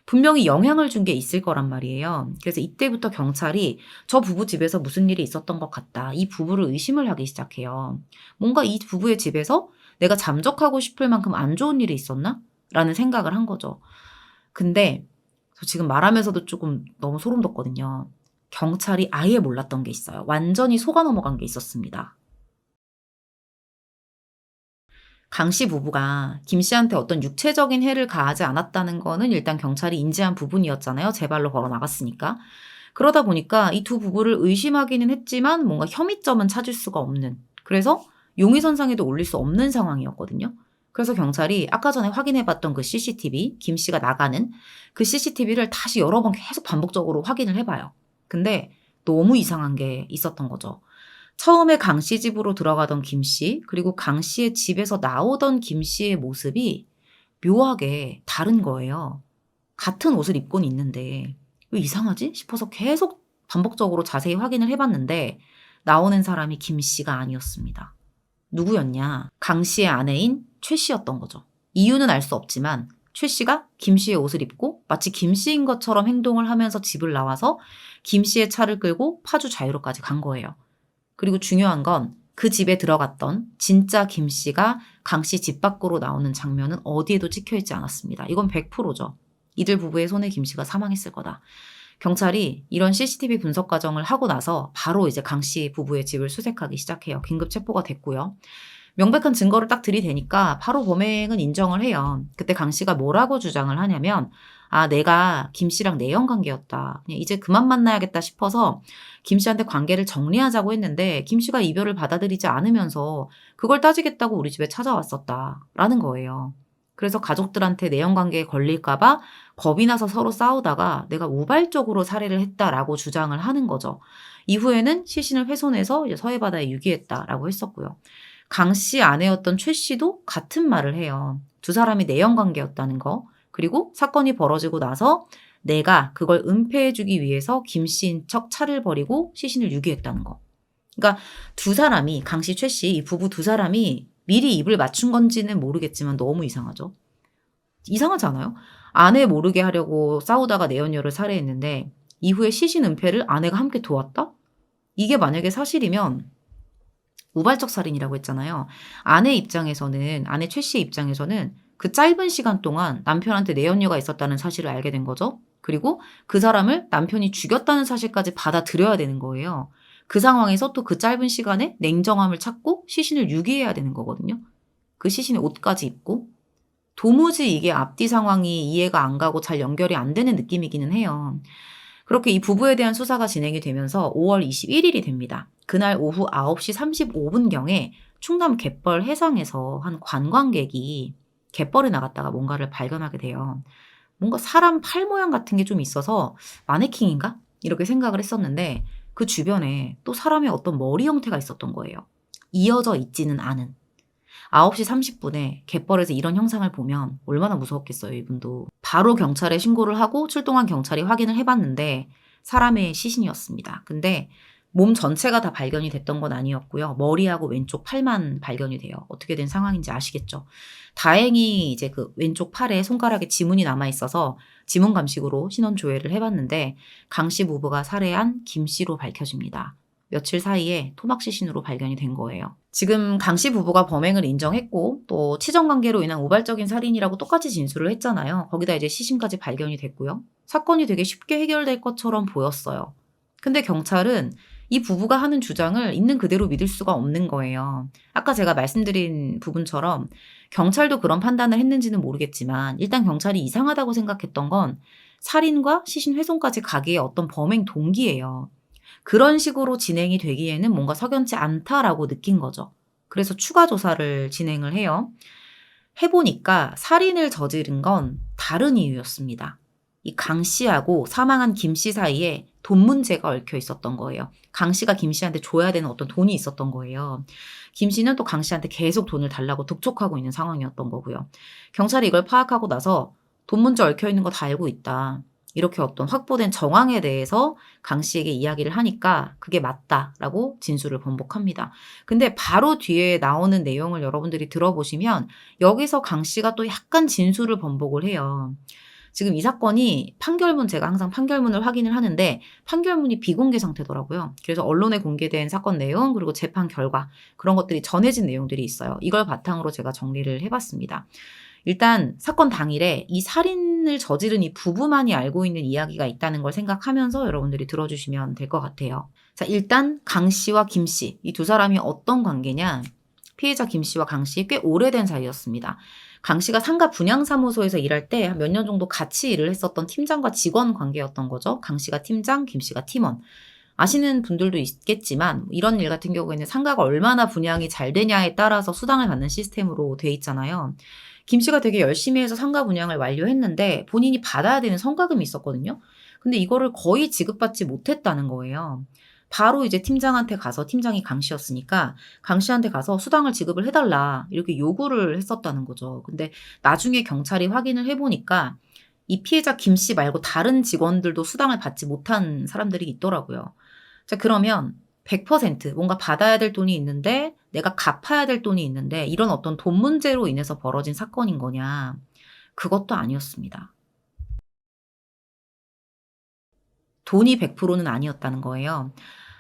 분명히 영향을 준 게 있을 거란 말이에요. 그래서 이때부터 경찰이 저 부부 집에서 무슨 일이 있었던 것 같다. 이 부부를 의심을 하기 시작해요. 뭔가 이 부부의 집에서 내가 잠적하고 싶을 만큼 안 좋은 일이 있었나? 라는 생각을 한 거죠. 근데 저 지금 말하면서도 조금 너무 소름 돋거든요. 경찰이 아예 몰랐던 게 있어요. 완전히 속아 넘어간 게 있었습니다. 강 씨 부부가 김 씨한테 어떤 육체적인 해를 가하지 않았다는 거는 일단 경찰이 인지한 부분이었잖아요. 제 발로 걸어 나갔으니까. 그러다 보니까 이 두 부부를 의심하기는 했지만 뭔가 혐의점은 찾을 수가 없는, 그래서 용의선상에도 올릴 수 없는 상황이었거든요. 그래서 경찰이 아까 전에 확인해봤던 그 CCTV, 김 씨가 나가는 그 CCTV를 다시 여러 번 계속 반복적으로 확인을 해봐요. 근데 너무 이상한 게 있었던 거죠. 처음에 강 씨 집으로 들어가던 김 씨, 그리고 강 씨의 집에서 나오던 김 씨의 모습이 묘하게 다른 거예요. 같은 옷을 입고는 있는데 왜 이상하지 싶어서 계속 반복적으로 자세히 확인을 해봤는데 나오는 사람이 김 씨가 아니었습니다. 누구였냐? 강 씨의 아내인 최 씨였던 거죠. 이유는 알 수 없지만 최 씨가 김 씨의 옷을 입고 마치 김 씨인 것처럼 행동을 하면서 집을 나와서 김 씨의 차를 끌고 파주 자유로까지 간 거예요. 그리고 중요한 건 그 집에 들어갔던 진짜 김 씨가 강 씨 집 밖으로 나오는 장면은 어디에도 찍혀있지 않았습니다. 이건 100%죠. 이들 부부의 손에 김 씨가 사망했을 거다. 경찰이 이런 CCTV 분석 과정을 하고 나서 바로 이제 강 씨 부부의 집을 수색하기 시작해요. 긴급 체포가 됐고요. 명백한 증거를 딱 들이대니까 바로 범행은 인정을 해요. 그때 강 씨가 뭐라고 주장을 하냐면, 내가 김 씨랑 내연 관계였다. 그냥 이제 그만 만나야겠다 싶어서 김 씨한테 관계를 정리하자고 했는데 김 씨가 이별을 받아들이지 않으면서 그걸 따지겠다고 우리 집에 찾아왔었다. 라는 거예요. 그래서 가족들한테 내연 관계에 걸릴까봐 겁이 나서 서로 싸우다가 내가 우발적으로 살해를 했다라고 주장을 하는 거죠. 이후에는 시신을 훼손해서 이제 서해바다에 유기했다라고 했었고요. 강 씨 아내였던 최 씨도 같은 말을 해요. 두 사람이 내연 관계였다는 거. 그리고 사건이 벌어지고 나서 내가 그걸 은폐해주기 위해서 김 씨인 척 차를 버리고 시신을 유기했다는 거. 그러니까 두 사람이, 강 씨, 최 씨, 이 부부 두 사람이 미리 입을 맞춘 건지는 모르겠지만 너무 이상하죠. 이상하지 않아요? 아내 모르게 하려고 싸우다가 내연녀를 살해했는데 이후에 시신 은폐를 아내가 함께 도왔다? 이게 만약에 사실이면 우발적 살인이라고 했잖아요. 아내 입장에서는, 아내 최 씨의 입장에서는 그 짧은 시간 동안 남편한테 내연녀가 있었다는 사실을 알게 된 거죠. 그리고 그 사람을 남편이 죽였다는 사실까지 받아들여야 되는 거예요. 그 상황에서 또 그 짧은 시간에 냉정함을 찾고 시신을 유기해야 되는 거거든요. 그 시신에 옷까지 입고. 도무지 이게 앞뒤 상황이 이해가 안 가고 잘 연결이 안 되는 느낌이기는 해요. 그렇게 이 부부에 대한 수사가 진행이 되면서 5월 21일이 됩니다. 그날 오후 9시 35분경에 충남 갯벌 해상에서 한 관광객이 갯벌에 나갔다가 뭔가를 발견하게 돼요. 뭔가 사람 팔 모양 같은 게 좀 있어서 마네킹인가? 이렇게 생각을 했었는데 그 주변에 또 사람의 어떤 머리 형태가 있었던 거예요. 이어져 있지는 않은. 9시 30분에 갯벌에서 이런 형상을 보면 얼마나 무서웠겠어요, 이분도. 바로 경찰에 신고를 하고 출동한 경찰이 확인을 해봤는데 사람의 시신이었습니다. 근데 몸 전체가 다 발견이 됐던 건 아니었고요. 머리하고 왼쪽 팔만 발견이 돼요. 어떻게 된 상황인지 아시겠죠? 다행히 이제 그 왼쪽 팔에 손가락에 지문이 남아있어서 지문 감식으로 신원 조회를 해봤는데 강 씨 부부가 살해한 김 씨로 밝혀집니다. 며칠 사이에 토막 시신으로 발견이 된 거예요. 지금 강 씨 부부가 범행을 인정했고 또 치정 관계로 인한 우발적인 살인이라고 똑같이 진술을 했잖아요. 거기다 이제 시신까지 발견이 됐고요. 사건이 되게 쉽게 해결될 것처럼 보였어요. 근데 경찰은 이 부부가 하는 주장을 있는 그대로 믿을 수가 없는 거예요. 아까 제가 말씀드린 부분처럼 경찰도 그런 판단을 했는지는 모르겠지만 일단 경찰이 이상하다고 생각했던 건 살인과 시신 훼손까지 가기에 어떤 범행 동기예요. 그런 식으로 진행이 되기에는 뭔가 석연치 않다라고 느낀 거죠. 그래서 추가 조사를 진행을 해요. 해보니까 살인을 저지른 건 다른 이유였습니다. 이 강 씨하고 사망한 김 씨 사이에 돈 문제가 얽혀 있었던 거예요. 강 씨가 김 씨한테 줘야 되는 어떤 돈이 있었던 거예요. 김 씨는 또 강 씨한테 계속 돈을 달라고 독촉하고 있는 상황이었던 거고요. 경찰이 이걸 파악하고 나서 돈 문제 얽혀 있는 거 다 알고 있다. 이렇게 어떤 확보된 정황에 대해서 강 씨에게 이야기를 하니까 그게 맞다라고 진술을 번복합니다. 근데 바로 뒤에 나오는 내용을 여러분들이 들어보시면 여기서 강 씨가 또 약간 진술을 번복을 해요. 지금 이 사건이 판결문, 제가 항상 판결문을 확인을 하는데 판결문이 비공개 상태더라고요. 그래서 언론에 공개된 사건 내용 그리고 재판 결과 그런 것들이 전해진 내용들이 있어요. 이걸 바탕으로 제가 정리를 해봤습니다. 일단 사건 당일에 이 살인을 저지른 이 부부만이 알고 있는 이야기가 있다는 걸 생각하면서 여러분들이 들어주시면 될 것 같아요. 자, 일단 강 씨와 김 씨, 이 두 사람이 어떤 관계냐? 피해자 김 씨와 강 씨 꽤 오래된 사이였습니다. 강 씨가 상가 분양사무소에서 일할 때 몇 년 정도 같이 일을 했었던 팀장과 직원 관계였던 거죠. 강 씨가 팀장, 김 씨가 팀원. 아시는 분들도 있겠지만 이런 일 같은 경우에는 상가가 얼마나 분양이 잘 되냐에 따라서 수당을 받는 시스템으로 돼 있잖아요. 김 씨가 되게 열심히 해서 상가 분양을 완료했는데 본인이 받아야 되는 성과금이 있었거든요. 근데 이거를 거의 지급받지 못했다는 거예요. 바로 이제 팀장한테 가서 팀장이 강 씨였으니까 강 씨한테 가서 수당을 지급을 해달라 이렇게 요구를 했었다는 거죠. 근데 나중에 경찰이 확인을 해보니까 이 피해자 김 씨 말고 다른 직원들도 수당을 받지 못한 사람들이 있더라고요. 자, 그러면 100% 뭔가 받아야 될 돈이 있는데 내가 갚아야 될 돈이 있는데 이런 어떤 돈 문제로 인해서 벌어진 사건인 거냐? 그것도 아니었습니다. 돈이 100%는 아니었다는 거예요.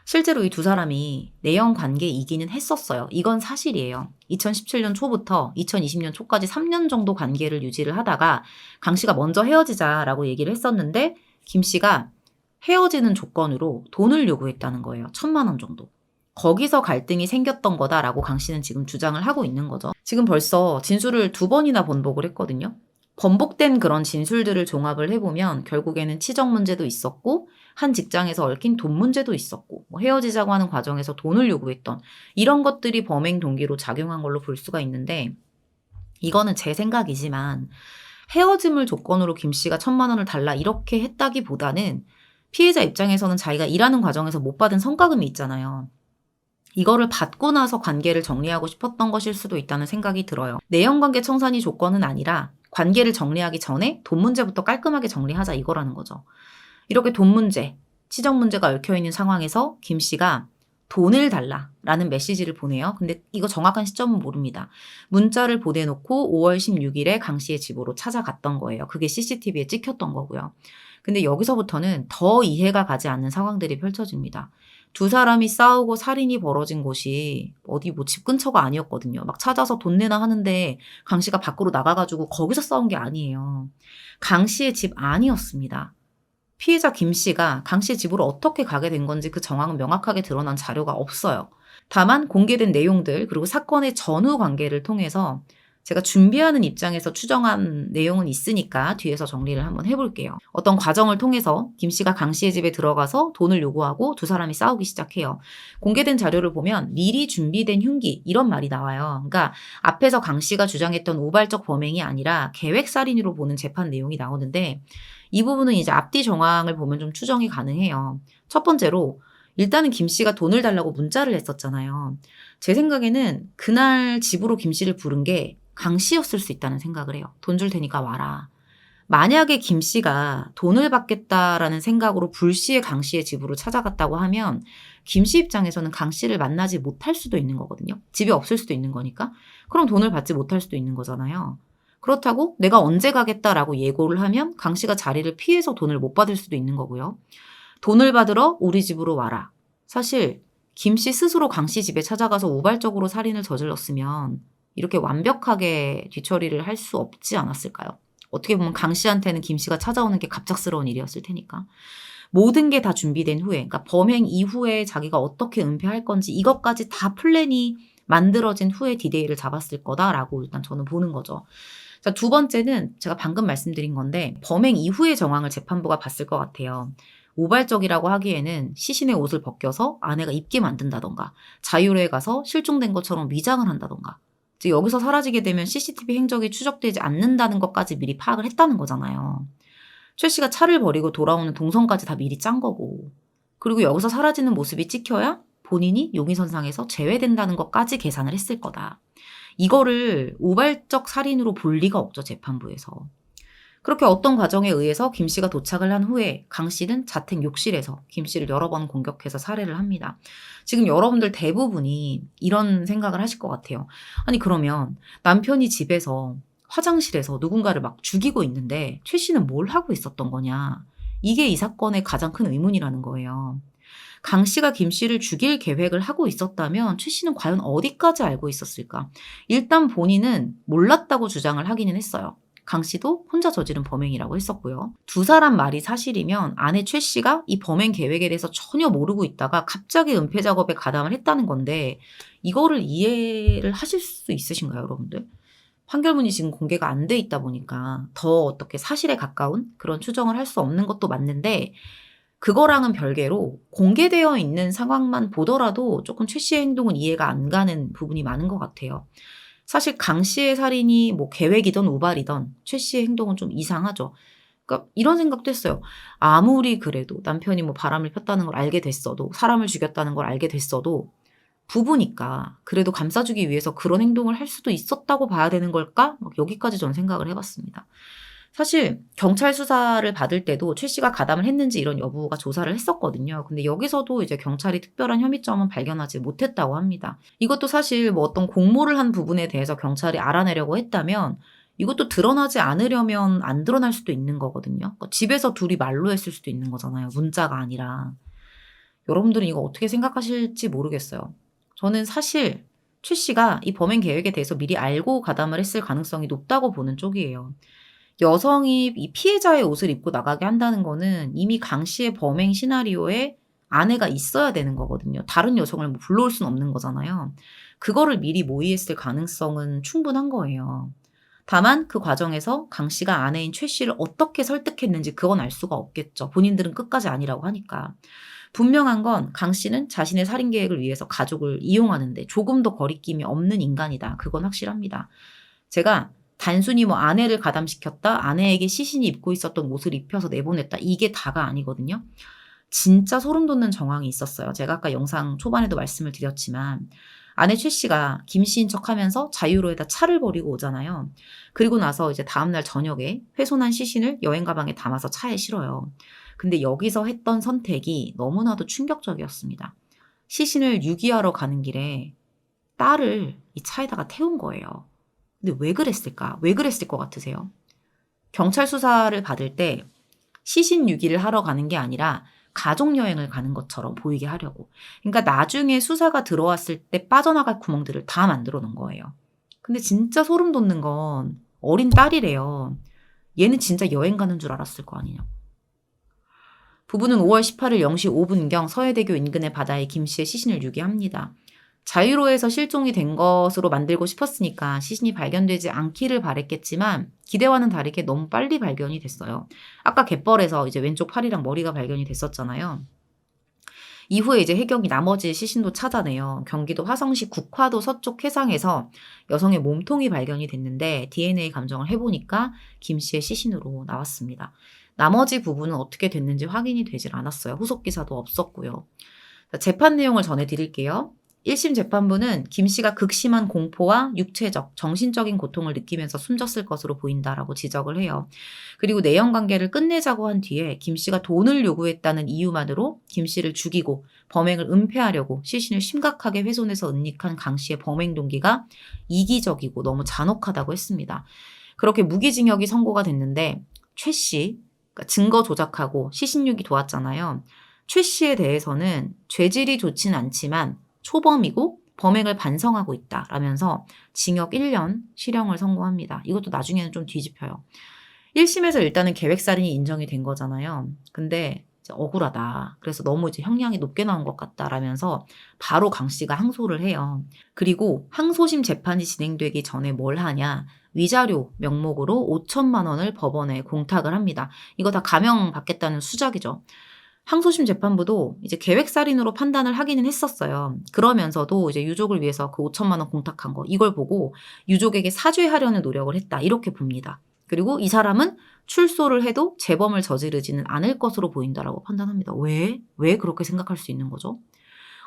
실제로 이 두 사람이 내연 관계이기는 했었어요. 이건 사실이에요. 2017년 초부터 2020년 초까지 3년 정도 관계를 유지를 하다가 강 씨가 먼저 헤어지자라고 얘기를 했었는데 김 씨가 헤어지는 조건으로 돈을 요구했다는 거예요. 1,000만 원 정도. 거기서 갈등이 생겼던 거다라고 강 씨는 지금 주장을 하고 있는 거죠. 지금 벌써 진술을 2번이나 번복을 했거든요. 번복된 그런 진술들을 종합을 해보면 결국에는 치적 문제도 있었고 한 직장에서 얽힌 돈 문제도 있었고 뭐 헤어지자고 하는 과정에서 돈을 요구했던 이런 것들이 범행 동기로 작용한 걸로 볼 수가 있는데 이거는 제 생각이지만 헤어짐을 조건으로 김 씨가 1,000만 원을 달라 이렇게 했다기보다는 피해자 입장에서는 자기가 일하는 과정에서 못 받은 성과금이 있잖아요. 이거를 받고 나서 관계를 정리하고 싶었던 것일 수도 있다는 생각이 들어요. 내연관계 청산이 조건은 아니라 관계를 정리하기 전에 돈 문제부터 깔끔하게 정리하자 이거라는 거죠. 이렇게 돈 문제, 치적 문제가 얽혀있는 상황에서 김 씨가 돈을 달라라는 메시지를 보내요. 근데 이거 정확한 시점은 모릅니다. 문자를 보내놓고 5월 16일에 강 씨의 집으로 찾아갔던 거예요. 그게 CCTV에 찍혔던 거고요. 근데 여기서부터는 더 이해가 가지 않는 상황들이 펼쳐집니다. 두 사람이 싸우고 살인이 벌어진 곳이 어디 뭐 집 근처가 아니었거든요. 막 찾아서 돈 내나 하는데 강 씨가 밖으로 나가가지고 거기서 싸운 게 아니에요. 강 씨의 집 안이었습니다. 피해자 김 씨가 강 씨의 집으로 어떻게 가게 된 건지 그 정황은 명확하게 드러난 자료가 없어요. 다만 공개된 내용들 그리고 사건의 전후 관계를 통해서 제가 준비하는 입장에서 추정한 내용은 있으니까 뒤에서 정리를 한번 해볼게요. 어떤 과정을 통해서 김 씨가 강 씨의 집에 들어가서 돈을 요구하고 두 사람이 싸우기 시작해요. 공개된 자료를 보면 미리 준비된 흉기 이런 말이 나와요. 그러니까 앞에서 강 씨가 주장했던 우발적 범행이 아니라 계획살인으로 보는 재판 내용이 나오는데 이 부분은 이제 앞뒤 정황을 보면 좀 추정이 가능해요. 첫 번째로 일단은 김 씨가 돈을 달라고 문자를 했었잖아요. 제 생각에는 그날 집으로 김 씨를 부른 게 강 씨였을 수 있다는 생각을 해요. 돈 줄 테니까 와라. 만약에 김 씨가 돈을 받겠다라는 생각으로 불시에 강 씨의 집으로 찾아갔다고 하면 김 씨 입장에서는 강 씨를 만나지 못할 수도 있는 거거든요. 집에 없을 수도 있는 거니까. 그럼 돈을 받지 못할 수도 있는 거잖아요. 그렇다고 내가 언제 가겠다라고 예고를 하면 강 씨가 자리를 피해서 돈을 못 받을 수도 있는 거고요. 돈을 받으러 우리 집으로 와라. 사실 김 씨 스스로 강 씨 집에 찾아가서 우발적으로 살인을 저질렀으면 이렇게 완벽하게 뒤처리를 할 수 없지 않았을까요? 어떻게 보면 강 씨한테는 김 씨가 찾아오는 게 갑작스러운 일이었을 테니까. 모든 게 다 준비된 후에, 그러니까 범행 이후에 자기가 어떻게 은폐할 건지 이것까지 다 플랜이 만들어진 후에 디데이를 잡았을 거다라고 일단 저는 보는 거죠. 자, 두 번째는 제가 방금 말씀드린 건데 범행 이후의 정황을 재판부가 봤을 것 같아요. 우발적이라고 하기에는 시신의 옷을 벗겨서 아내가 입게 만든다던가 자유로에 가서 실종된 것처럼 위장을 한다던가 이제 여기서 사라지게 되면 CCTV 행적이 추적되지 않는다는 것까지 미리 파악을 했다는 거잖아요. 최 씨가 차를 버리고 돌아오는 동선까지 다 미리 짠 거고 그리고 여기서 사라지는 모습이 찍혀야 본인이 용의선상에서 제외된다는 것까지 계산을 했을 거다. 이거를 우발적 살인으로 볼 리가 없죠, 재판부에서. 그렇게 어떤 과정에 의해서 김 씨가 도착을 한 후에 강 씨는 자택 욕실에서 김 씨를 여러 번 공격해서 살해를 합니다. 지금 여러분들 대부분이 이런 생각을 하실 것 같아요. 아니 그러면 남편이 집에서 화장실에서 누군가를 막 죽이고 있는데 최 씨는 뭘 하고 있었던 거냐. 이게 이 사건의 가장 큰 의문이라는 거예요. 강 씨가 김 씨를 죽일 계획을 하고 있었다면 최 씨는 과연 어디까지 알고 있었을까? 일단 본인은 몰랐다고 주장을 하기는 했어요. 강 씨도 혼자 저지른 범행이라고 했었고요. 두 사람 말이 사실이면 아내 최 씨가 이 범행 계획에 대해서 전혀 모르고 있다가 갑자기 은폐 작업에 가담을 했다는 건데 이거를 이해를 하실 수 있으신가요, 여러분들? 판결문이 지금 공개가 안 돼 있다 보니까 더 어떻게 사실에 가까운 그런 추정을 할 수 없는 것도 맞는데 그거랑은 별개로 공개되어 있는 상황만 보더라도 조금 최 씨의 행동은 이해가 안 가는 부분이 많은 것 같아요. 사실 강 씨의 살인이 뭐 계획이든 우발이든 최 씨의 행동은 좀 이상하죠. 그러니까 이런 생각도 했어요. 아무리 그래도 남편이 뭐 바람을 폈다는 걸 알게 됐어도 사람을 죽였다는 걸 알게 됐어도 부부니까 그래도 감싸주기 위해서 그런 행동을 할 수도 있었다고 봐야 되는 걸까? 막 여기까지 전 생각을 해봤습니다. 사실 경찰 수사를 받을 때도 최 씨가 가담을 했는지 이런 여부가 조사를 했었거든요. 근데 여기서도 이제 경찰이 특별한 혐의점은 발견하지 못했다고 합니다. 이것도 사실 뭐 어떤 공모를 한 부분에 대해서 경찰이 알아내려고 했다면 이것도 드러나지 않으려면 안 드러날 수도 있는 거거든요. 그러니까 집에서 둘이 말로 했을 수도 있는 거잖아요. 문자가 아니라. 여러분들은 이거 어떻게 생각하실지 모르겠어요. 저는 사실 최 씨가 이 범행 계획에 대해서 미리 알고 가담을 했을 가능성이 높다고 보는 쪽이에요. 여성이 이 피해자의 옷을 입고 나가게 한다는 거는 이미 강 씨의 범행 시나리오에 아내가 있어야 되는 거거든요. 다른 여성을 뭐 불러올 수는 없는 거잖아요. 그거를 미리 모의했을 가능성은 충분한 거예요. 다만 그 과정에서 강 씨가 아내인 최 씨를 어떻게 설득했는지 그건 알 수가 없겠죠. 본인들은 끝까지 아니라고 하니까. 분명한 건 강 씨는 자신의 살인 계획을 위해서 가족을 이용하는데 조금도 거리낌이 없는 인간이다. 그건 확실합니다. 제가 단순히 뭐 아내를 가담시켰다, 아내에게 시신이 입고 있었던 옷을 입혀서 내보냈다. 이게 다가 아니거든요. 진짜 소름 돋는 정황이 있었어요. 제가 아까 영상 초반에도 말씀을 드렸지만 아내 최 씨가 김 씨인 척하면서 자유로에다 차를 버리고 오잖아요. 그리고 나서 이제 다음날 저녁에 훼손한 시신을 여행 가방에 담아서 차에 실어요. 근데 여기서 했던 선택이 너무나도 충격적이었습니다. 시신을 유기하러 가는 길에 딸을 이 차에다가 태운 거예요. 근데 왜 그랬을까? 왜 그랬을 것 같으세요? 경찰 수사를 받을 때 시신 유기를 하러 가는 게 아니라 가족여행을 가는 것처럼 보이게 하려고. 그러니까 나중에 수사가 들어왔을 때 빠져나갈 구멍들을 다 만들어 놓은 거예요. 근데 진짜 소름 돋는 건 어린 딸이래요. 얘는 진짜 여행 가는 줄 알았을 거 아니냐. 부부는 5월 18일 0시 5분경 서해대교 인근의 바다에 김 씨의 시신을 유기합니다. 자유로에서 실종이 된 것으로 만들고 싶었으니까 시신이 발견되지 않기를 바랬겠지만 기대와는 다르게 너무 빨리 발견이 됐어요. 아까 갯벌에서 이제 왼쪽 팔이랑 머리가 발견이 됐었잖아요. 이후에 이제 해경이 나머지 시신도 찾아내요. 경기도 화성시 국화도 서쪽 해상에서 여성의 몸통이 발견이 됐는데 DNA 감정을 해보니까 김 씨의 시신으로 나왔습니다. 나머지 부분은 어떻게 됐는지 확인이 되질 않았어요. 후속 기사도 없었고요. 재판 내용을 전해드릴게요. 1심 재판부는 김 씨가 극심한 공포와 육체적, 정신적인 고통을 느끼면서 숨졌을 것으로 보인다라고 지적을 해요. 그리고 내연 관계를 끝내자고 한 뒤에 김 씨가 돈을 요구했다는 이유만으로 김 씨를 죽이고 범행을 은폐하려고 시신을 심각하게 훼손해서 은닉한 강 씨의 범행 동기가 이기적이고 너무 잔혹하다고 했습니다. 그렇게 무기징역이 선고가 됐는데 최 씨, 그러니까 증거 조작하고 시신 유기 도왔잖아요. 최 씨에 대해서는 죄질이 좋지는 않지만 초범이고 범행을 반성하고 있다라면서 징역 1년 실형을 선고합니다. 이것도 나중에는 좀 뒤집혀요. 1심에서 일단은 계획살인이 인정이 된 거잖아요. 근데 이제 억울하다. 그래서 너무 이제 형량이 높게 나온 것 같다라면서 바로 강 씨가 항소를 해요. 그리고 항소심 재판이 진행되기 전에 뭘 하냐. 위자료 명목으로 5천만 원을 법원에 공탁을 합니다. 이거 다 감형받겠다는 수작이죠. 항소심 재판부도 이제 계획살인으로 판단을 하기는 했었어요. 그러면서도 이제 유족을 위해서 그 5천만 원 공탁한 거 이걸 보고 유족에게 사죄하려는 노력을 했다 이렇게 봅니다. 그리고 이 사람은 출소를 해도 재범을 저지르지는 않을 것으로 보인다라고 판단합니다. 왜? 왜 그렇게 생각할 수 있는 거죠?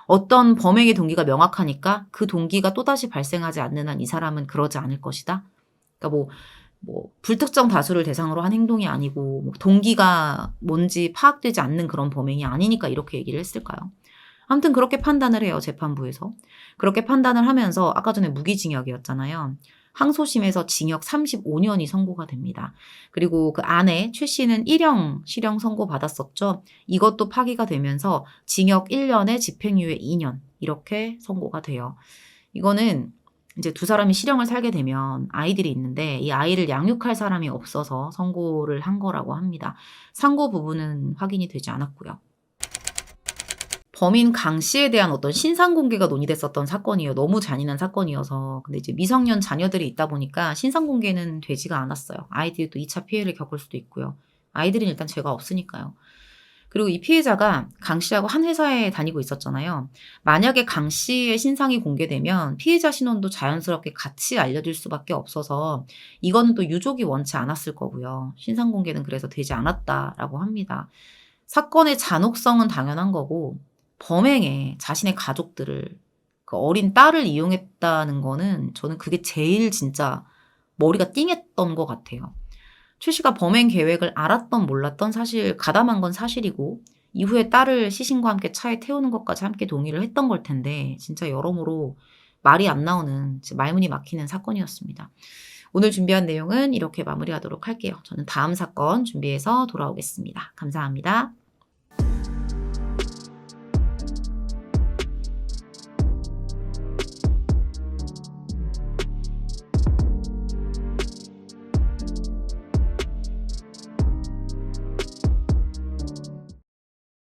어떤 범행의 동기가 명확하니까 그 동기가 또다시 발생하지 않는 한 이 사람은 그러지 않을 것이다. 그러니까 뭐 불특정 다수를 대상으로 한 행동이 아니고 뭐 동기가 뭔지 파악되지 않는 그런 범행이 아니니까 이렇게 얘기를 했을까요? 아무튼 그렇게 판단을 해요. 재판부에서. 그렇게 판단을 하면서 아까 전에 무기징역이었잖아요. 항소심에서 징역 35년이 선고가 됩니다. 그리고 그 안에 최 씨는 1형 실형 선고받았었죠. 이것도 파기가 되면서 징역 1년에 집행유예 2년 이렇게 선고가 돼요. 이거는 이제 두 사람이 실형을 살게 되면 아이들이 있는데 이 아이를 양육할 사람이 없어서 선고를 한 거라고 합니다. 상고 부분은 확인이 되지 않았고요. 범인 강 씨에 대한 어떤 신상 공개가 논의됐었던 사건이에요. 너무 잔인한 사건이어서. 근데 이제 미성년 자녀들이 있다 보니까 신상 공개는 되지가 않았어요. 아이들이 또 2차 피해를 겪을 수도 있고요. 아이들은 일단 죄가 없으니까요. 그리고 이 피해자가 강 씨하고 한 회사에 다니고 있었잖아요. 만약에 강 씨의 신상이 공개되면 피해자 신원도 자연스럽게 같이 알려질 수밖에 없어서 이거는 또 유족이 원치 않았을 거고요. 신상 공개는 그래서 되지 않았다라고 합니다. 사건의 잔혹성은 당연한 거고 범행에 자신의 가족들을 그 어린 딸을 이용했다는 거는 저는 그게 제일 진짜 머리가 띵했던 것 같아요. 최 씨가 범행 계획을 알았던 몰랐던 사실 가담한 건 사실이고 이후에 딸을 시신과 함께 차에 태우는 것까지 함께 동의를 했던 걸 텐데 진짜 여러모로 말이 안 나오는 말문이 막히는 사건이었습니다. 오늘 준비한 내용은 이렇게 마무리하도록 할게요. 저는 다음 사건 준비해서 돌아오겠습니다. 감사합니다.